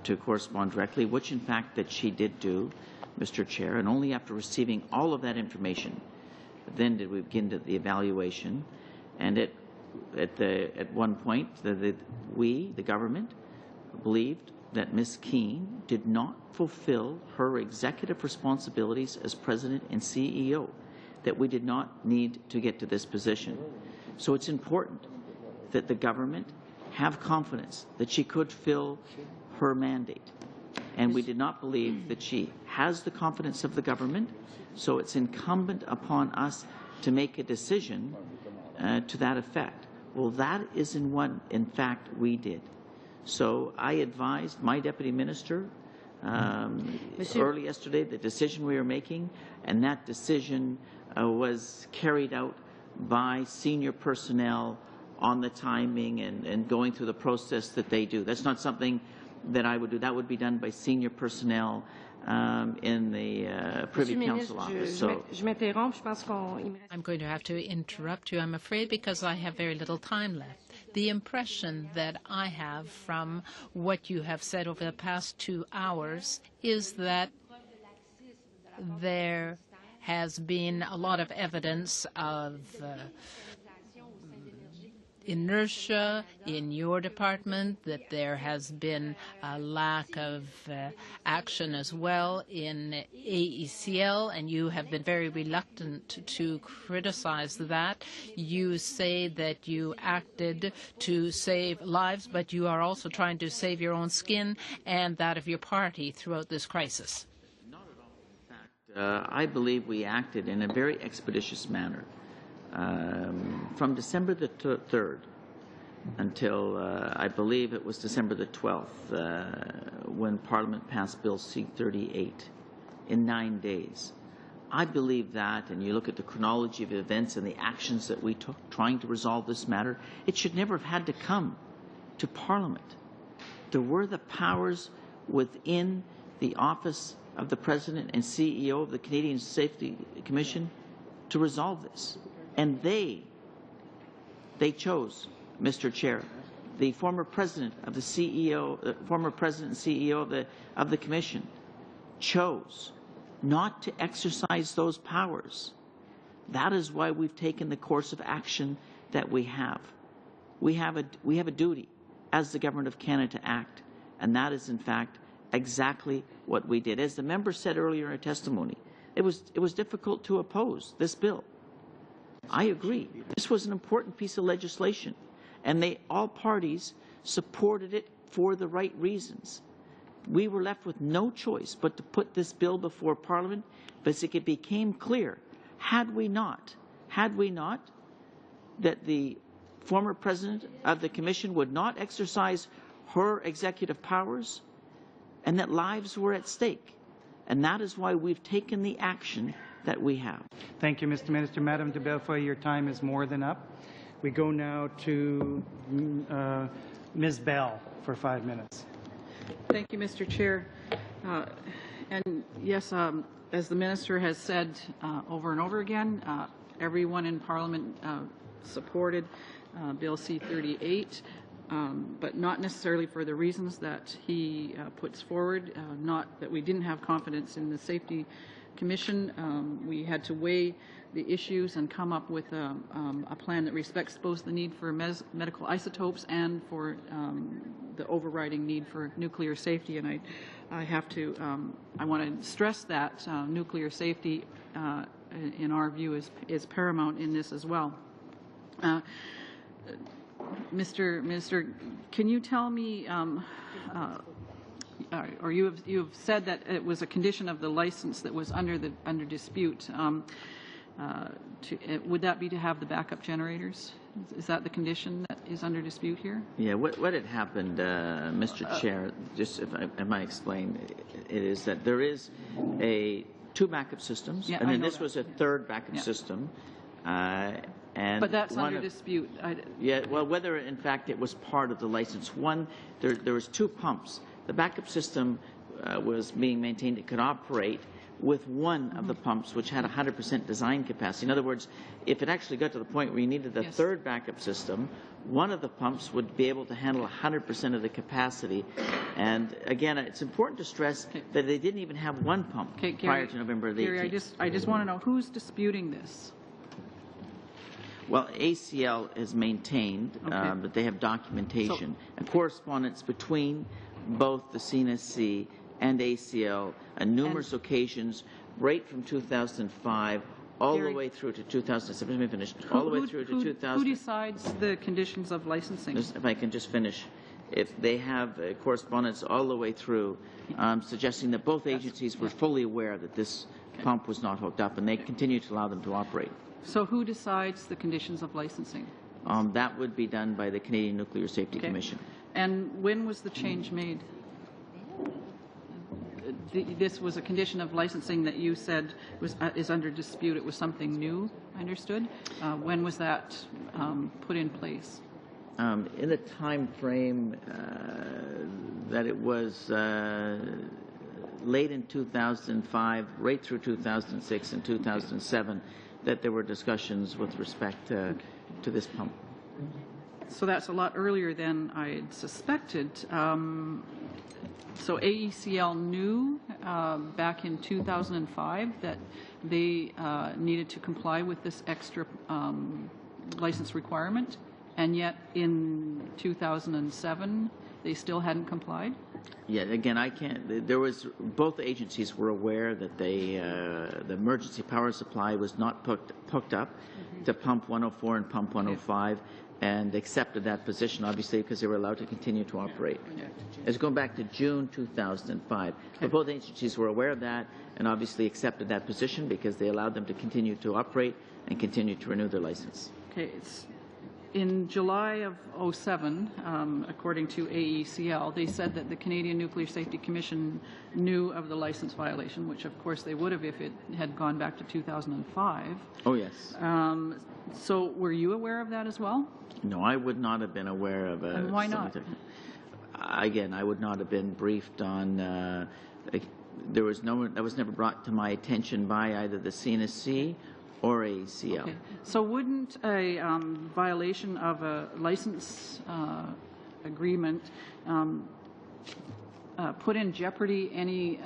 S3: to correspond directly, which in fact that she did do, Mr. Chair, and only after receiving all of that information then did we begin the evaluation. And at one point, we, the government, believed that Ms. Keane did not fulfill her executive responsibilities as President and CEO, that we did not need to get to this position. So it's important that the government have confidence that she could fill her mandate. And we did not believe that she has the confidence of the government, so it's incumbent upon us to make a decision to that effect. Well, that is in fact, we did. So I advised my deputy minister early yesterday the decision we were making, and that decision was carried out by senior personnel on the timing and going through the process that they do. That's not something that I would do. That would be done by senior personnel in the Privy Council office.
S4: I'm going to have to interrupt you, I'm afraid, because I have very little time left. The impression that I have from what you have said over the past 2 hours is that there has been a lot of evidence of inertia in your department, that there has been a lack of action as well in AECL, and you have been very reluctant to criticize that. You say that you acted to save lives, but you are also trying to save your own skin and that of your party throughout this crisis.
S3: Not at all. In fact, I believe we acted in a very expeditious manner. From December the 3rd until I believe it was December the 12th when Parliament passed Bill C-38 in 9 days. I believe that, and you look at the chronology of events and the actions that we took trying to resolve this matter, it should never have had to come to Parliament. There were the powers within the office of the President and CEO of the Canadian Safety Commission to resolve this. And they chose, Mr. Chair, the former president of the CEO, former president and CEO of the Commission, chose not to exercise those powers. That is why we've taken the course of action that we have. We have a duty as the Government of Canada to act, and that is in fact exactly what we did. As the member said earlier in her testimony, it was difficult to oppose this bill. I agree. This was an important piece of legislation, and all parties supported it for the right reasons. We were left with no choice but to put this bill before Parliament, but it became clear, had we not, that the former President of the Commission would not exercise her executive powers, and that lives were at stake. And that is why we've taken the action that we have.
S1: Thank you, Mr. Minister. Madam de Bellefeuille, your time is more than up. We go now to Ms. Bell for 5 minutes.
S6: Thank you, Mr. Chair. And yes, as the Minister has said over and over again, everyone in Parliament supported Bill C-38, but not necessarily for the reasons that he puts forward, not that we didn't have confidence in the safety commission. We had to weigh the issues and come up with a plan that respects both the need for medical isotopes and for the overriding need for nuclear safety. And I want to stress that nuclear safety, in our view, is paramount in this as well. Mr. Minister, can you tell me, or you have said that it was a condition of the license that was under dispute. Would that be to have the backup generators? Is that the condition that is under dispute here?
S3: Yeah, what had happened, Mr. Chair, just if I might explain, it is that there is two backup systems, and then this was a third backup system.
S6: But that's under dispute.
S3: Yeah, well, whether in fact it was part of the license. One, there was two pumps. The backup system was being maintained. It could operate with one of the pumps, which had 100% design capacity. In other words, if it actually got to the point where you needed a third backup system, one of the pumps would be able to handle 100% of the capacity. And again, it's important to stress that they didn't even have one pump prior to November the 18th.
S6: Gary, I just want to know, who's disputing this?
S3: Well, ACL has maintained that they have documentation and correspondence between both the CNSC and ACL on numerous occasions, right from 2005 all the way through to 2007. Let me finish. All the way through to 2000.
S6: Who decides the conditions of licensing?
S3: If I can just finish. If they have correspondence all the way through, suggesting that both agencies were fully aware that this pump was not hooked up, and they continue to allow them to operate.
S6: So who decides the conditions of licensing?
S3: That would be done by the Canadian Nuclear Safety Commission.
S6: And when was the change made? This was a condition of licensing that you said is under dispute. It was something new, I understood. When was that put in place?
S3: In the time frame that it was late in 2005, right through 2006 and 2007, that there were discussions with respect to this pump.
S6: So that's a lot earlier than I had suspected. So AECL knew back in 2005 that they needed to comply with this extra license requirement, and yet in 2007 they still hadn't complied?
S3: Yeah, again, I can't. There was both agencies were aware that the emergency power supply was not hooked up to pump 104 and pump 105, and accepted that position, obviously, because they were allowed to continue to operate. It's going back to June 2005. But both agencies were aware of that and obviously accepted that position because they allowed them to continue to operate and continue to renew their license.
S6: Okay. In July of 2007, according to AECL, they said that the Canadian Nuclear Safety Commission knew of the license violation, which of course they would have if it had gone back to 2005.
S3: Oh, yes.
S6: So were you aware of that as well?
S3: No, I would not have been aware of it.
S6: And why not?
S3: Again, I would not have been briefed on. That was never brought to my attention by either the CNSC or AECL.
S6: Okay. So wouldn't a violation of a license agreement put in jeopardy any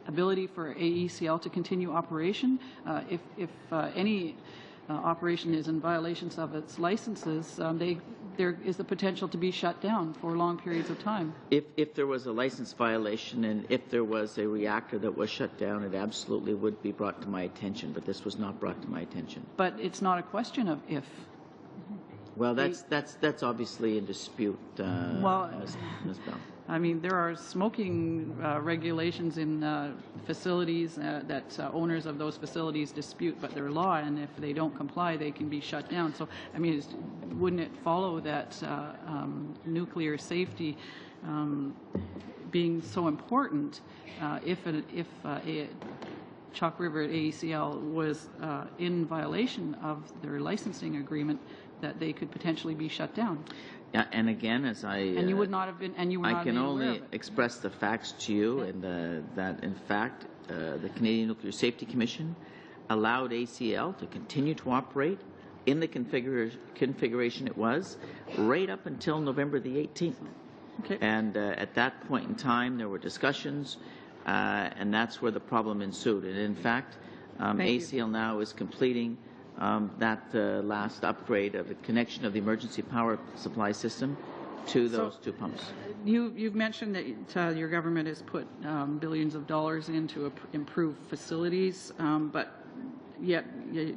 S6: ability for AECL to continue operation? If any operation is in violations of its licenses, there is the potential to be shut down for long periods of time.
S3: If there was a license violation and if there was a reactor that was shut down, it absolutely would be brought to my attention, but this was not brought to my attention.
S6: But it's not a question of if.
S3: Well, that's obviously in dispute, Ms. Bell.
S6: I mean, there are smoking regulations in facilities that owners of those facilities dispute, but they're law, and if they don't comply, they can be shut down. So, I mean, wouldn't it follow that nuclear safety being so important if Chalk River at AECL was in violation of their licensing agreement, that they could potentially be shut down?
S3: Yeah, and again, as
S6: and you would not have been, and you were not
S3: I can only
S6: aware of it.
S3: express the facts to you, and that in fact the Canadian Nuclear Safety Commission allowed ACL to continue to operate in the configuration it was right up until November the 18th.
S6: Okay.
S3: And at that point in time, there were discussions and that's where the problem ensued. And in fact, ACL now is completing that last upgrade of the connection of the emergency power supply system to those two pumps.
S6: You've mentioned that your government has put billions of dollars in to improve facilities, but yet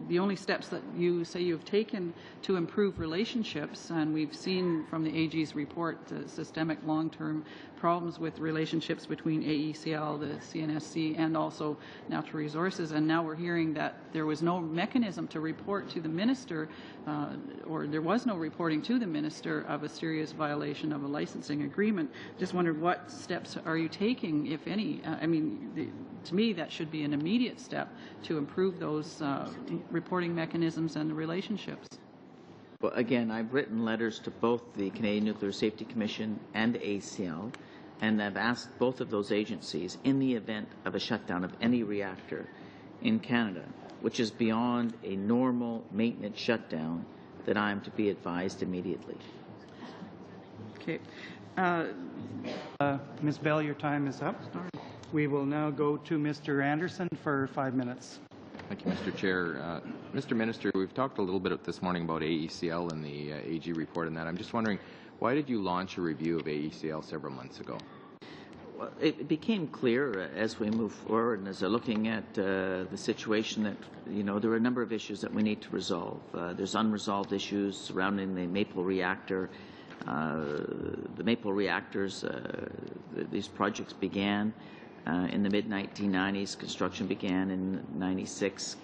S6: the only steps that you say you've taken to improve relationships, and we've seen from the AG's report systemic long-term problems with relationships between AECL, the CNSC, and also Natural Resources, and now we're hearing that there was no mechanism to report to the minister, or there was no reporting to the minister of a serious violation of a licensing agreement. Just wondered, what steps are you taking, if any? I mean, to me, that should be an immediate step to improve those reporting mechanisms and the relationships.
S3: Well, again, I've written letters to both the Canadian Nuclear Safety Commission and ACL, and I've asked both of those agencies, in the event of a shutdown of any reactor in Canada, which is beyond a normal maintenance shutdown, that I am to be advised immediately.
S6: Okay.
S1: Ms. Bell, your time is up. We will now go to Mr. Anderson for 5 minutes.
S7: Thank you, Mr. Chair. Mr. Minister, we've talked a little bit this morning about AECL and the AG report and that. I'm just wondering, why did you launch a review of AECL several months ago?
S3: Well, it became clear as we move forward and as we're looking at the situation that, there are a number of issues that we need to resolve. There's unresolved issues surrounding the Maple reactor. The Maple reactors, these projects began in the mid-1990s. Construction began in 96.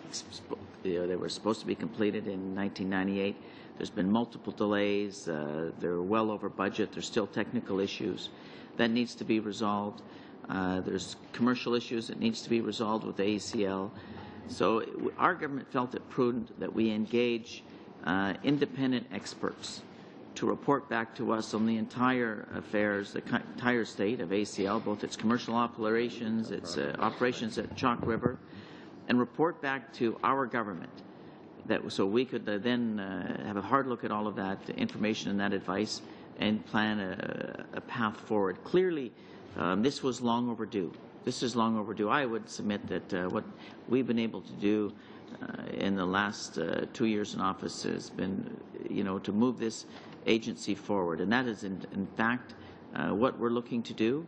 S3: They were supposed to be completed in 1998. There's been multiple delays. They're well over budget. There's still technical issues that needs to be resolved. There's commercial issues that needs to be resolved with ACL. So our government felt it prudent that we engage independent experts to report back to us on the entire affairs, the entire state of ACL, both its commercial operations, its operations at Chalk River, and report back to our government, so we could then have a hard look at all of that information and that advice and plan a path forward. Clearly, this was long overdue. This is long overdue. I would submit that what we've been able to do in the last 2 years in office has been, to move this agency forward, and that is in fact what we're looking to do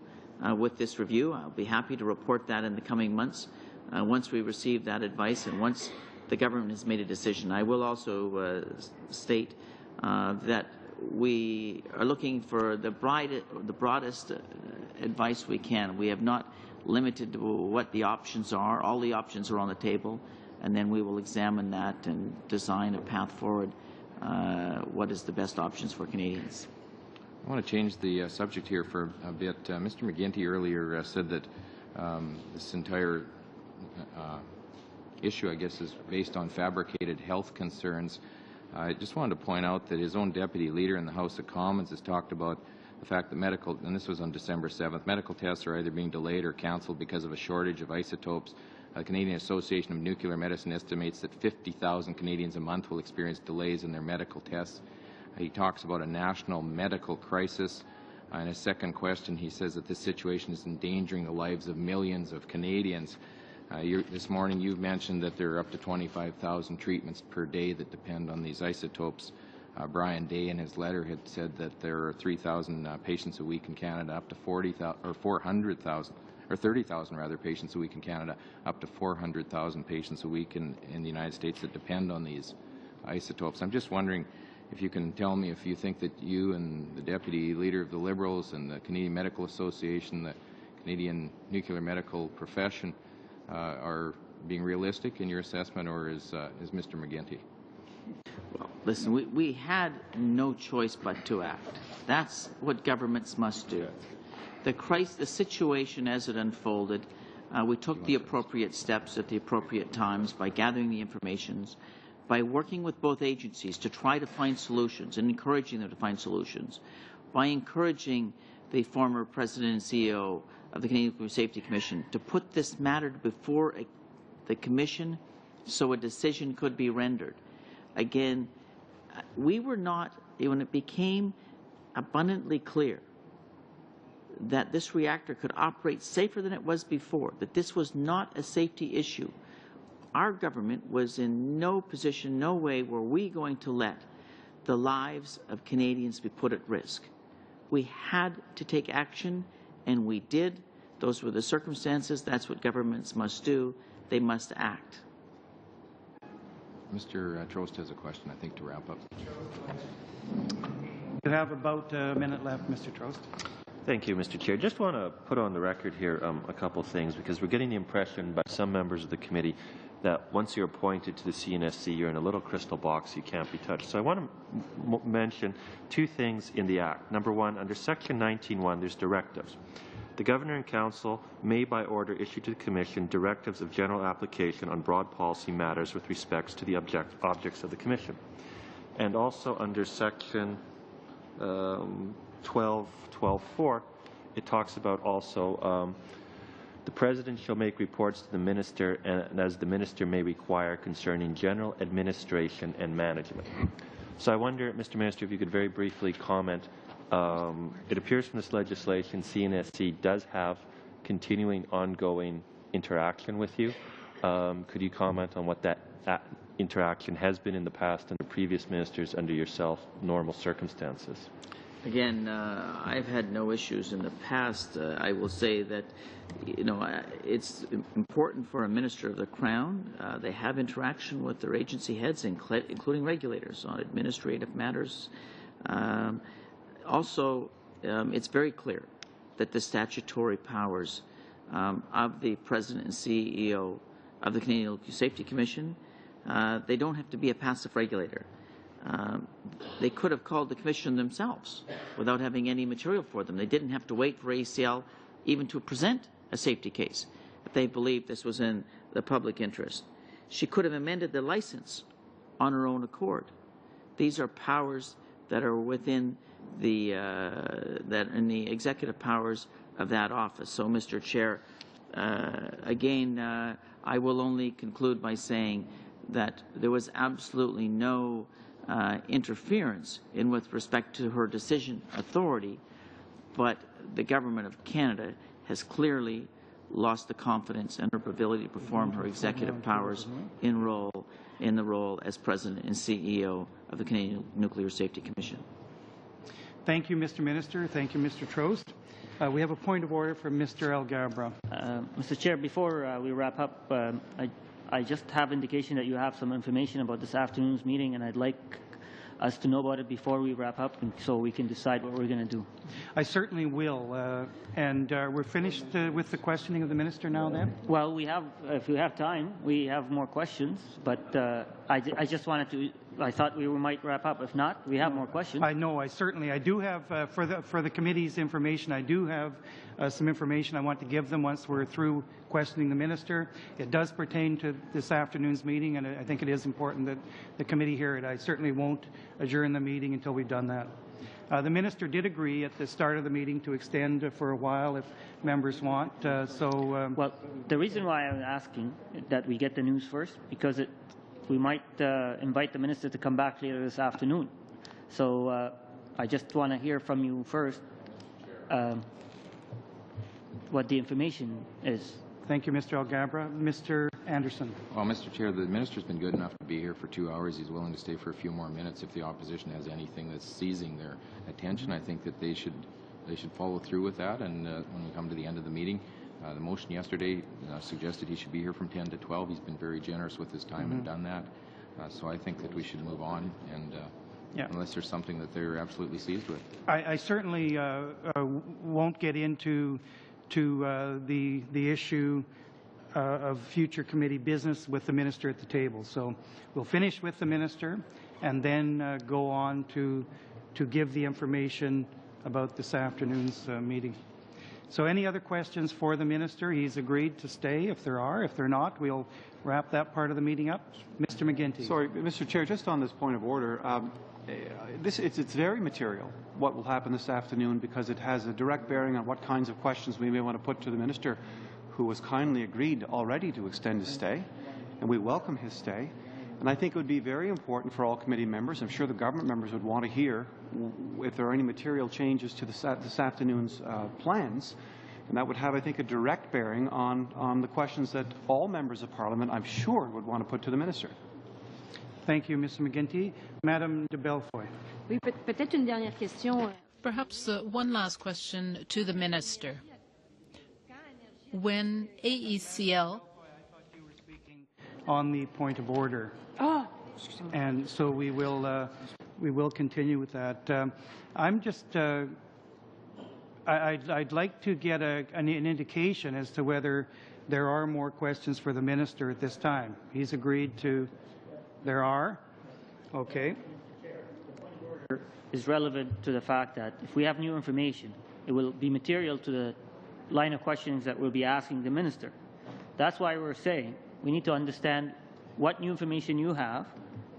S3: with this review. I'll be happy to report that in the coming months once we receive that advice and once the government has made a decision. I will also state that we are looking for the broadest advice we can. We have not limited to what the options are. All the options are on the table, and then we will examine that and design a path forward. What is the best options for Canadians?
S7: I want to change the subject here for a bit. Mr. McGuinty earlier said that this entire issue, I guess, is based on fabricated health concerns. I just wanted to point out that his own deputy leader in the House of Commons has talked about the fact that medical, and this was on December 7th, medical tests are either being delayed or cancelled because of a shortage of isotopes. The Canadian Association of Nuclear Medicine estimates that 50,000 Canadians a month will experience delays in their medical tests. He talks about a national medical crisis. In his second question, he says that this situation is endangering the lives of millions of Canadians. This morning you've mentioned that there are up to 25,000 treatments per day that depend on these isotopes. Brian Day in his letter had said that there are 3,000 patients a week in Canada, up to 40,000 or 400,000. Or 30,000 rather patients a week in Canada, up to 400,000 patients a week in the United States that depend on these isotopes. I'm just wondering if you can tell me if you think that you and the Deputy Leader of the Liberals and the Canadian Medical Association, the Canadian nuclear medical profession are being realistic in your assessment, or is Mr. McGuinty?
S3: Well, listen, we had no choice but to act. That's what governments must do. The situation as it unfolded, we took the appropriate steps at the appropriate times by gathering the information, by working with both agencies to try to find solutions and encouraging them to find solutions, by encouraging the former President and CEO of the Canadian Nuclear Safety Commission to put this matter before the Commission so a decision could be rendered. Again, we were not, when it became abundantly clear that this reactor could operate safer than it was before, that this was not a safety issue, our government was in no position, no way were we going to let the lives of Canadians be put at risk. We had to take action, and we did. Those were the circumstances. That's what governments must do. They must act.
S7: Mr. Trost has a question, I think, to wrap up.
S1: You have about a minute left, Mr. Trost.
S12: Thank you, Mr. Chair. Just want to put on the record here a couple of things, because we're getting the impression by some members of the committee that once you're appointed to the CNSC, you're in a little crystal box, you can't be touched. So I want to mention two things in the Act. Number one, under Section 19.1, there's directives. The Governor and Council may, by order, issue to the Commission directives of general application on broad policy matters with respects to the objects of the Commission. And also under Section 12.4, it talks about also the President shall make reports to the Minister, and as the Minister may require, concerning general administration and management. So I wonder, Mr. Minister, if you could very briefly comment. It appears from this legislation CNSC does have continuing, ongoing interaction with you. Could you comment on what that interaction has been in the past under previous ministers, under yourself, normal circumstances?
S3: Again, I've had no issues in the past. I will say that, it's important for a minister of the Crown. They have interaction with their agency heads, including regulators, on administrative matters. Also, it's very clear that the statutory powers of the President and CEO of the Canadian Nuclear Safety Commission, they don't have to be a passive regulator. They could have called the Commission themselves without having any material for them. They didn't have to wait for ACL even to present a safety case if they believed this was in the public interest. She could have amended the license on her own accord. These are powers that are within the executive powers of that office. So, Mr. Chair, again, I will only conclude by saying that there was absolutely no interference with respect to her decision authority, but the Government of Canada has clearly lost the confidence in her ability to perform her executive powers in the role as President and CEO of the Canadian Nuclear Safety Commission.
S1: Thank you, Mr. Minister. Thank you, Mr. Trost. We have a point of order from Mr. Algabra.
S2: Mr. Chair, before we wrap up, I just have indication that you have some information about this afternoon's meeting, and I'd like us to know about it before we wrap up, and so we can decide what we're going to do.
S1: I certainly will. And we're finished with the questioning of the minister now, then?
S2: Well, we have, if we have time, we have more questions, but I just wanted to, I thought we might wrap up. If not, we have more questions.
S1: I know, I do have, for the committee's information, I do have some information I want to give them once we're through questioning the minister. It does pertain to this afternoon's meeting, and I think it is important that the committee hear it. I certainly won't adjourn the meeting until we've done that. The minister did agree at the start of the meeting to extend for a while if members want.
S2: Well, the reason why I'm asking that we get the news first, because we might invite the minister to come back later this afternoon. So I just want to hear from you first what the information is.
S1: Thank you, Mr. Algabra. Mr. Anderson.
S7: Well, Mr. Chair, the minister's been good enough to be here for 2 hours. He's willing to stay for a few more minutes. If the opposition has anything that's seizing their attention, I think that they should follow through with that. And when we come to the end of the meeting, the motion yesterday suggested he should be here from 10 to 12. He's been very generous with his time and done that. So I think that we should move on, and unless there's something that they're absolutely seized with.
S1: I certainly won't get into the issue of future committee business with the minister at the table. So we'll finish with the minister and then go on to give the information about this afternoon's meeting. So any other questions for the minister? He's agreed to stay if there are. If they're not, we'll wrap that part of the meeting up. Mr. McGuinty.
S11: Sorry, Mr. Chair, just on this point of order, it's very material what will happen this afternoon, because it has a direct bearing on what kinds of questions we may want to put to the minister, who has kindly agreed already to extend his stay, and we welcome his stay. And I think it would be very important for all committee members, I'm sure the government members would want to hear if there are any material changes to this afternoon's plans. And that would have, I think, a direct bearing on the questions that all members of Parliament, I'm sure, would want to put to the Minister.
S1: Thank you, Mr. McGuinty. Madame de Bellefoy.
S5: Oui, peut-être une dernière question.
S4: Perhaps one last question to the Minister. When AECL...
S1: On the point of order.
S5: Oh.
S1: And so we will continue with that. I'm just... I'd like to get an indication as to whether there are more questions for the Minister at this time. He's agreed to... There are? Okay.
S2: Is relevant to the fact that if we have new information, it will be material to the line of questions that we'll be asking the Minister. That's why we're saying we need to understand what new information you have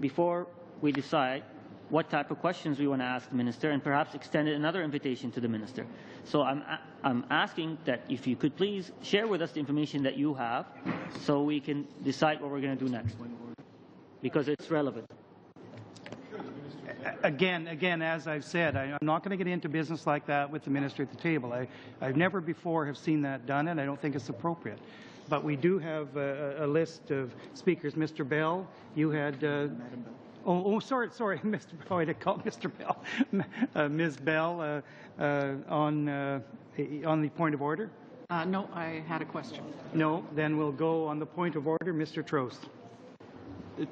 S2: before we decide what type of questions we want to ask the Minister and perhaps extend another invitation to the Minister. So I'm asking that if you could please share with us the information that you have so we can decide what we're going to do next, because it's relevant.
S1: Again, as I've said, I'm not going to get into business like that with the Minister at the table. I've never before have seen that done, and I don't think it's appropriate. But we do have a list of speakers. Mr. Bell, you had... sorry, Mr. Bell, I didn't call Mr. Bell. Ms. Bell, on the point of order?
S6: No, I had a question.
S1: No, then we'll go on the point of order. Mr. Trost.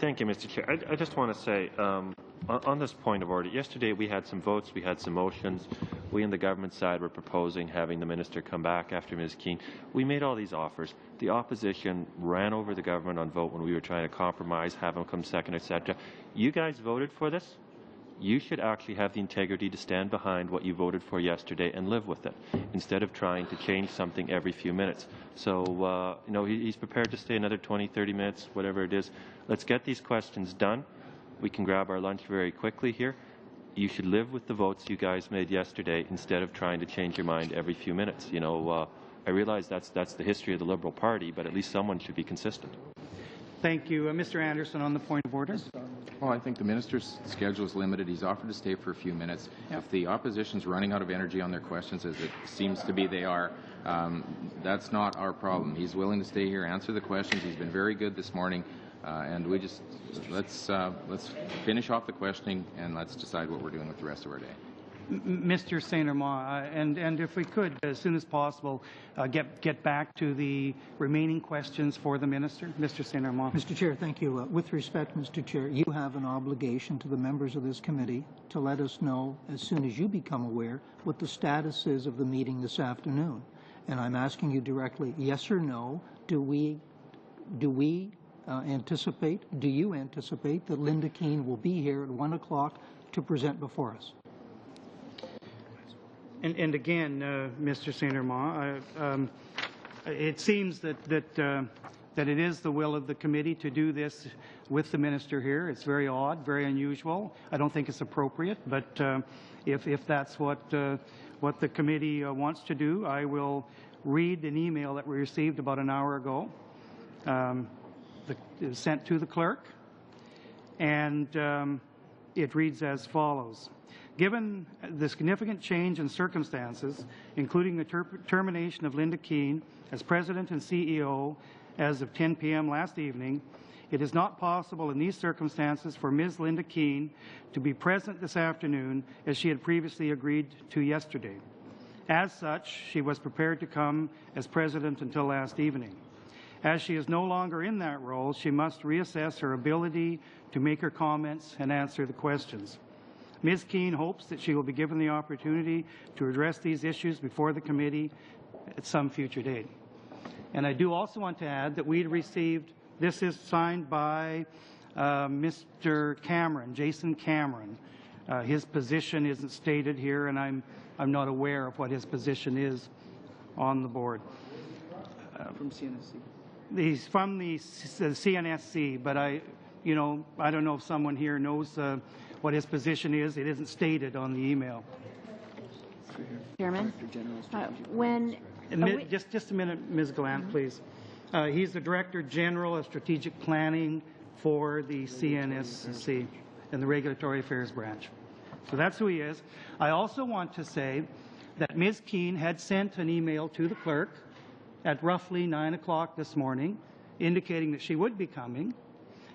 S12: Thank you, Mr. Chair. I just want to say, on this point of order, yesterday we had some votes, we had some motions. We on the government side were proposing having the Minister come back after Ms. Keane. We made all these offers. The opposition ran over the government on vote when we were trying to compromise, have him come second, etc. You guys voted for this. You should actually have the integrity to stand behind what you voted for yesterday and live with it, instead of trying to change something every few minutes. So, you know, he's prepared to stay another 20, 30 minutes, whatever it is. Let's get these questions done. We can grab our lunch very quickly here. You should live with the votes you guys made yesterday instead of trying to change your mind every few minutes. You know, I realize that's the history of the Liberal Party, but at least someone should be consistent.
S1: Thank you. Mr. Anderson, on the point of order.
S7: Well, I think the Minister's schedule is limited. He's offered to stay for a few minutes. Yep. If the opposition's running out of energy on their questions, as it seems to be they are, that's not our problem. He's willing to stay here, answer the questions. He's been very good this morning. And we just, let's finish off the questioning and let's decide what we're doing with the rest of our day.
S1: Mr. St. Armand, and if we could, as soon as possible, get back to the remaining questions for the Minister. Mr. St. Armand.
S9: Mr. Chair, thank you. With respect, Mr. Chair, you have an obligation to the members of this committee to let us know as soon as you become aware what the status is of the meeting this afternoon. And I'm asking you directly, yes or no, do you anticipate that Linda Keane will be here at 1 o'clock to present before us?
S1: And again, Mr. St. Armand, it seems that it is the will of the committee to do this with the Minister here. It's very odd, very unusual. I don't think it's appropriate, but if that's what the committee wants to do, I will read an email that we received about an hour ago. It was sent to the clerk, and it reads as follows. Given the significant change in circumstances, including the termination of Linda Keane as President and CEO as of 10 p.m. last evening, it is not possible in these circumstances for Ms. Linda Keane to be present this afternoon as she had previously agreed to yesterday. As such, she was prepared to come as President until last evening. As she is no longer in that role, she must reassess her ability to make her comments and answer the questions. Ms. Keane hopes that she will be given the opportunity to address these issues before the committee at some future date. And I do also want to add that we received, this is signed by Mr. Cameron, Jason Cameron. His position isn't stated here, and I'm not aware of what his position is on the board.
S3: From CNSC.
S1: He's from the CNSC, but I don't know if someone here knows what his position is. It isn't stated on the email.
S5: Chairman,
S1: just a minute, Ms. Gallant, please. He's the Director General of Strategic Planning for the CNSC and the Regulatory Affairs Branch. So that's who he is. I also want to say that Ms. Keene had sent an email to the clerk at roughly 9 o'clock this morning indicating that she would be coming,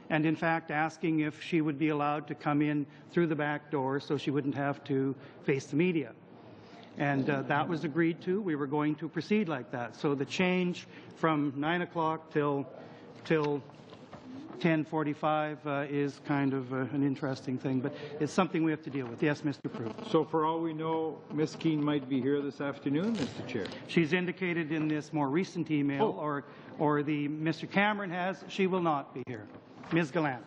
S1: and in fact asking if she would be allowed to come in through the back door so she wouldn't have to face the media. And that was agreed to. We were going to proceed like that. So the change from 9 o'clock till 10:45 is kind of an interesting thing, but it's something we have to deal with. Yes, Mr. Prue.
S13: So for all we know, Ms. Keene might be here this afternoon, Mr. Chair.
S1: She's indicated in this more recent email, or the Mr. Cameron has, she will not be here. Ms. Gallant.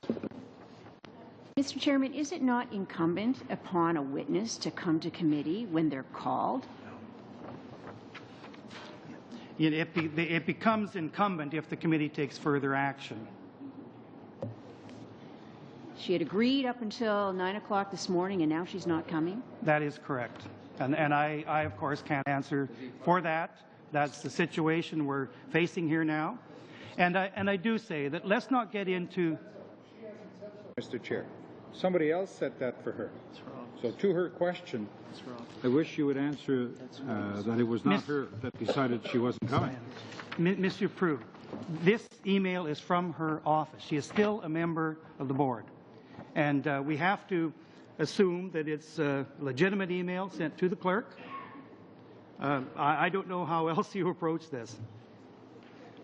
S5: Mr. Chairman, is it not incumbent upon a witness to come to committee when they're called?
S1: It becomes incumbent if the committee takes further action.
S5: She had agreed up until 9 o'clock this morning, and now she's not coming?
S1: That is correct. And I, of course, can't answer for that. That's the situation we're facing here now. And I do say that let's not get into...
S13: Mr. Chair, somebody else said that for her. So to her question, I wish you would answer that it was not her that decided she wasn't coming.
S1: Mr. Prue, this email is from her office. She is still a member of the board. And we have to assume that it's a legitimate email sent to the clerk. I don't know how else you approach this.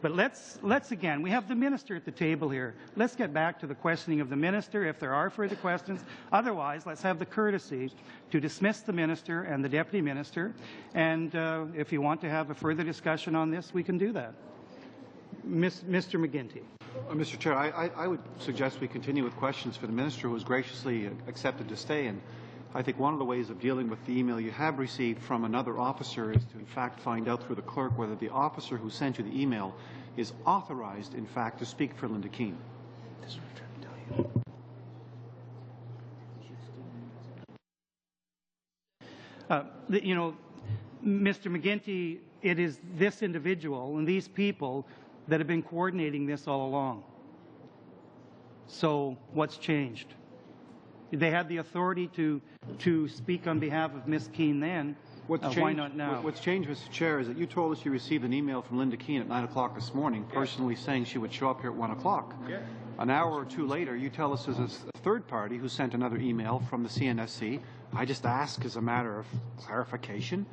S1: But let's again, we have the minister at the table here. Let's get back to the questioning of the minister if there are further questions. Otherwise, let's have the courtesy to dismiss the minister and the deputy minister. And if you want to have a further discussion on this, we can do that. Mr. McGuinty.
S11: Mr. Chair, I would suggest we continue with questions for the minister, who has graciously accepted to stay. And I think one of the ways of dealing with the email you have received from another officer is to, in fact, find out through the clerk whether the officer who sent you the email is authorized, in fact, to speak for Linda Keene. This is what I'm trying to tell you.
S1: You know, Mr. McGuinty, it is this individual and these people that have been coordinating this all along. So what's changed? They had the authority to speak on behalf of Ms. Keene then. Why not now?
S11: What's changed, Mr. Chair, is that you told us you received an email from Linda Keene at 9 o'clock this morning, personally saying she would show up here at 1 o'clock. Yes. An hour or two later, you tell us there's a third party who sent another email from the CNSC. I just ask as a matter of clarification,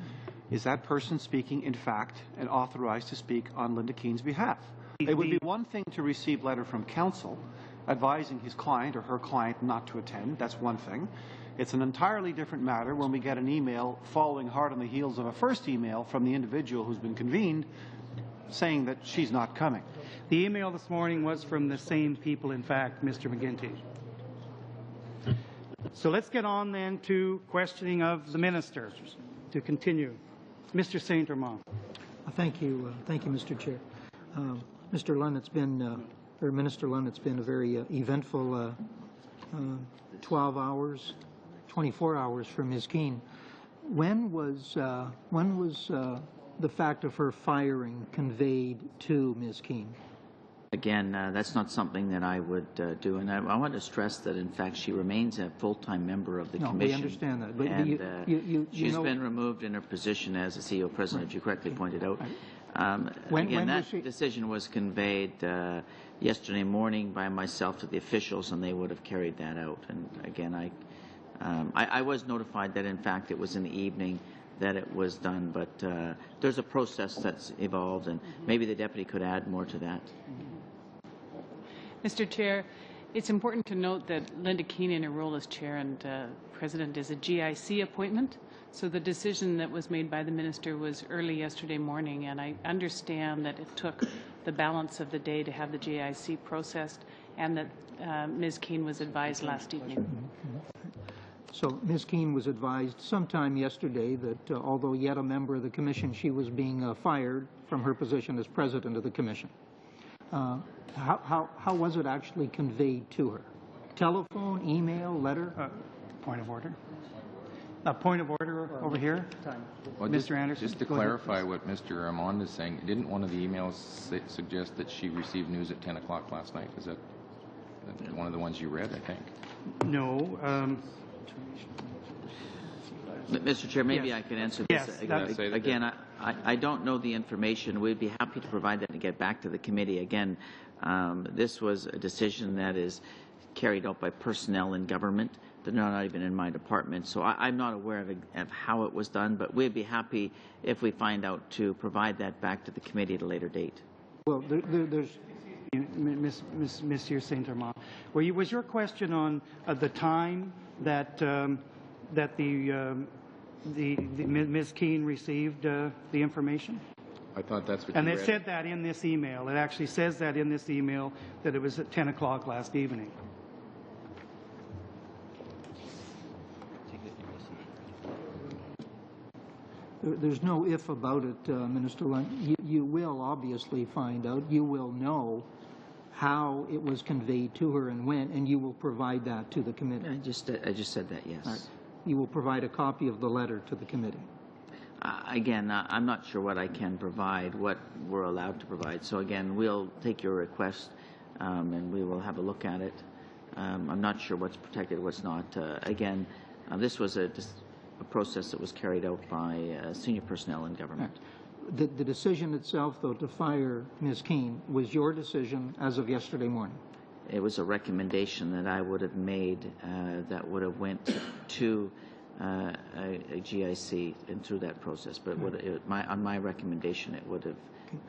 S11: is that person speaking, in fact, and authorized to speak on Linda Keene's behalf? It would be one thing to receive letter from counsel advising his client or her client not to attend. That's one thing. It's an entirely different matter when we get an email following hard on the heels of a first email from the individual who's been convened saying that she's not coming.
S1: The email this morning was from the same people, in fact, Mr. McGuinty. So let's get on then to questioning of the minister to continue. Mr. St. Armand.
S9: Thank you, Mr. Chair. Mr. Lunn, it's been, or Minister Lunn, it's been a very eventful 12 hours, 24 hours for Ms. Keene. When was the fact of her firing conveyed to Ms. Keene?
S3: Again, that's not something that I would do, and I want to stress that, in fact, she remains a full-time member of the commission.
S9: We understand that. But
S3: and she's been removed in her position as the CEO president, you correctly pointed out. That decision was conveyed yesterday morning by myself to the officials, and they would have carried that out. And again, I was notified that, in fact, it was in the evening that it was done, but there's a process that's evolved, and maybe the deputy could add more to that.
S8: Mr. Chair, it's important to note that Linda Keene, in her role as chair and president, is a GIC appointment. So the decision that was made by the minister was early yesterday morning, and I understand that it took the balance of the day to have the GIC processed, and that Ms. Keene was advised last evening.
S9: So Ms. Keene was advised sometime yesterday that although yet a member of the commission, she was being fired from her position as president of the commission. How was it actually conveyed to her? Telephone, email, letter?
S1: Point of order. Point of order over here.
S7: Well,
S1: Mr. Anderson.
S7: Just to clarify what Mr. Armand is saying, didn't one of the emails suggest that she received news at 10 o'clock last night? Is that? one of the ones you read, I think.
S1: No.
S3: Mr. Chair, maybe
S1: Yes.
S3: I can answer
S1: Yes,
S3: this.
S1: that's-
S3: Again, I don't know the information. We'd be happy to provide that and get back to the committee. Again, this was a decision that is carried out by personnel in government. They're not even in my department, so I'm not aware of how it was done, but we'd be happy if we find out to provide that back to the committee at a later date.
S9: Well, there's
S1: Monsieur Saint-Armand, was your question on the time that Ms. Keene received the information?
S7: I thought that's what
S1: And
S7: you
S1: it
S7: read.
S1: said that in this email. It actually says that in this email that it was at 10 o'clock last evening.
S9: There's no if about it, Minister Lund. You will obviously find out. You will know how it was conveyed to her and when, and you will provide that to the committee.
S3: I just said that, yes.
S9: Right. You will provide a copy of the letter to the committee.
S3: Again, I'm not sure what I can provide, what we're allowed to provide. So again, we'll take your request and we will have a look at it. I'm not sure what's protected, what's not. Again, this was a process that was carried out by senior personnel in government.
S9: Right. The decision itself, though, to fire Ms. Keene was your decision as of yesterday morning.
S3: It was a recommendation that I would have made that would have went to a GIC and through that process. But on my recommendation, it would have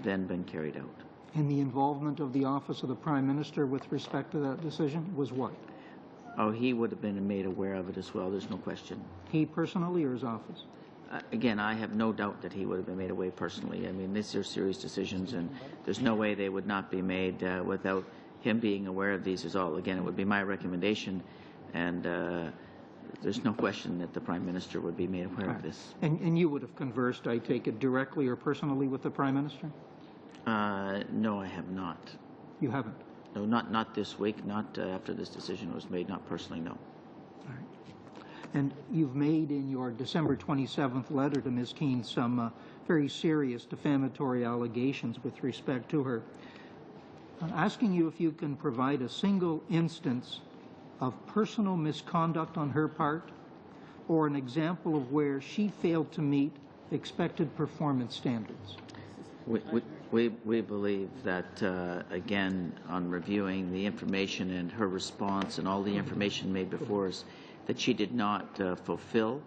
S3: then been carried out.
S9: And the involvement of the Office of the Prime Minister with respect to that decision was what?
S3: Oh, he would have been made aware of it as well. There's no question.
S9: He personally or his office?
S3: Again, I have no doubt that he would have been made aware personally. I mean, these are serious decisions, and there's no way they would not be made without him being aware of these as all. Again, it would be my recommendation, and there's no question that the Prime Minister would be made aware of this.
S9: And you would have conversed, I take it, directly or personally with the Prime Minister?
S3: No, I have not.
S9: You haven't?
S3: No, not this week, not after this decision was made, not personally, no.
S9: All right. And you've made in your December 27th letter to Ms. Keene some very serious defamatory allegations with respect to her. I'm asking you if you can provide a single instance of personal misconduct on her part or an example of where she failed to meet expected performance standards.
S3: We believe that, again, on reviewing the information and her response and all the information made before us, that she did not fulfill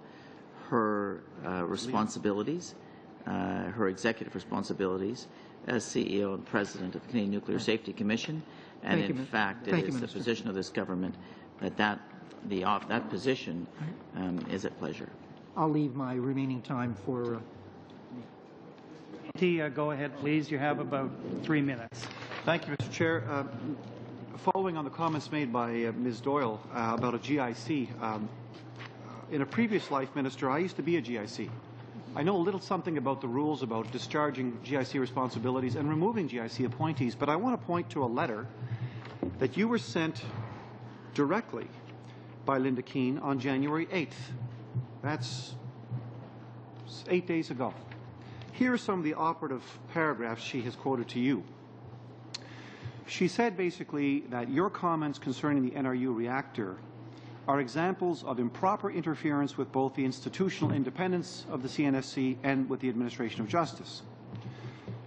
S3: her responsibilities, her executive responsibilities as CEO and President of the Canadian Nuclear Safety Commission. And in fact, it is the position of this government that that position is at pleasure.
S9: I'll leave my remaining time for...
S1: Go ahead, please. You have about 3 minutes.
S11: Thank you, Mr. Chair. Following on the comments made by Ms. Doyle about a GIC, in a previous life, Minister, I used to be a GIC. I know a little something about the rules about discharging GIC responsibilities and removing GIC appointees, but I want to point to a letter that you were sent directly by Linda Keene on January 8th. That's 8 days ago. Here are some of the operative paragraphs she has quoted to you. She said basically that your comments concerning the NRU reactor are examples of improper interference with both the institutional independence of the CNSC and with the administration of justice.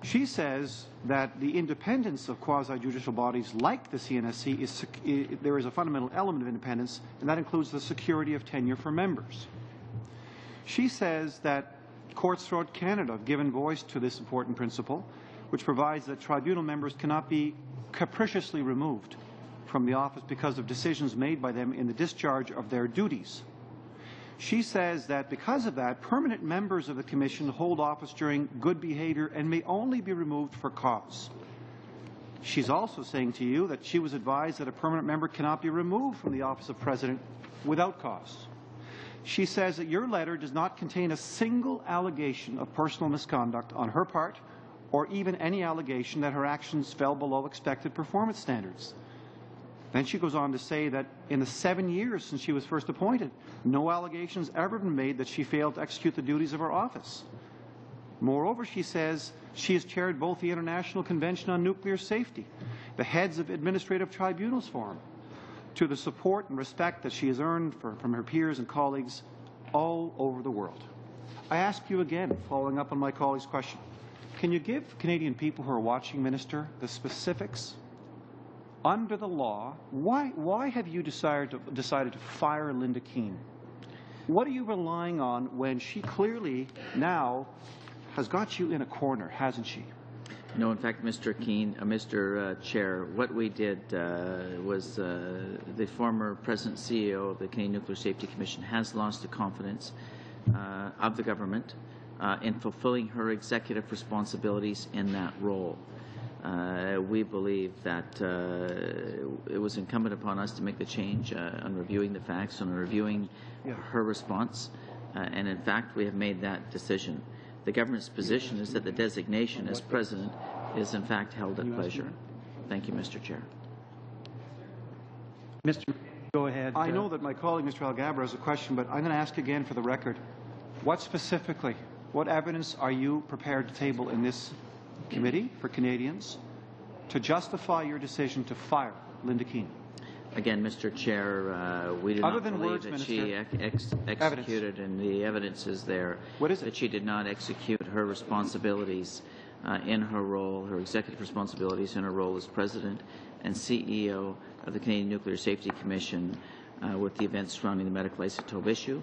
S11: She says that the independence of quasi-judicial bodies like the CNSC there is a fundamental element of independence, and that includes the security of tenure for members. She says that courts throughout Canada have given voice to this important principle, which provides that tribunal members cannot be capriciously removed from the office because of decisions made by them in the discharge of their duties. She says that because of that, permanent members of the Commission hold office during good behavior and may only be removed for cause. She's also saying to you that she was advised that a permanent member cannot be removed from the office of President without cause. She says that your letter does not contain a single allegation of personal misconduct on her part or even any allegation that her actions fell below expected performance standards. Then she goes on to say that in the 7 years since she was first appointed, no allegations ever been made that she failed to execute the duties of her office. Moreover, she says she has chaired both the International Convention on Nuclear Safety, the Heads of Administrative Tribunals Forum, to the support and respect that she has earned from her peers and colleagues all over the world. I ask you again, following up on my colleague's question, can you give Canadian people who are watching, Minister, the specifics? Under the law, why have you decided to fire Linda Keane? What are you relying on when she clearly now has got you in a corner, hasn't she?
S3: No, in fact, Mr. Chair, what we did was the former President CEO of the Canadian Nuclear Safety Commission has lost the confidence of the government in fulfilling her executive responsibilities in that role. We believe that it was incumbent upon us to make the change on reviewing the facts, on reviewing her response, and in fact we have made that decision. The government's position is that the designation as President is in fact held at pleasure. Thank you, Mr. Chair.
S1: Mr. Go ahead.
S11: I know that my colleague, Mr. Alghabra, has a question, but I'm going to ask again for the record. What specifically, what evidence are you prepared to table in this committee for Canadians to justify your decision to fire Linda Keane?
S3: Again, Mr. Chair, we do not believe that she executed, and the evidence is there, that she did not execute her responsibilities in her role, her executive responsibilities in her role as President and CEO of the Canadian Nuclear Safety Commission with the events surrounding the medical isotope issue,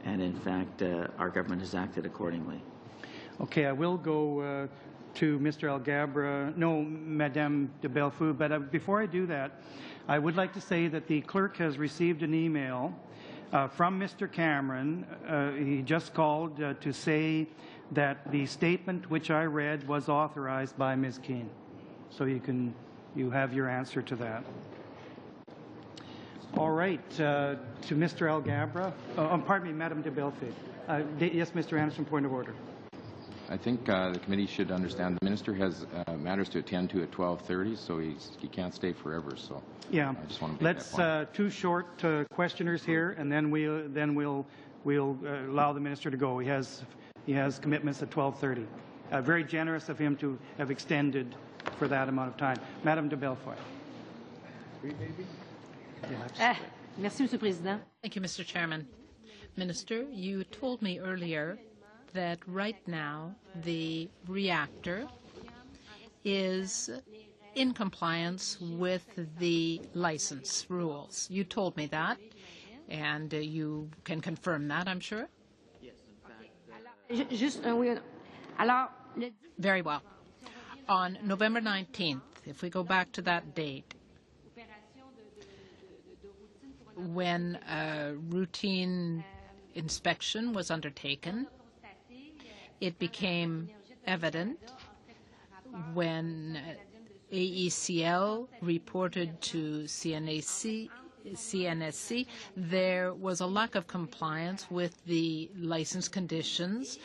S3: and in fact, our government has acted accordingly.
S1: Okay, I will go to Mr. Alghabra, no, Madame de Belfou, but before I do that, I would like to say that the clerk has received an email from Mr. Cameron. He just called to say that the statement which I read was authorized by Ms. Keane. So you have your answer to that. All right, to Mr. Alghabra. Pardon me, Madame de Belfou. Yes, Mr. Anderson, point of order.
S7: I think the committee should understand the minister has matters to attend to at 12:30, so he can't stay forever. So
S1: yeah,
S7: I just want to make
S1: let's
S7: that point.
S1: two short questioners here, and then we'll allow the minister to go. He has commitments at 12:30. Very generous of him to have extended for that amount of time. Madame de Belfort.
S4: Merci, Monsieur le Président. Thank you, Mr. Chairman. Minister, you told me earlier that right now the reactor is in compliance with the license rules. You told me that, and you can confirm that, I'm sure?
S3: Yes, in fact.
S4: Very well. On November 19th, if we go back to that date, when a routine inspection was undertaken, it became evident when AECL reported to CNSC, there was a lack of compliance with the license conditions.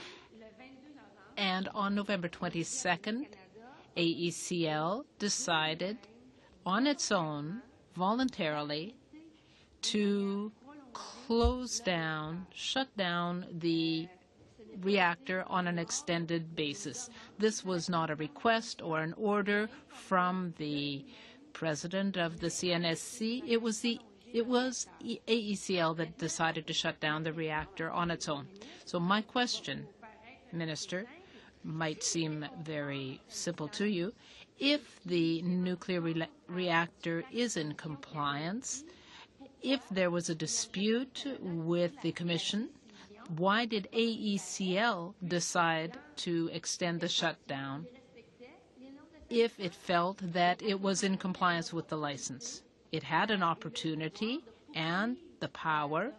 S4: And on November 22nd, AECL decided on its own, voluntarily, to shut down the reactor on an extended basis. This was not a request or an order from the president of the CNSC. It was AECL that decided to shut down the reactor on its own. So my question, Minister, might seem very simple to you. If the nuclear reactor is in compliance, if there was a dispute with the Commission, why did AECL decide to extend the shutdown if it felt that it was in compliance with the license? It had an opportunity and the power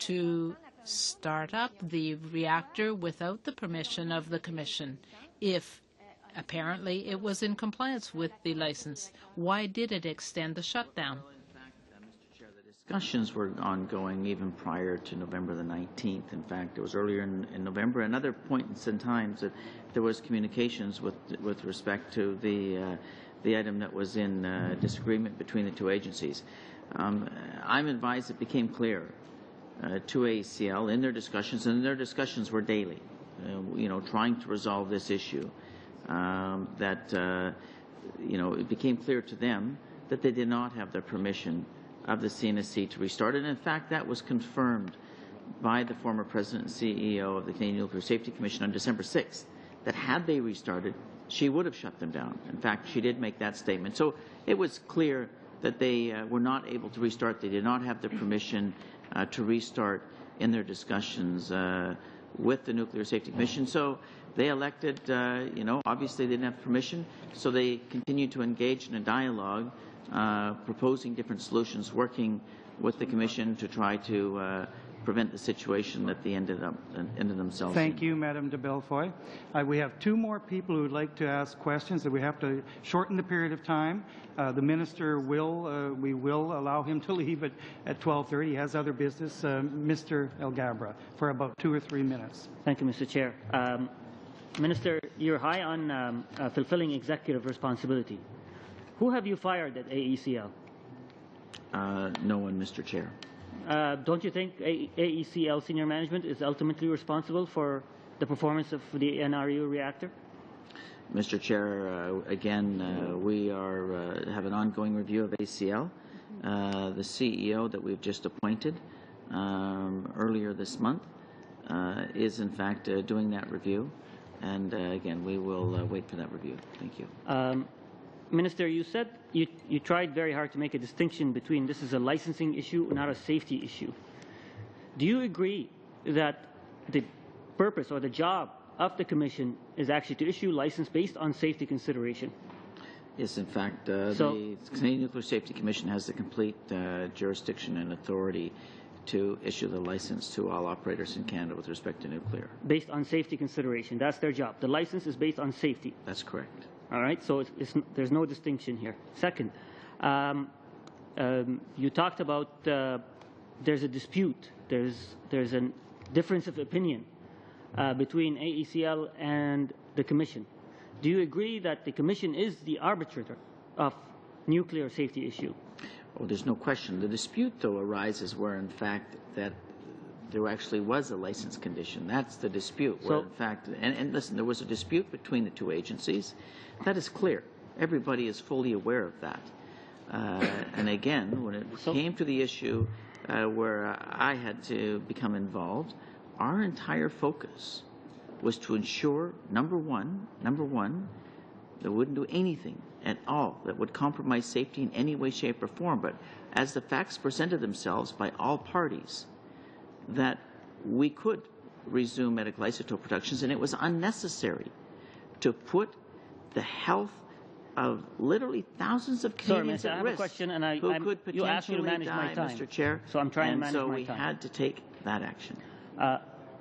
S4: to start up the reactor without the permission of the Commission if apparently it was in compliance with the license. Why did it extend the shutdown?
S3: Discussions were ongoing even prior to November the 19th. In fact, it was earlier in November and other points in times that there was communications with respect to the item that was in disagreement between the two agencies. I'm advised it became clear to AECL in their discussions, and their discussions were daily, trying to resolve this issue, that it became clear to them that they did not have the permission of the CNSC to restart it. And in fact, that was confirmed by the former President and CEO of the Canadian Nuclear Safety Commission on December 6th, that had they restarted, she would have shut them down. In fact, she did make that statement. So it was clear that they were not able to restart. They did not have the permission to restart in their discussions with the Nuclear Safety Commission. So they elected, obviously they didn't have permission, so they continued to engage in a dialogue, proposing different solutions, working with the Commission to try to prevent the situation that they ended themselves in.
S1: Thank you, Madam de Bellefoy. We have two more people who would like to ask questions, and we have to shorten the period of time. The minister we will allow him to leave at 12:30. He has other business. Mr. Elgabra, for about 2 or 3 minutes.
S2: Thank you, Mr. Chair. Minister, you're high on fulfilling executive responsibility. Who have you fired at AECL?
S3: No one, Mr. Chair.
S2: Don't you think AECL senior management is ultimately responsible for the performance of the NRU reactor?
S3: Mr. Chair, again, we have an ongoing review of ACL. The CEO that we've just appointed earlier this month is in fact doing that review. And again, we will wait for that review. Thank you.
S2: Minister, you said you tried very hard to make a distinction between this is a licensing issue, not a safety issue. Do you agree that the purpose or the job of the Commission is actually to issue license based on safety consideration?
S3: Yes, in fact, the Canadian Nuclear Safety Commission has the complete jurisdiction and authority to issue the license to all operators in Canada with respect to nuclear.
S2: Based on safety consideration. That's their job. The license is based on safety.
S3: That's correct.
S2: All right, so there's no distinction here. Second, you talked about there's a dispute. There's a difference of opinion between AECL and the Commission. Do you agree that the Commission is the arbitrator of nuclear safety issue?
S3: Oh, there's no question. The dispute, though, arises where, in fact, that there actually was a license condition. That's the dispute. Where, in fact, and listen, there was a dispute between the two agencies. That is clear. Everybody is fully aware of that. And again, when it came to the issue where I had to become involved, our entire focus was to ensure, number one, that we wouldn't do anything at all that would compromise safety in any way, shape, or form. But as the facts presented themselves by all parties, that we could resume medical isotope productions, and it was unnecessary to put the health of literally thousands of Canadians at risk.
S2: I have a question, and
S3: who could potentially
S2: you asked me to manage my time,
S3: Mr. Chair.
S2: So I'm trying to manage my time.
S3: And so we had to take that action.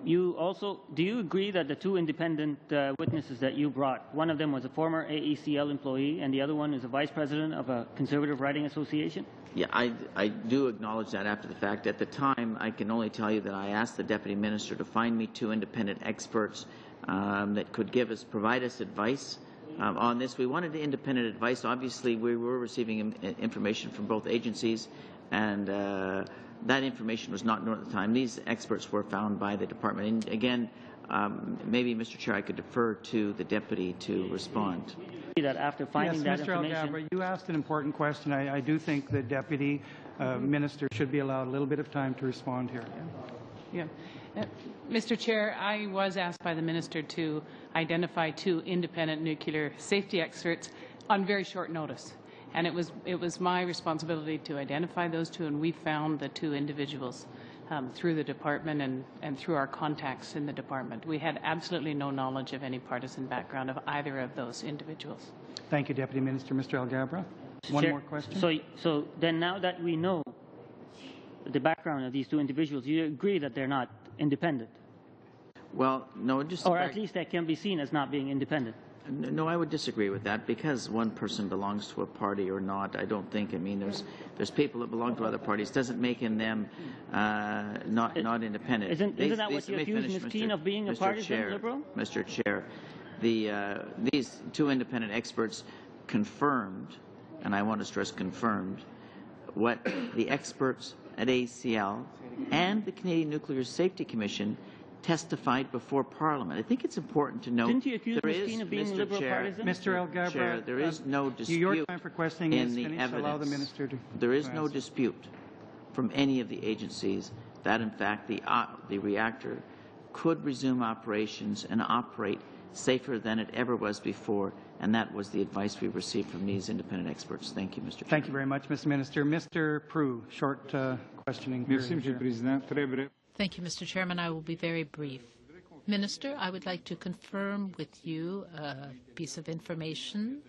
S2: Do you agree that the two independent witnesses that you brought, one of them was a former AECL employee and the other one is a vice president of a conservative writing association?
S3: Yeah, I do acknowledge that after the fact. At the time, I can only tell you that I asked the Deputy Minister to find me two independent experts that could provide us advice on this. We wanted independent advice. Obviously, we were receiving information from both agencies, and that information was not known at the time. These experts were found by the department. And again, maybe, Mr. Chair, I could defer to the deputy to respond.
S2: That after finding that
S1: Mr.
S2: information,
S1: Elgabra, you asked an important question. I do think the deputy minister should be allowed a little bit of time to respond here.
S8: Yeah. Mr. Chair, I was asked by the minister to identify two independent nuclear safety experts on very short notice. And it was my responsibility to identify those two, and we found the two individuals through the department and through our contacts in the department. We had absolutely no knowledge of any partisan background of either of those individuals.
S1: Thank you, Deputy Minister. Mr. Elgabra, one more question.
S2: So then now that we know the background of these two individuals, you agree that they're not independent?
S3: Well, no,
S2: or at least that can be seen as not being independent.
S3: No, I would disagree with that. Because one person belongs to a party or not, I don't think. I mean, there's people that belong to other parties. Doesn't make them not independent.
S2: Isn't that what you accuse Ms. Keane of being a partisan liberal?
S3: Mr. Chair, these two independent experts confirmed, and I want to stress confirmed, what the experts at ACL and the Canadian Nuclear Safety Commission testified before Parliament. I think it's important to note
S2: Didn't you accuse
S3: there
S2: Ms.
S3: is,
S2: Keane of being
S3: Mr.
S2: liberal
S3: Chair,
S2: partisan?
S1: Mr. Alghabra,
S3: Chair, there is no dispute
S1: your time for questioning
S3: in
S1: is
S3: the
S1: finished.
S3: evidence.
S1: Allow the minister to
S3: There is
S1: to
S3: no
S1: answer.
S3: dispute from any of the agencies that, in fact, the reactor could resume operations and operate safer than it ever was before, and that was the advice we received from these independent experts. Thank you, Mr. Chair.
S1: Thank you very much, Mr. Minister. Mr. Prue, short questioning
S13: Merci,
S1: period
S13: Monsieur le
S1: here.
S13: Président. Très bref.
S4: Thank you, Mr. Chairman. I will be very brief. Minister, I would like to confirm with you a piece of information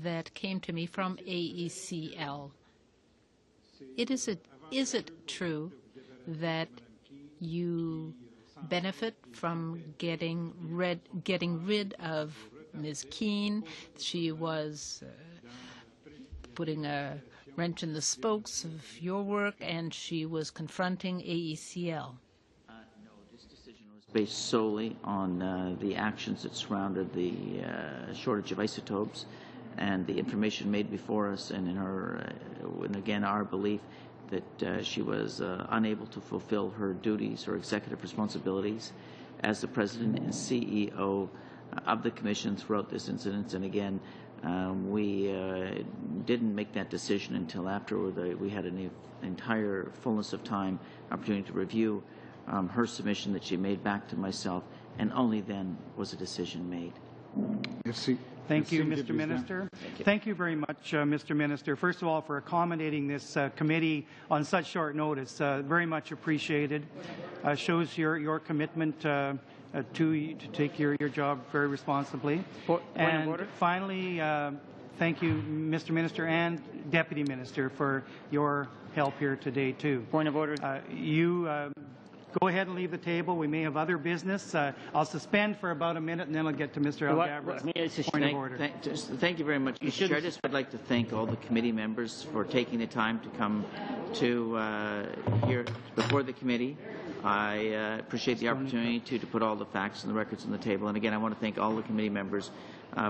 S4: that came to me from AECL. Is it true that you benefit from getting rid of Ms. Keane? She was putting a wrench in the spokes of your work, and she was confronting AECL.
S3: No, this decision was based solely on the actions that surrounded the shortage of isotopes and the information made before us, and in her, and again, our belief that she was unable to fulfill her duties, her executive responsibilities as the President and CEO of the Commission throughout this incident. And again, we didn't make that decision until after we had an entire fullness of time, opportunity to review her submission that she made back to myself, and only then was a decision made.
S13: Merci.
S1: Thank you,
S13: Merci,
S1: Mr.
S13: Président.
S1: Minister. Thank you very much, Mr. Minister. First of all, for accommodating this committee on such short notice. Very much appreciated. Shows your commitment to take your job very responsibly.
S2: Point
S1: and
S2: of order.
S1: finally, thank you, Mr. Minister and Deputy Minister, for your help here today, too.
S2: Point of order.
S1: Go ahead and leave the table. We may have other business. I'll suspend for about a minute, and then I'll get to Mr. Algabra's point of order.
S3: Thank you very much, Mr. Chair. I just would like to thank all the committee members for taking the time to come to here before the committee. I appreciate the opportunity to put all the facts and the records on the table. And again, I want to thank all the committee members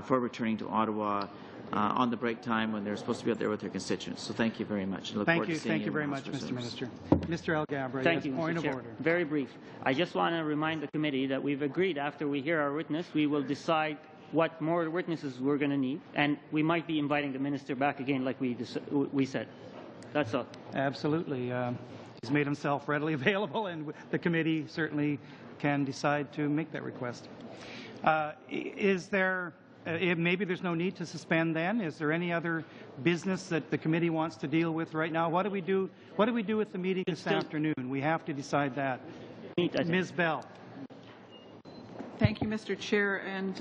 S3: for returning to Ottawa on the break time when they're supposed to be out there with their constituents. So thank you very much. I look forward to seeing
S1: Thank you very
S3: in
S1: much,
S3: house
S1: Mr.
S3: soon.
S1: Minister. Mr. Alghabra,
S2: Thank
S1: yes,
S2: you,
S1: point
S2: Mr.
S1: of
S2: Chair.
S1: order.
S2: Very brief. I just want to remind the committee that we've agreed after we hear our witness, we will decide what more witnesses we're going to need, and we might be inviting the minister back again like we said. That's all.
S1: Absolutely. He's made himself readily available, and the committee certainly can decide to make that request. Is there, maybe there's no need to suspend then? Is there any other business that the committee wants to deal with right now? What do we do with the meeting this afternoon? We have to decide that. Ms. Bell.
S6: Thank you, Mr. Chair. And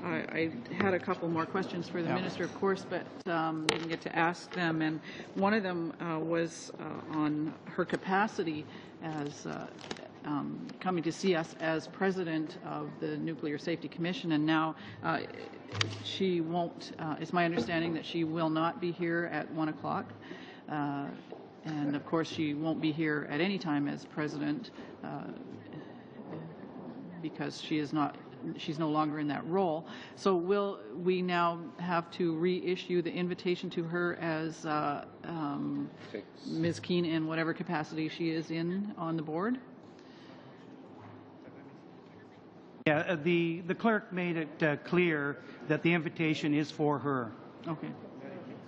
S6: I had a couple more questions for the Minister, of course, but didn't get to ask them. And one of them was on her capacity as coming to see us as President of the Nuclear Safety Commission. And now she won't, it's my understanding that she will not be here at 1 o'clock. And of course, she won't be here at any time as President because she's no longer in that role. So will we now have to reissue the invitation to her as Ms. Keane in whatever capacity she is in on the board?
S1: Yeah, the clerk made it clear that the invitation is for her.
S6: Okay.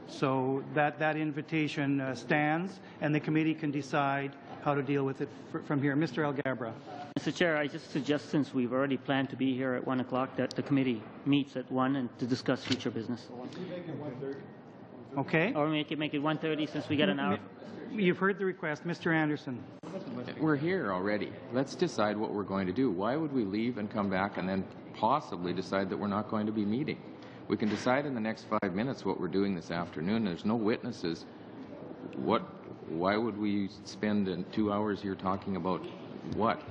S1: So that invitation stands, and the committee can decide how to deal with it from here. Mr. Alghabra.
S2: Mr. Chair, I just suggest, since we've already planned to be here at 1 o'clock, that the committee meets at 1 and to discuss future business.
S1: Okay.
S2: Or make it 1:30 since we got an hour.
S1: You've heard the request. Mr. Anderson.
S7: We're here already. Let's decide what we're going to do. Why would we leave and come back and then possibly decide that we're not going to be meeting? We can decide in the next 5 minutes what we're doing this afternoon. There's no witnesses. Why would we spend 2 hours here talking about what?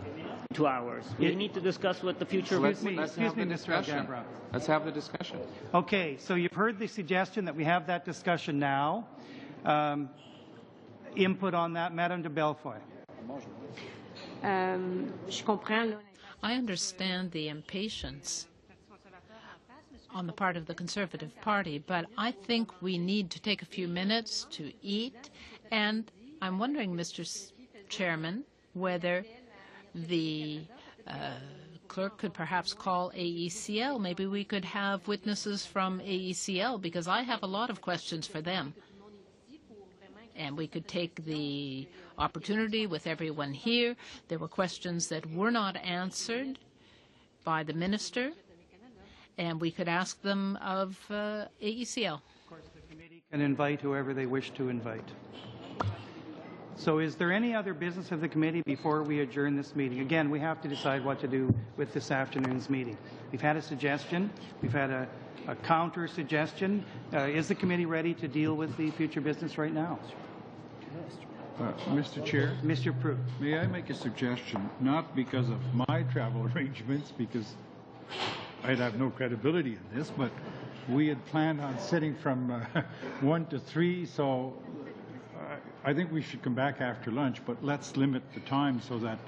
S2: 2 hours. We need to discuss what the future.
S7: Let's have the discussion. Let's have the discussion.
S1: Okay, so you've heard the suggestion that we have that discussion now. Input on that, Madame de Belfoy.
S4: I understand the impatience on the part of the Conservative Party, but I think we need to take a few minutes to eat. And I'm wondering, Mr. Chairman, whether the Clerk could perhaps call AECL. Maybe we could have witnesses from AECL, because I have a lot of questions for them. And we could take the opportunity with everyone here. There were questions that were not answered by the minister, and we could ask them of AECL.
S1: Of course, the committee can invite whoever they wish to invite. So is there any other business of the committee before we adjourn this meeting? Again, we have to decide what to do with this afternoon's meeting. We've had a suggestion. We've had a counter suggestion. Is the committee ready to deal with the future business right now?
S13: Mr. Chair,
S1: Mr. Prue.
S13: May I make a suggestion? Not because of my travel arrangements, because I'd have no credibility in this, but we had planned on sitting from 1 to 3, so I think we should come back after lunch, but let's limit the time so that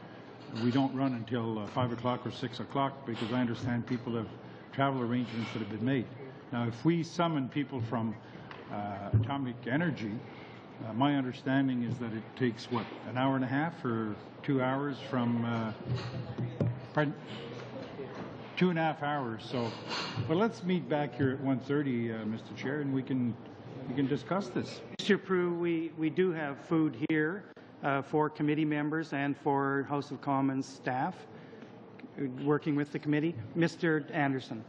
S13: we don't run until 5 o'clock or 6 o'clock, because I understand people have travel arrangements that have been made. Now, if we summon people from Atomic Energy, my understanding is that it takes, what, an hour and a half or 2 hours from, pardon? 2.5 hours. So, well, let's meet back here at 1:30, Mr. Chair, and we can discuss this.
S1: Mr. Prue, we do have food here for committee members and for House of Commons staff working with the committee. Mr. Anderson.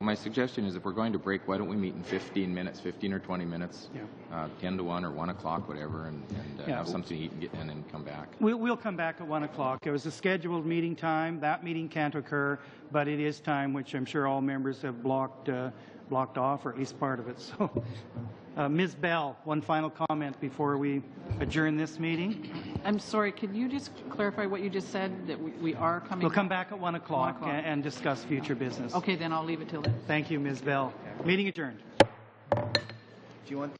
S7: My suggestion is if we're going to break, why don't we meet in 15 minutes, 15 or 20 minutes, 10 to 1 or 1 o'clock, whatever, and have something to eat and then come back.
S1: We'll come back at 1 o'clock. It was a scheduled meeting time. That meeting can't occur, but it is time which I'm sure all members have blocked off, or at least part of it. So, Ms. Bell, one final comment before we adjourn this meeting.
S6: I'm sorry, could you just clarify what you just said, that we are coming?
S1: We'll come back at 1 o'clock and discuss future business.
S6: Okay, then I'll leave it till then.
S1: Thank you, Ms. Bell. Meeting adjourned.
S14: Do you want